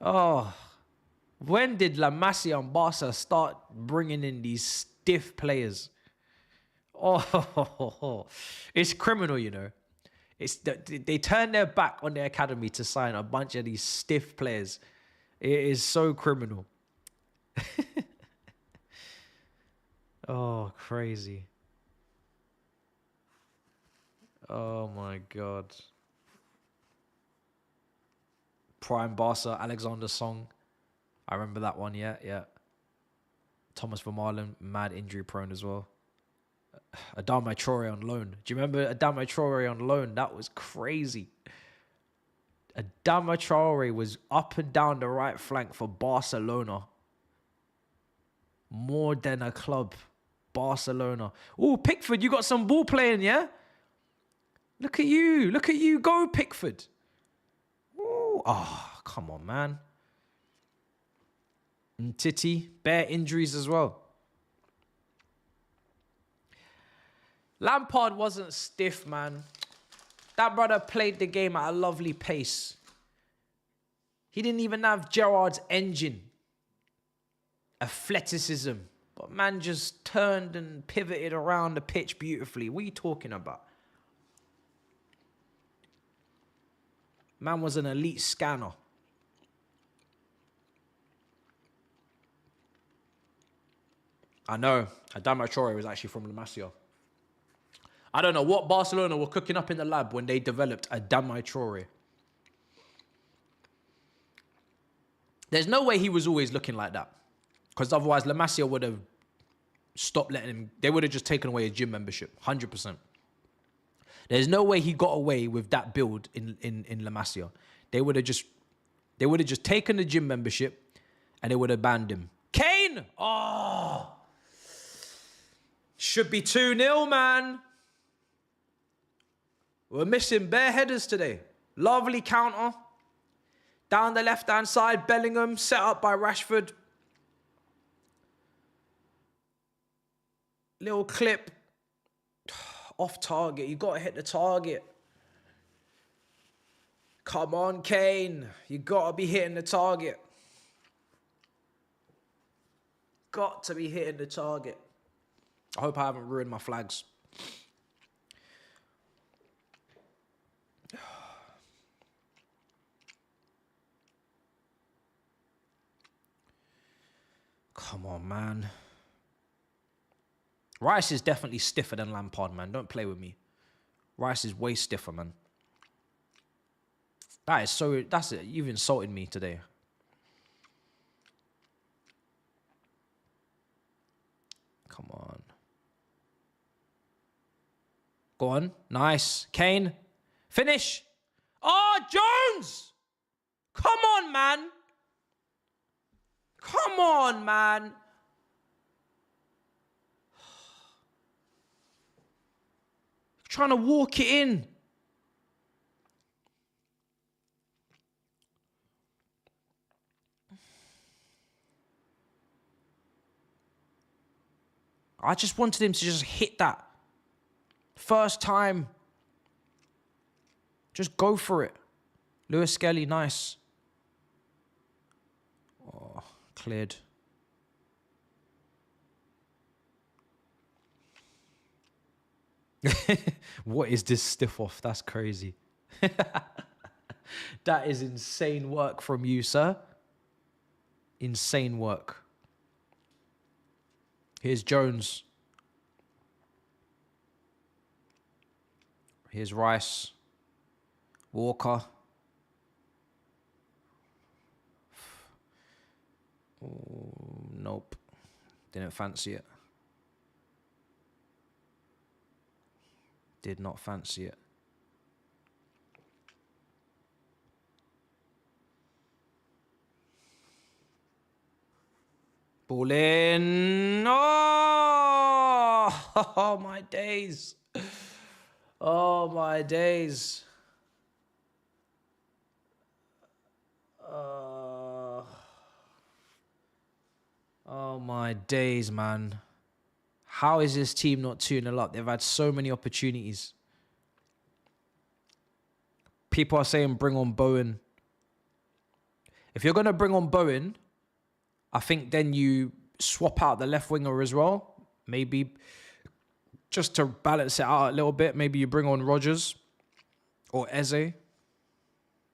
Oh, when did La Masia and Barca start bringing in these stiff players? Oh, it's criminal, you know. They turn their back on their academy to sign a bunch of these stiff players. It is so criminal. Oh, crazy. Oh, my God. Prime Barca, Alexander Song. I remember that one, yeah. Thomas Vermaelen, mad injury prone as well. Adama Traore on loan. Do you remember Adama Traore on loan? That was crazy. Adama Traore was up and down the right flank for Barcelona. More than a club. Barcelona. Oh, Pickford, you got some ball playing, yeah? Look at you. Go, Pickford. Ooh. Oh, come on, man. And Titi, bare injuries as well. Lampard wasn't stiff, man. That brother played the game at a lovely pace. He didn't even have Gerrard's engine. Athleticism. But man just turned and pivoted around the pitch beautifully. What are you talking about? Man was an elite scanner. I know. Adama Traore was actually from La Masia. I don't know what Barcelona were cooking up in the lab when they developed Adama Traore. There's no way he was always looking like that. Because otherwise La Masia would have stopped letting him... They would have just taken away his gym membership. 100%. There's no way he got away with that build in La Masia. They would have just taken the gym membership and they would have banned him. Kane! Oh! Should be 2-0, man. We're missing bare headers today. Lovely counter. Down the left-hand side, Bellingham, set up by Rashford. Little clip. Off target. You got to hit the target. Come on, Kane. You got to be hitting the target. Got to be hitting the target. I hope I haven't ruined my flags. Come on, man. Rice is definitely stiffer than Lampard, man. Don't play with me. Rice is way stiffer, man. That's it. You've insulted me today. Come on. Go on. Nice. Kane. Finish. Oh, Jones! Come on, man. Come on, man. Trying to walk it in. I just wanted him to just hit that. First time. Just go for it. Lewis Skelly, nice. Oh, cleared. What is this stiff off? That's crazy. That is insane work from you, sir. Insane work. Here's Jones. Here's Rice. Walker. Oh, nope. Didn't fancy it. Did not fancy it. Ball in. Oh, my days. Oh, my days. Oh, my days, man. How is this team not 2-0 up? They've had so many opportunities. People are saying bring on Bowen. If you're going to bring on Bowen, I think then you swap out the left winger as well. Maybe just to balance it out a little bit. Maybe you bring on Rodgers or Eze.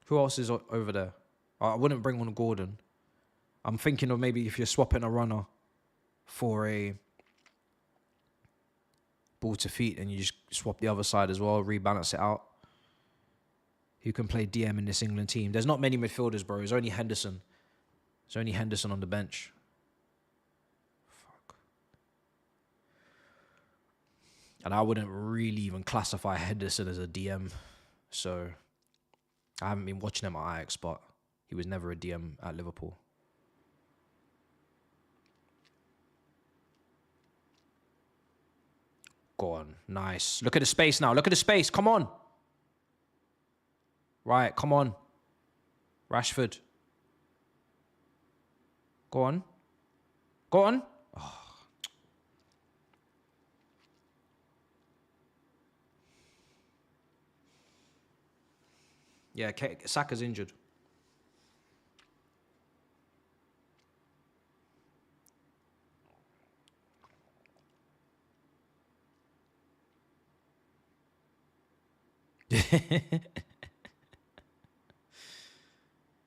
Who else is over there? I wouldn't bring on Gordon. I'm thinking of maybe if you're swapping a runner for a ball to feet and you just swap the other side as well, rebalance it out. Who can play DM in this England team? There's not many midfielders, bro. There's only Henderson. There's only Henderson on the bench. Fuck. And I wouldn't really even classify Henderson as a DM. So I haven't been watching him at Ajax, but he was never a DM at Liverpool. Go on. Nice. Look at the space now. Look at the space. Come on. Right. Come on. Rashford. Go on. Go on. Oh. Yeah, Saka's injured.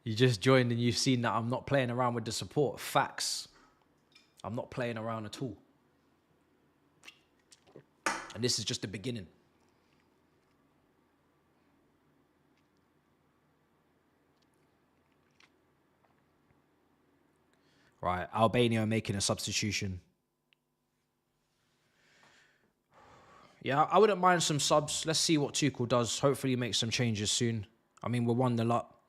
You just joined and you've seen that I'm not playing around with the support. Facts. I'm not playing around at all. And this is just the beginning. Right, Albania are making a substitution. Yeah, I wouldn't mind some subs. Let's see what Tuchel does. Hopefully he makes some changes soon. I mean, we're 1-0 up.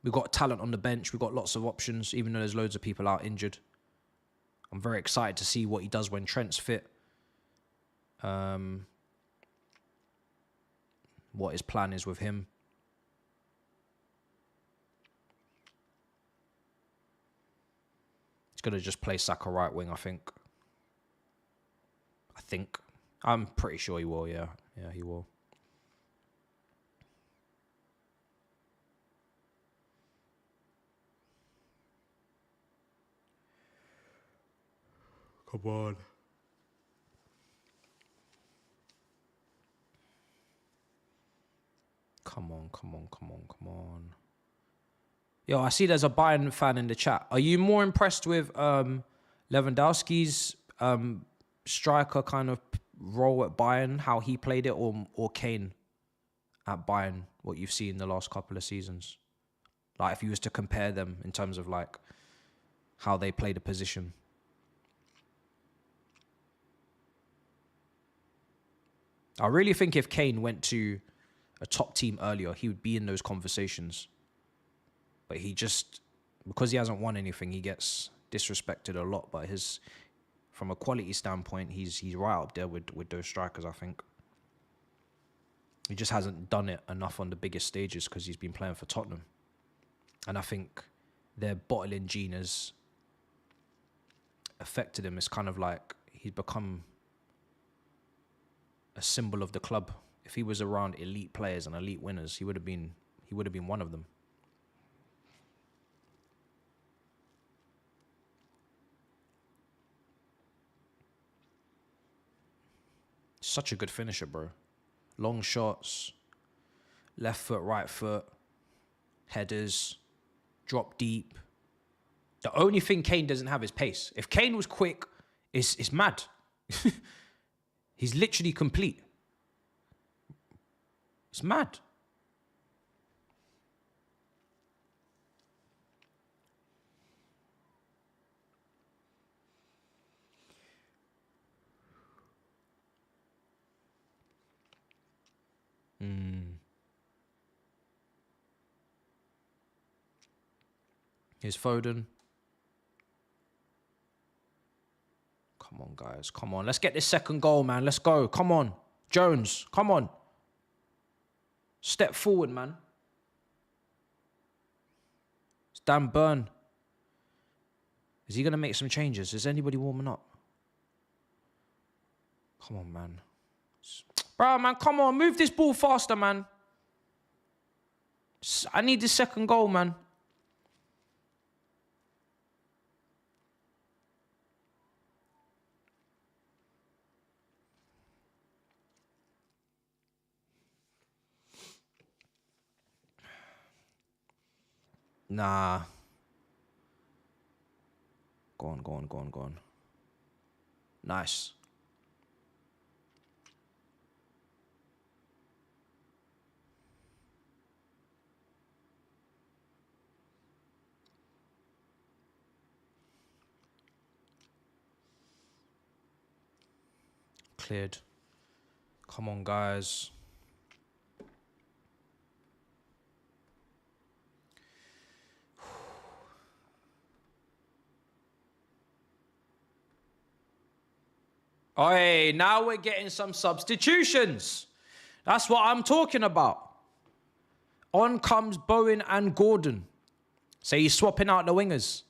We've got talent on the bench. We've got lots of options, even though there's loads of people out injured. I'm very excited to see what he does when Trent's fit. What his plan is with him. He's going to just play Saka right wing, I think. I'm pretty sure he will, yeah. Yeah, he will. Come on. Come on. Yo, I see there's a Bayern fan in the chat. Are you more impressed with Lewandowski's striker kind of role at Bayern, how he played it, or Kane at Bayern, what you've seen in the last couple of seasons? Like, if you was to compare them in terms of, like, how they play the position. I really think if Kane went to a top team earlier, he would be in those conversations. But he just, because he hasn't won anything, he gets disrespected a lot. But from a quality standpoint, he's right up there with those strikers, I think. He just hasn't done it enough on the biggest stages because he's been playing for Tottenham. And I think their bottling gene has affected him. It's kind of like he's become a symbol of the club. If he was around elite players and elite winners, he would have been one of them. Such a good finisher, bro. Long shots, left foot, right foot, headers, drop deep. The only thing Kane doesn't have is pace. If Kane was quick, it's mad. He's literally complete. It's mad. Here's Foden. Come on, guys. Come on. Let's get this second goal, man. Let's go. Come on. Jones, come on. Step forward, man. It's Dan Burn. Is he going to make some changes? Is anybody warming up? Come on, man. Bro, man, come on. Move this ball faster, man. I need this second goal, man. Nah. Go on. Nice. Cleared. Come on, guys. Oi, now we're getting some substitutions. That's what I'm talking about. On comes Bowen and Gordon. So he's swapping out the wingers.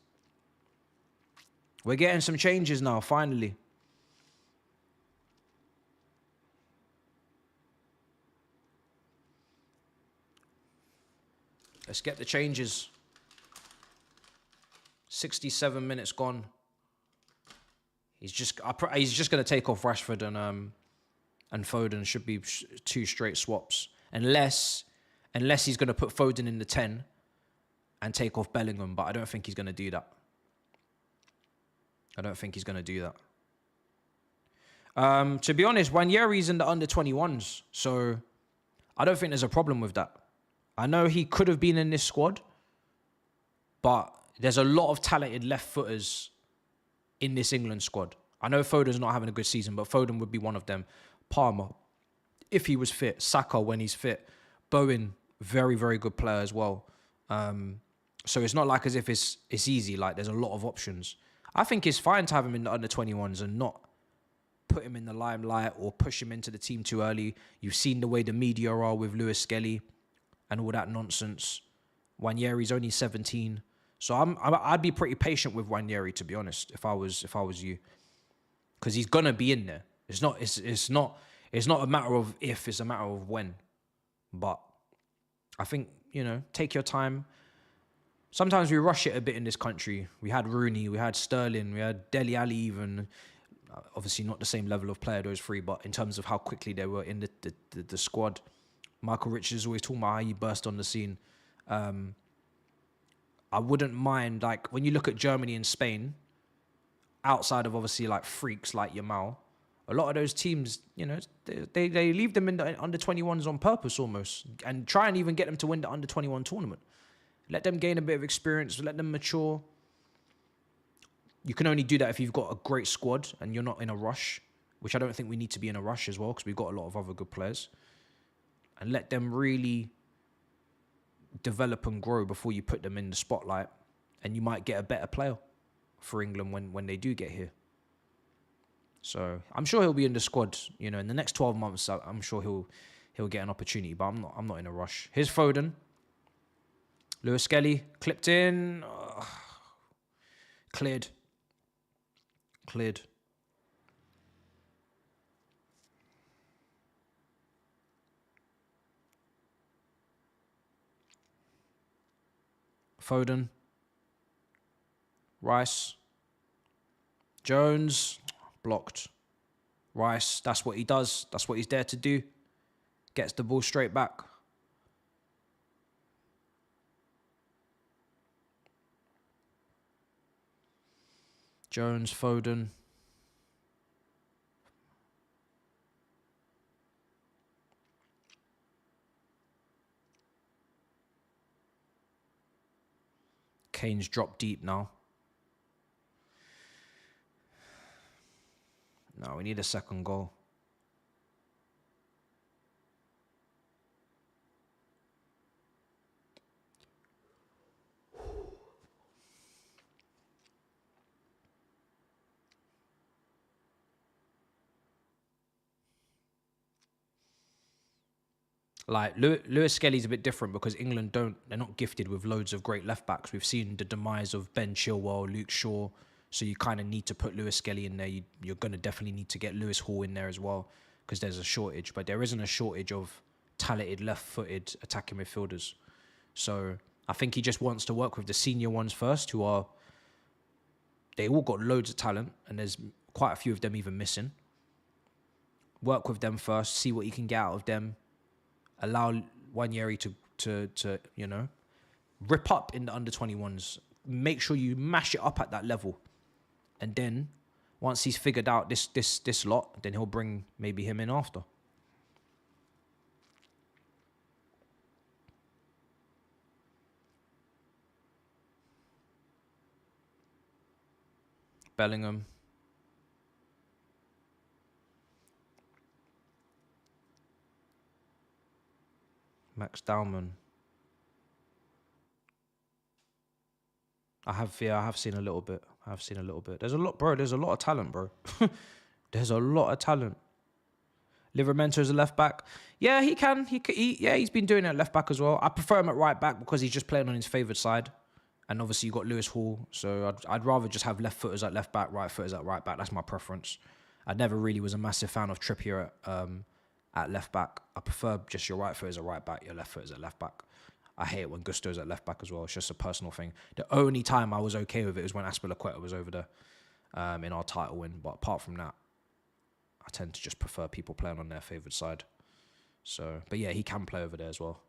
We're getting some changes now, finally. Let's get the changes. 67 minutes gone. He's just going to take off Rashford and Foden. Should be two straight swaps. Unless he's going to put Foden in the 10 and take off Bellingham. But I don't think he's going to do that. To be honest, Wanyeri's in the under-21s. So I don't think there's a problem with that. I know he could have been in this squad. But there's a lot of talented left-footers in this England squad. I know Foden's not having a good season, but Foden would be one of them. Palmer, if he was fit. Saka, when he's fit. Bowen, very, very good player as well. So it's not like as if it's easy. Like, there's a lot of options. I think it's fine to have him in the under-21s and not put him in the limelight or push him into the team too early. You've seen the way the media are with Lewis Skelly and all that nonsense. Wanyeri's only 17. So I'd be pretty patient with Wanyeri, to be honest, if I was you, because he's gonna be in there. It's not a matter of if, it's a matter of when. But I think, take your time. Sometimes we rush it a bit in this country. We had Rooney, we had Sterling, we had Dele Alli even. Obviously not the same level of player, those three, but in terms of how quickly they were in the squad. Michael Richards always talking about how he burst on the scene. I wouldn't mind, like, when you look at Germany and Spain, outside of obviously like freaks like Yamal, a lot of those teams, they leave them in the under-21s on purpose almost, and try and even get them to win the under-21 tournament. Let them gain a bit of experience, let them mature. You can only do that if you've got a great squad and you're not in a rush, which I don't think we need to be in a rush as well, because we've got a lot of other good players. And let them really develop and grow before you put them in the spotlight, and you might get a better player for England when they do get here. So I'm sure he'll be in the squad, in the next 12 months. I'm sure he'll get an opportunity, but I'm not in a rush. Here's Foden. Lewis Skelly clipped in. Cleared. Foden. Rice. Jones. Blocked. Rice, that's what he does. That's what he's there to do. Gets the ball straight back. Jones, Foden. Kane's dropped deep now. No, we need a second goal. Like Lewis Skelly's a bit different because England they're not gifted with loads of great left backs. We've seen the demise of Ben Chilwell, Luke Shaw. So you kind of need to put Lewis Skelly in there. You're going to definitely need to get Lewis Hall in there as well because there's a shortage. But there isn't a shortage of talented left-footed attacking midfielders. So I think he just wants to work with the senior ones first, they all got loads of talent, and there's quite a few of them even missing. Work with them first, see what you can get out of them. Allow Wanyeri to rip up in the under-21s. Make sure you mash it up at that level. And then, once he's figured out this lot, then he'll bring maybe him in after. Bellingham. Max Dowman. I have seen a little bit. There's a lot, bro. There's a lot of talent, bro. There's a lot of talent. Livramento is a left back. Yeah, he can. He's been doing it at left back as well. I prefer him at right back because he's just playing on his favoured side. And obviously you got Lewis Hall. So I'd rather just have left footers at left back, right footers at right back. That's my preference. I never really was a massive fan of Trippier at left back. I prefer just your right footers at right back, your left footers at left back. I hate it when Gusto's at left back as well. It's just a personal thing. The only time I was okay with it was when Aspilicueta was over there in our title win. But apart from that, I tend to just prefer people playing on their favoured side. So, but yeah, he can play over there as well.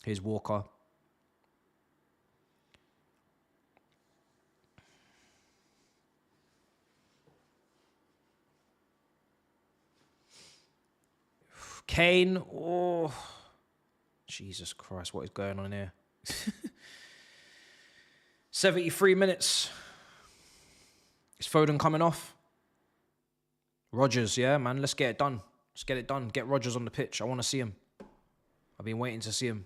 Here's Walker. Kane. Oh, Jesus Christ, what is going on here? 73 minutes. Is Foden coming off? Rodgers, yeah, man, let's get it done. Let's get it done. Get Rodgers on the pitch. I want to see him. I've been waiting to see him.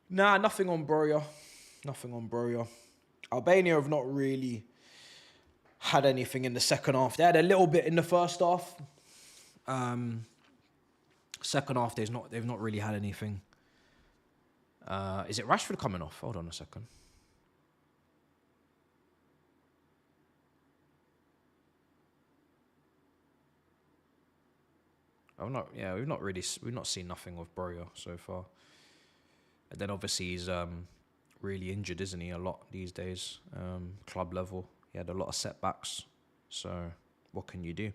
Nah, nothing on Broja. Albania have not really had anything in the second half. They had a little bit in the first half. Second half, they've not really had anything. Is it Rashford coming off? Hold on a second. We've not seen nothing of Broja so far. And then obviously he's really injured, isn't he? A lot these days, club level. He had a lot of setbacks. So what can you do?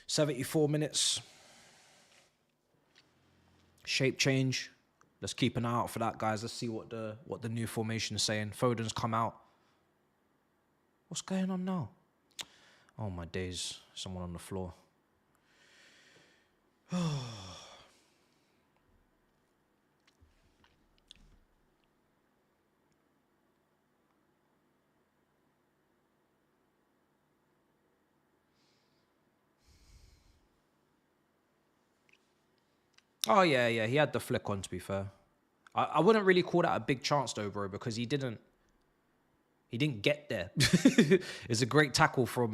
"74 minutes. Shape change. Let's keep an eye out for that, guys. Let's see what the new formation is saying. Foden's come out. What's going on now? Oh, my days. Someone on the floor. Oh, yeah. He had the flick on, to be fair. I wouldn't really call that a big chance, though, bro, because he didn't get there. It's a great tackle from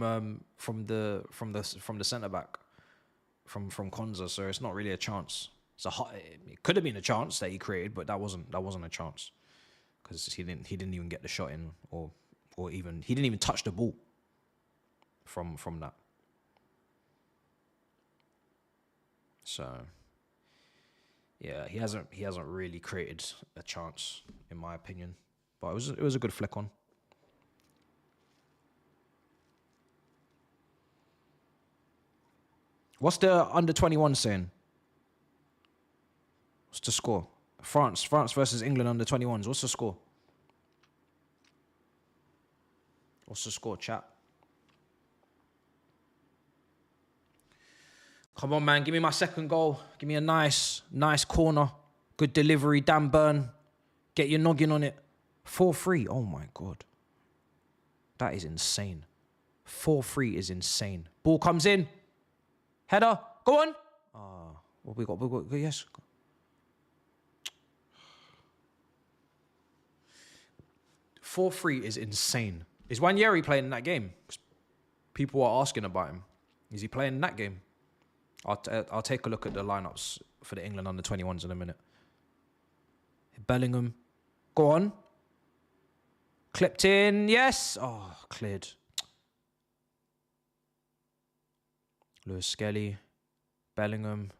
the centre back from Konza, so it's not really a chance. It could have been a chance that he created, but that wasn't a chance because he didn't even get the shot in or even he didn't even touch the ball from that. So yeah, he hasn't really created a chance in my opinion, but it was a good flick on. What's the under-21 saying? What's the score? France versus England under-21s. What's the score? What's the score, chat? Come on, man. Give me my second goal. Give me a nice corner. Good delivery. Dan Burn. Get your noggin on it. 4-3. Oh, my God. That is insane. 4-3 is insane. Ball comes in. Header. Go on. What we got? Yes. 4-3 is insane. Is Wanyeri playing in that game? People are asking about him. Is he playing in that game? I'll take a look at the lineups for the England under 21s in a minute. Bellingham. Go on. Clipped in. Yes. Oh, cleared. Lewis Skelly. Bellingham.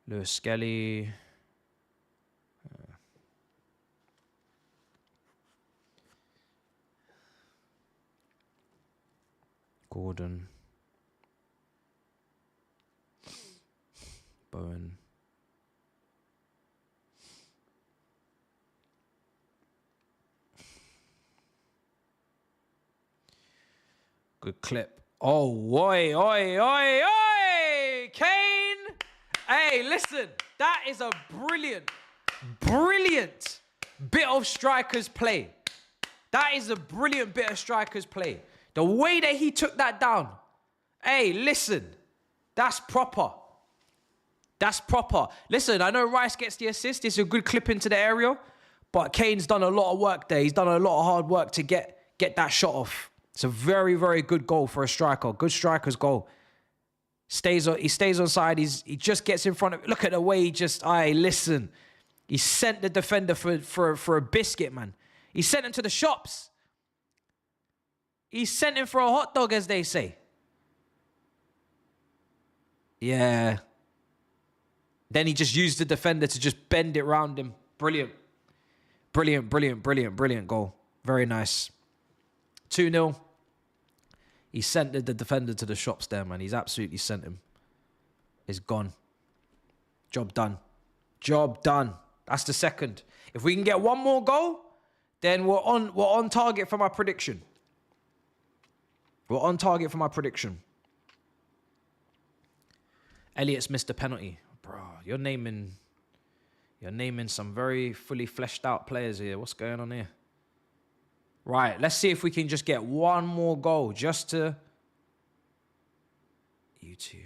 Lewis Skelly. Gordon. Bowen. Good clip. Oh, oi, oi, oi, oi! Kane! Hey, listen. That is a brilliant bit of strikers play. That is a brilliant bit of strikers play. The way that he took that down. Hey, listen. That's proper. That's proper. Listen, I know Rice gets the assist. It's a good clip into the area. But Kane's done a lot of work there. He's done a lot of hard work to get that shot off. It's a very, very good goal for a striker. Good striker's goal. He stays on side. He just gets in front of... Look at the way he just... Listen. He sent the defender for a biscuit, man. He sent him to the shops. He sent him for a hot dog, as they say. Yeah. Then he just used the defender to just bend it round him. Brilliant. Brilliant goal. Very nice. 2-0. He sent the defender to the shops there, man. He's absolutely sent him. It's gone. Job done. That's the second. If we can get one more goal, then we're on target for my prediction. Elliott's missed a penalty. Bro, you're naming some very fully fleshed out players here. What's going on here? Right, let's see if we can just get one more goal just to... You two.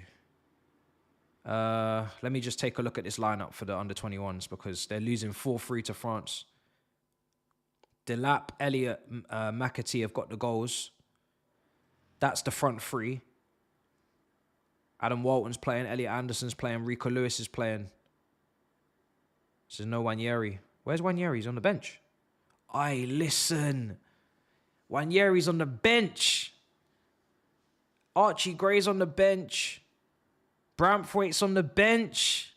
Let me just take a look at this lineup for the under-21s because they're losing 4-3 to France. Delap, Elliott, McAtee have got the goals. That's the front three. Adam Walton's playing, Elliot Anderson's playing, Rico Lewis is playing. There's no Wanyeri. Where's Wanyeri? He's on the bench. Listen. Wanyeri's on the bench. Archie Gray's on the bench. Braithwaite's on the bench.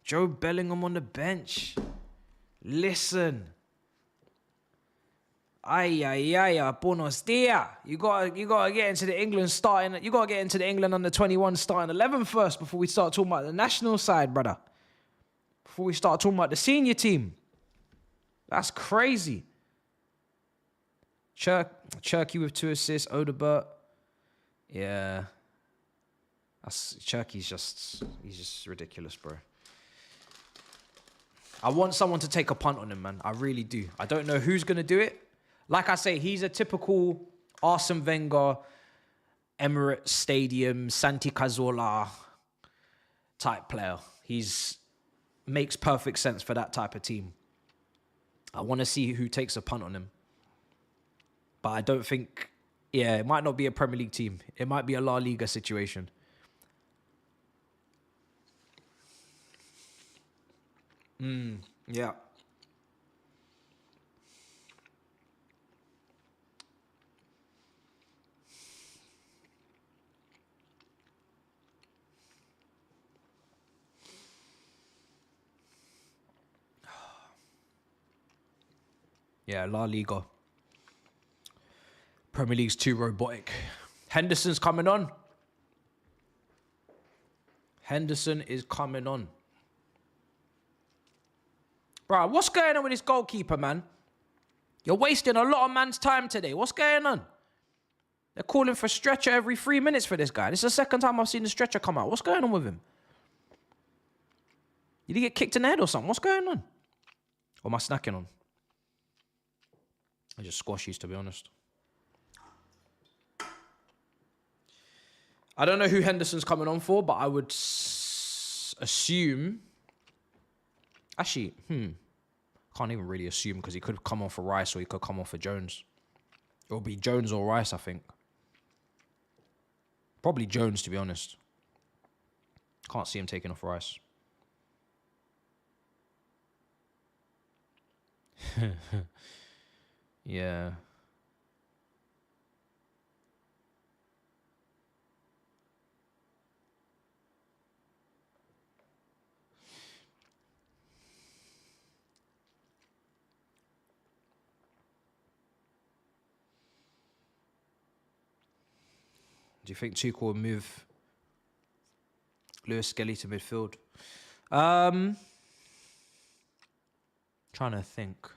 Joe Bellingham on the bench. Listen. Buenos dias. You gotta get into the England starting. You gotta get into the England under 21 starting 11 first before we start talking about the national side, brother. Before we start talking about the senior team. That's crazy. Cherky with 2 assists. Odebert. Yeah. Cherky's he's just ridiculous, bro. I want someone to take a punt on him, man. I really do. I don't know who's gonna do it. Like I say, he's a typical Arsene Wenger, Emirates Stadium, Santi Cazorla type player. Makes perfect sense for that type of team. I want to see who takes a punt on him. But I don't think... Yeah, it might not be a Premier League team. It might be a La Liga situation. Yeah. Yeah, La Liga. Premier League's too robotic. Henderson's coming on. Henderson is coming on. Bro, what's going on with this goalkeeper, man? You're wasting a lot of man's time today. What's going on? They're calling for stretcher every 3 minutes for this guy. This is the second time I've seen the stretcher come out. What's going on with him? Did he get kicked in the head or something? What's going on? What am I snacking on? I just squashies, to be honest. I don't know who Henderson's coming on for, but I would assume... Actually, can't even really assume because he could come on for Rice or he could come on for Jones. It'll be Jones or Rice, I think. Probably Jones, to be honest. Can't see him taking off Rice. Yeah. Do you think Tuchel will move Lewis Skelly to midfield? Trying to think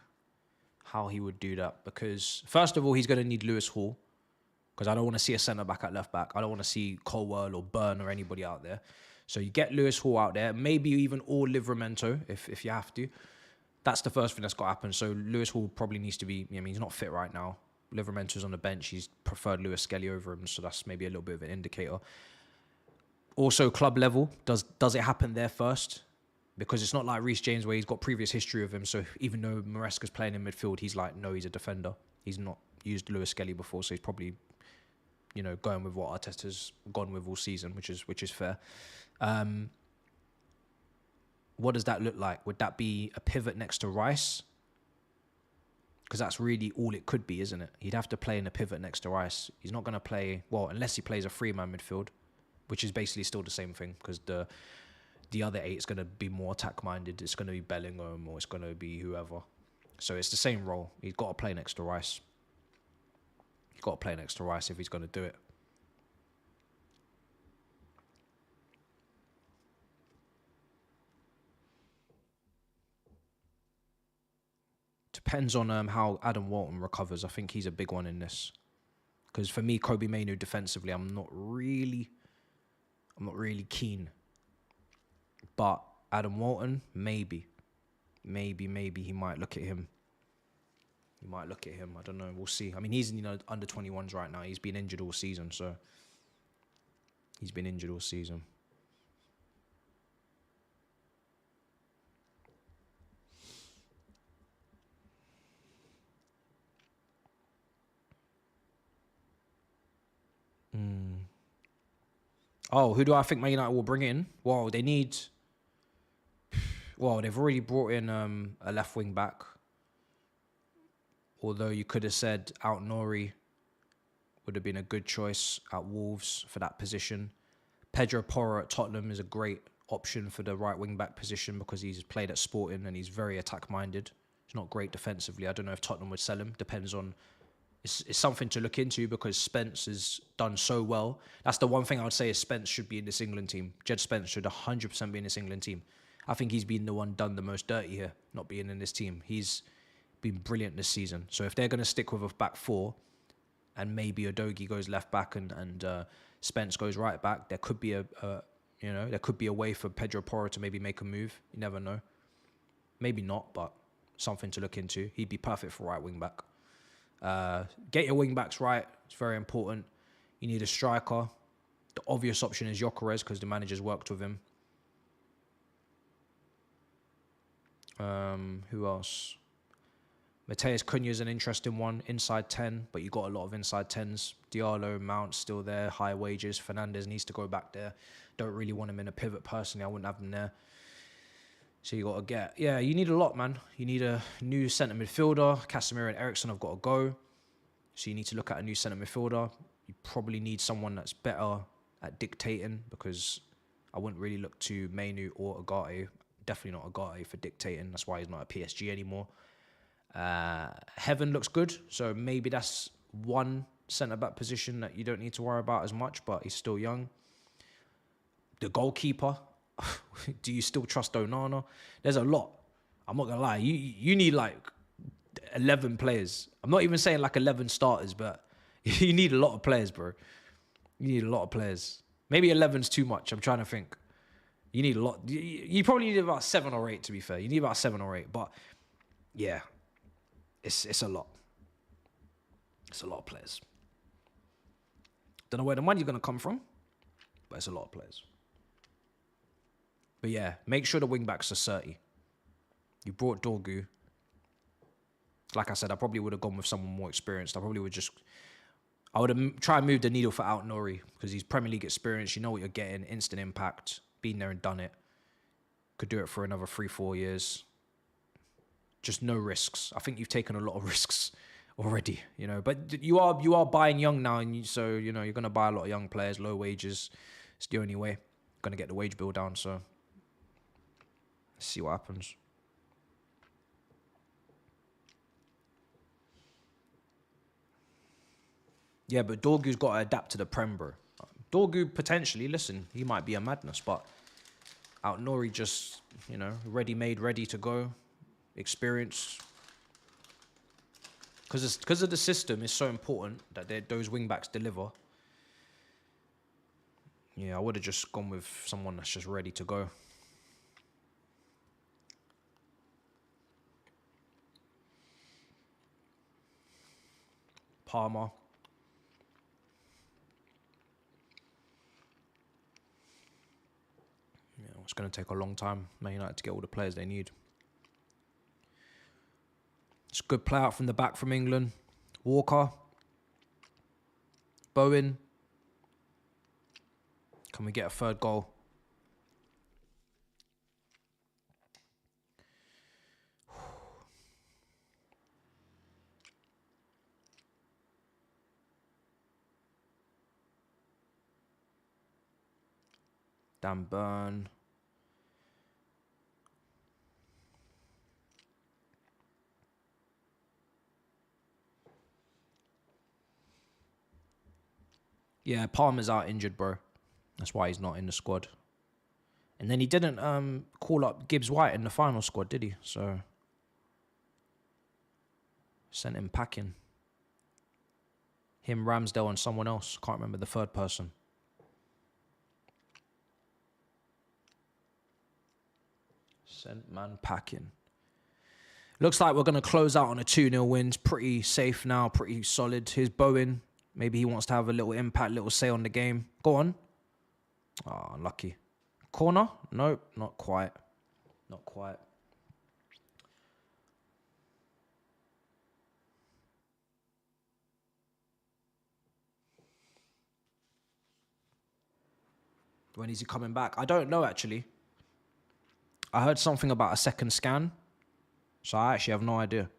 how he would do that, because first of all, he's going to need Lewis Hall, because I don't want to see a centre-back at left-back. I don't want to see Colwell or Byrne or anybody out there. So you get Lewis Hall out there, maybe even all Livramento if you have to. That's the first thing that's got to happen. So Lewis Hall probably needs to be, he's not fit right now. Livramento's on the bench. He's preferred Lewis Skelly over him, so that's maybe a little bit of an indicator. Also, club level, does it happen there first? Because it's not like Reece James where he's got previous history of him. So even though Maresca's playing in midfield, he's like, no, he's a defender. He's not used Lewis Skelly before, so he's probably, going with what Arteta's gone with all season, which is fair. What does that look like? Would that be a pivot next to Rice? Because that's really all it could be, isn't it? He'd have to play in a pivot next to Rice. He's not going to play, unless he plays a three-man midfield, which is basically still the same thing, because the other 8 is going to be more attack-minded. It's going to be Bellingham or it's going to be whoever. So it's the same role. He's got to play next to Rice. He's got to play next to Rice if he's going to do it. Depends on how Adam Walton recovers. I think he's a big one in this. Because for me, Kobe Mainoo defensively, I'm not really keen. But Adam Walton, maybe he might look at him. I don't know. We'll see. I mean, he's under 21s right now. He's been injured all season, so Oh, who do I think Man United will bring in? Well, they've already brought in a left wing back. Although you could have said Out Nori would have been a good choice at Wolves for that position. Pedro Porro at Tottenham is a great option for the right wing back position because he's played at Sporting and he's very attack minded. He's not great defensively. I don't know if Tottenham would sell him. Depends on. It's something to look into because Spence has done so well. That's the one thing I would say is Spence should be in this England team. Jed Spence should 100% be in this England team. I think he's been the one done the most dirty here, not being in this team. He's been brilliant this season. So if they're going to stick with a back 4 and maybe Udogie goes left back and Spence goes right back, there could be a way for Pedro Porro to maybe make a move. You never know. Maybe not, but something to look into. He'd be perfect for right wing back. Get your wing backs right. It's very important. You need a striker. The obvious option is Gyökeres because the manager's worked with him. Who else? Mateus Cunha is an interesting one. Inside 10, but you got a lot of inside 10s. Diallo, Mount still there. High wages. Fernandes needs to go back there. Don't really want him in a pivot personally. I wouldn't have him there. So you got to get... Yeah, you need a lot, man. You need a new centre midfielder. Casemiro and Eriksen have got to go. So you need to look at a new centre midfielder. You probably need someone that's better at dictating because I wouldn't really look to Mainoo or Agate. Definitely not Agate for dictating. That's why he's not at PSG anymore. Heaven looks good. So maybe that's one centre-back position that you don't need to worry about as much, but he's still young. The goalkeeper... Do you still trust Onana? There's a lot. I'm not going to lie. You need like 11 players. I'm not even saying like 11 starters, but you need a lot of players, bro. You need a lot of players. Maybe 11's too much. I'm trying to think. You need a lot. You probably need about 7 or 8, to be fair. You need about 7 or 8. But yeah, it's a lot. It's a lot of players. Don't know where the money's going to come from, but it's a lot of players. But yeah, make sure the wing-backs are 30. You brought Dorgu. Like I said, I probably would have gone with someone more experienced. I would have tried and move the needle for Out Nori because he's Premier League experience. You know what you're getting. Instant impact. Been there and done it. Could do it for another 3-4 years. Just no risks. I think you've taken a lot of risks already, you know. But you are buying young now, and so you know you're gonna buy a lot of young players, low wages. It's the only way. Gonna get the wage bill down. So let's see what happens. Yeah, but Dorgu's got to adapt to the Prem, bro. Dorgu potentially, listen, he might be a madness, but Out Nori just, you know, ready-made, ready to go, experience. Because of the system, it's so important that those wing-backs deliver. Yeah, I would have just gone with someone that's just ready to go. Palmer. Yeah, it's going to take a long time, Man United, to get all the players they need. It's a good play out from the back from England. Walker. Bowen. Can we get a third goal? Dan Burn. Yeah, Palmer's out injured, bro. That's why he's not in the squad. And then he didn't call up Gibbs White in the final squad, did he? So sent him packing. Him, Ramsdale, and someone else. Can't remember the third person. Sent man packing. Looks like we're going to close out on a 2-0 win. It's pretty safe now, pretty solid. Here's Bowen. Maybe he wants to have a little impact, little say on the game. Go on. Oh, unlucky. Corner? Nope, not quite. Not quite. When is he coming back? I don't know, actually. I heard something about a second scan, so I actually have no idea.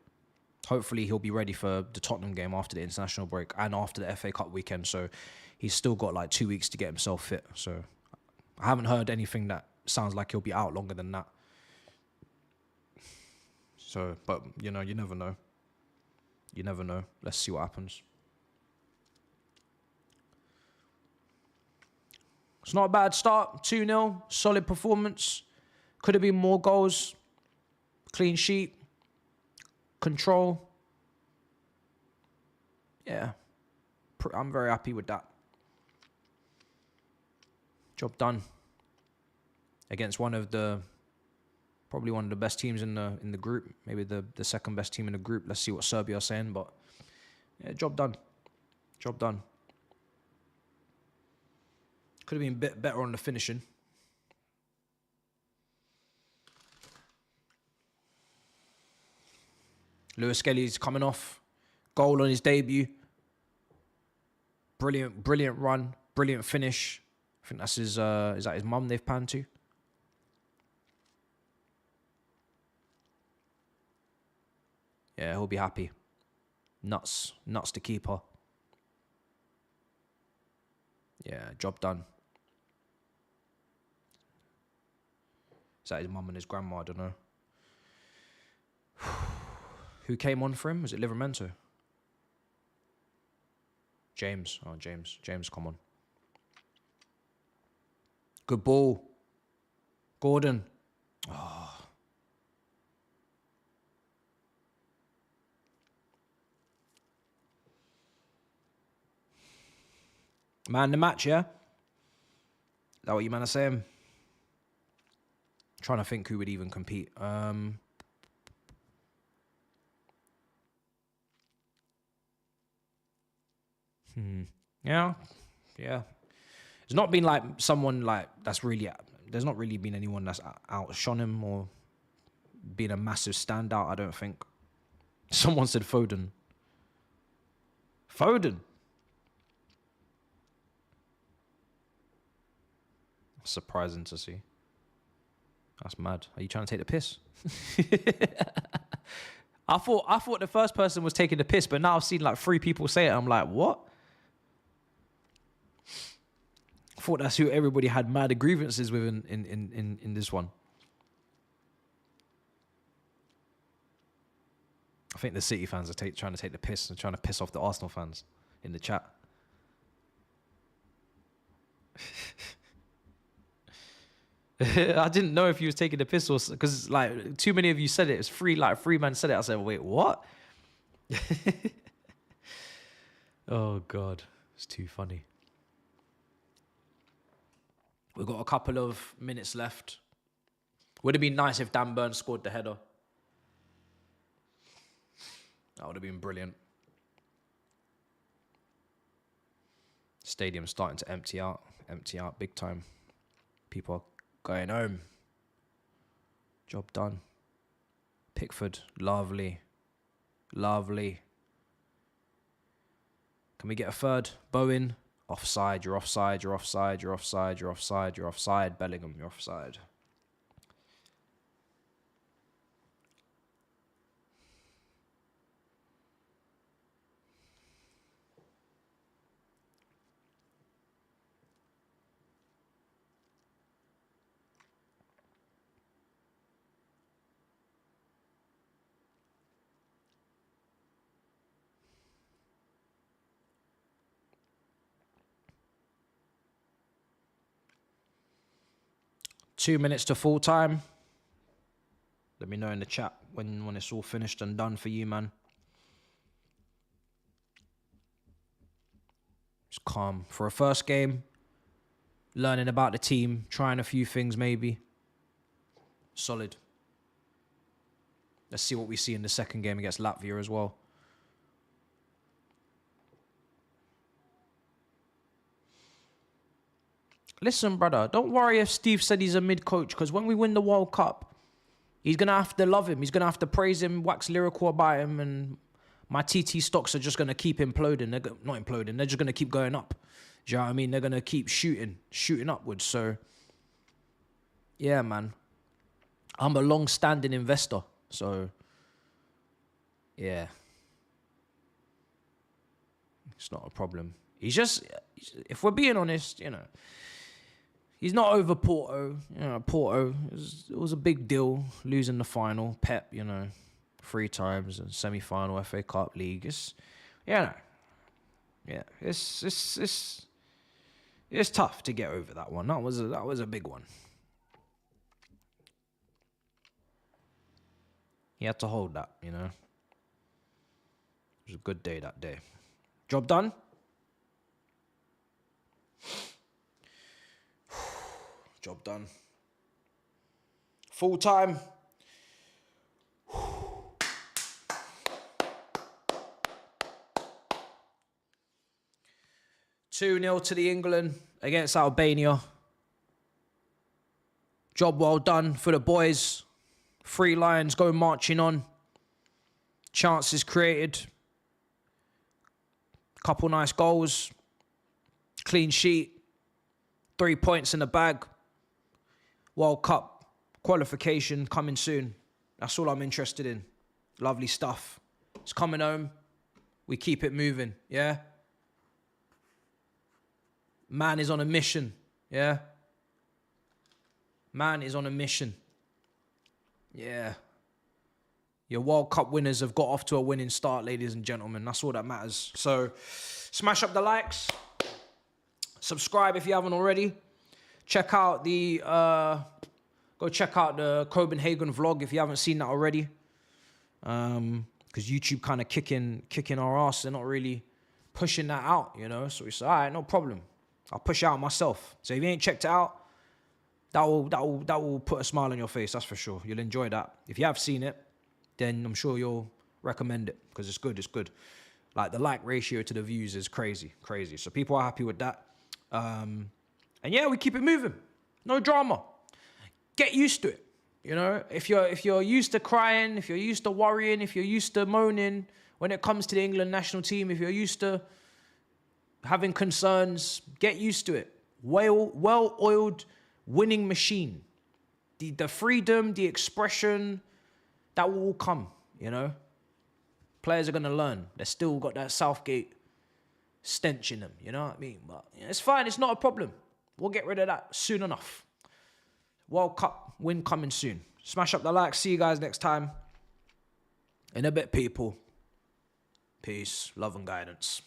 Hopefully he'll be ready for the Tottenham game after the international break and after the FA Cup weekend. So he's still got like 2 weeks to get himself fit. So I haven't heard anything that sounds like he'll be out longer than that. So, but you know, you never know. You never know. Let's see what happens. It's not a bad start. 2-0, solid performance. Could have been more goals. Clean sheet. Control. Yeah. I'm very happy with that. Job done. Against probably one of the best teams in the group. Maybe the second best team in the group. Let's see what Serbia are saying, but yeah, job done. Job done. Could have been a bit better on the finishing. Lewis Skelly's coming off. Goal on his debut. Brilliant run. Brilliant finish. I think that's his, is that his mum they've panned to? Yeah, he'll be happy. Nuts to keep her. Yeah, job done. Is that his mum and his grandma? I don't know. Who came on for him? Was it Livramento? James. Oh, James, come on. Good ball. Gordon. Oh. Man the match, yeah? Is that what you man are saying? Trying to think who would even compete. Yeah. It's not been like someone like that's really. There's not really been anyone that's outshone him or been a massive standout. I don't think. Someone said Foden. Foden. Surprising to see. That's mad. Are you trying to take the piss? I thought the first person was taking the piss, but now I've seen like 3 people say it. I'm like, what? I thought that's who everybody had mad grievances with in this one. I think the City fans are trying to take the piss and trying to piss off the Arsenal fans in the chat. I didn't know if you was taking the piss or because like too many of you said it. It's free man said it. I said, wait, what? Oh God, it's too funny. We've got a couple of minutes left. Would have been nice if Dan Burns scored the header. That would have been brilliant. Stadium's starting to empty out big time. People are going home. Job done. Pickford, lovely. Can we get a third? Bowen, offside, you're offside. Bellingham, you're offside. Two minutes to full time. Let me know in the chat when it's all finished and done for you, man. Just calm. For a first game, learning about the team, trying a few things maybe. Solid. Let's see what we see in the second game against Latvia as well. Listen, brother, don't worry if Steve said he's a mid-coach, because when we win the World Cup, he's going to have to love him. He's going to have to praise him, wax lyrical about him, and my TT stocks are just going to keep imploding. They're not imploding. They're just going to keep going up. Do you know what I mean? They're going to keep shooting upwards. So, yeah, man. I'm a long-standing investor. So, yeah. It's not a problem. He's just, if we're being honest, you know, he's not over Porto. You know, Porto, it was a big deal losing the final. Pep, you know, 3 times and semi-final FA Cup League. It's, you know, yeah, it's tough to get over that one. That was a big one. He had to hold that, you know. It was a good day that day. Job done. Job done. Full time. 2-0 to the England against Albania. Job well done for the boys. 3 Lions go marching on. Chances created. Couple nice goals. Clean sheet. 3 points in the bag. World Cup qualification coming soon. That's all I'm interested in. Lovely stuff. It's coming home. We keep it moving, yeah? Man is on a mission, yeah? Man is on a mission. Yeah. Your World Cup winners have got off to a winning start, ladies and gentlemen. That's all that matters. So, smash up the likes. Subscribe if you haven't already. Check out the... go check out the Copenhagen vlog if you haven't seen that already. Because YouTube kind of kicking our ass. They're not really pushing that out, you know. So we said, all right, no problem. I'll push it out myself. So if you ain't checked it out, that will put a smile on your face, that's for sure. You'll enjoy that. If you have seen it, then I'm sure you'll recommend it because it's good. Like the like ratio to the views is crazy. So people are happy with that. And yeah, we keep it moving. No drama. Get used to it. You know, if you're used to crying, if you're used to worrying, if you're used to moaning when it comes to the England national team, if you're used to having concerns, get used to it. Well-oiled winning machine. The freedom, the expression, that will all come, you know. Players are going to learn. They've still got that Southgate stench in them, you know what I mean? But it's fine. It's not a problem. We'll get rid of that soon enough. World Cup win coming soon. Smash up the like. See you guys next time. In a bit, people. Peace, love and guidance.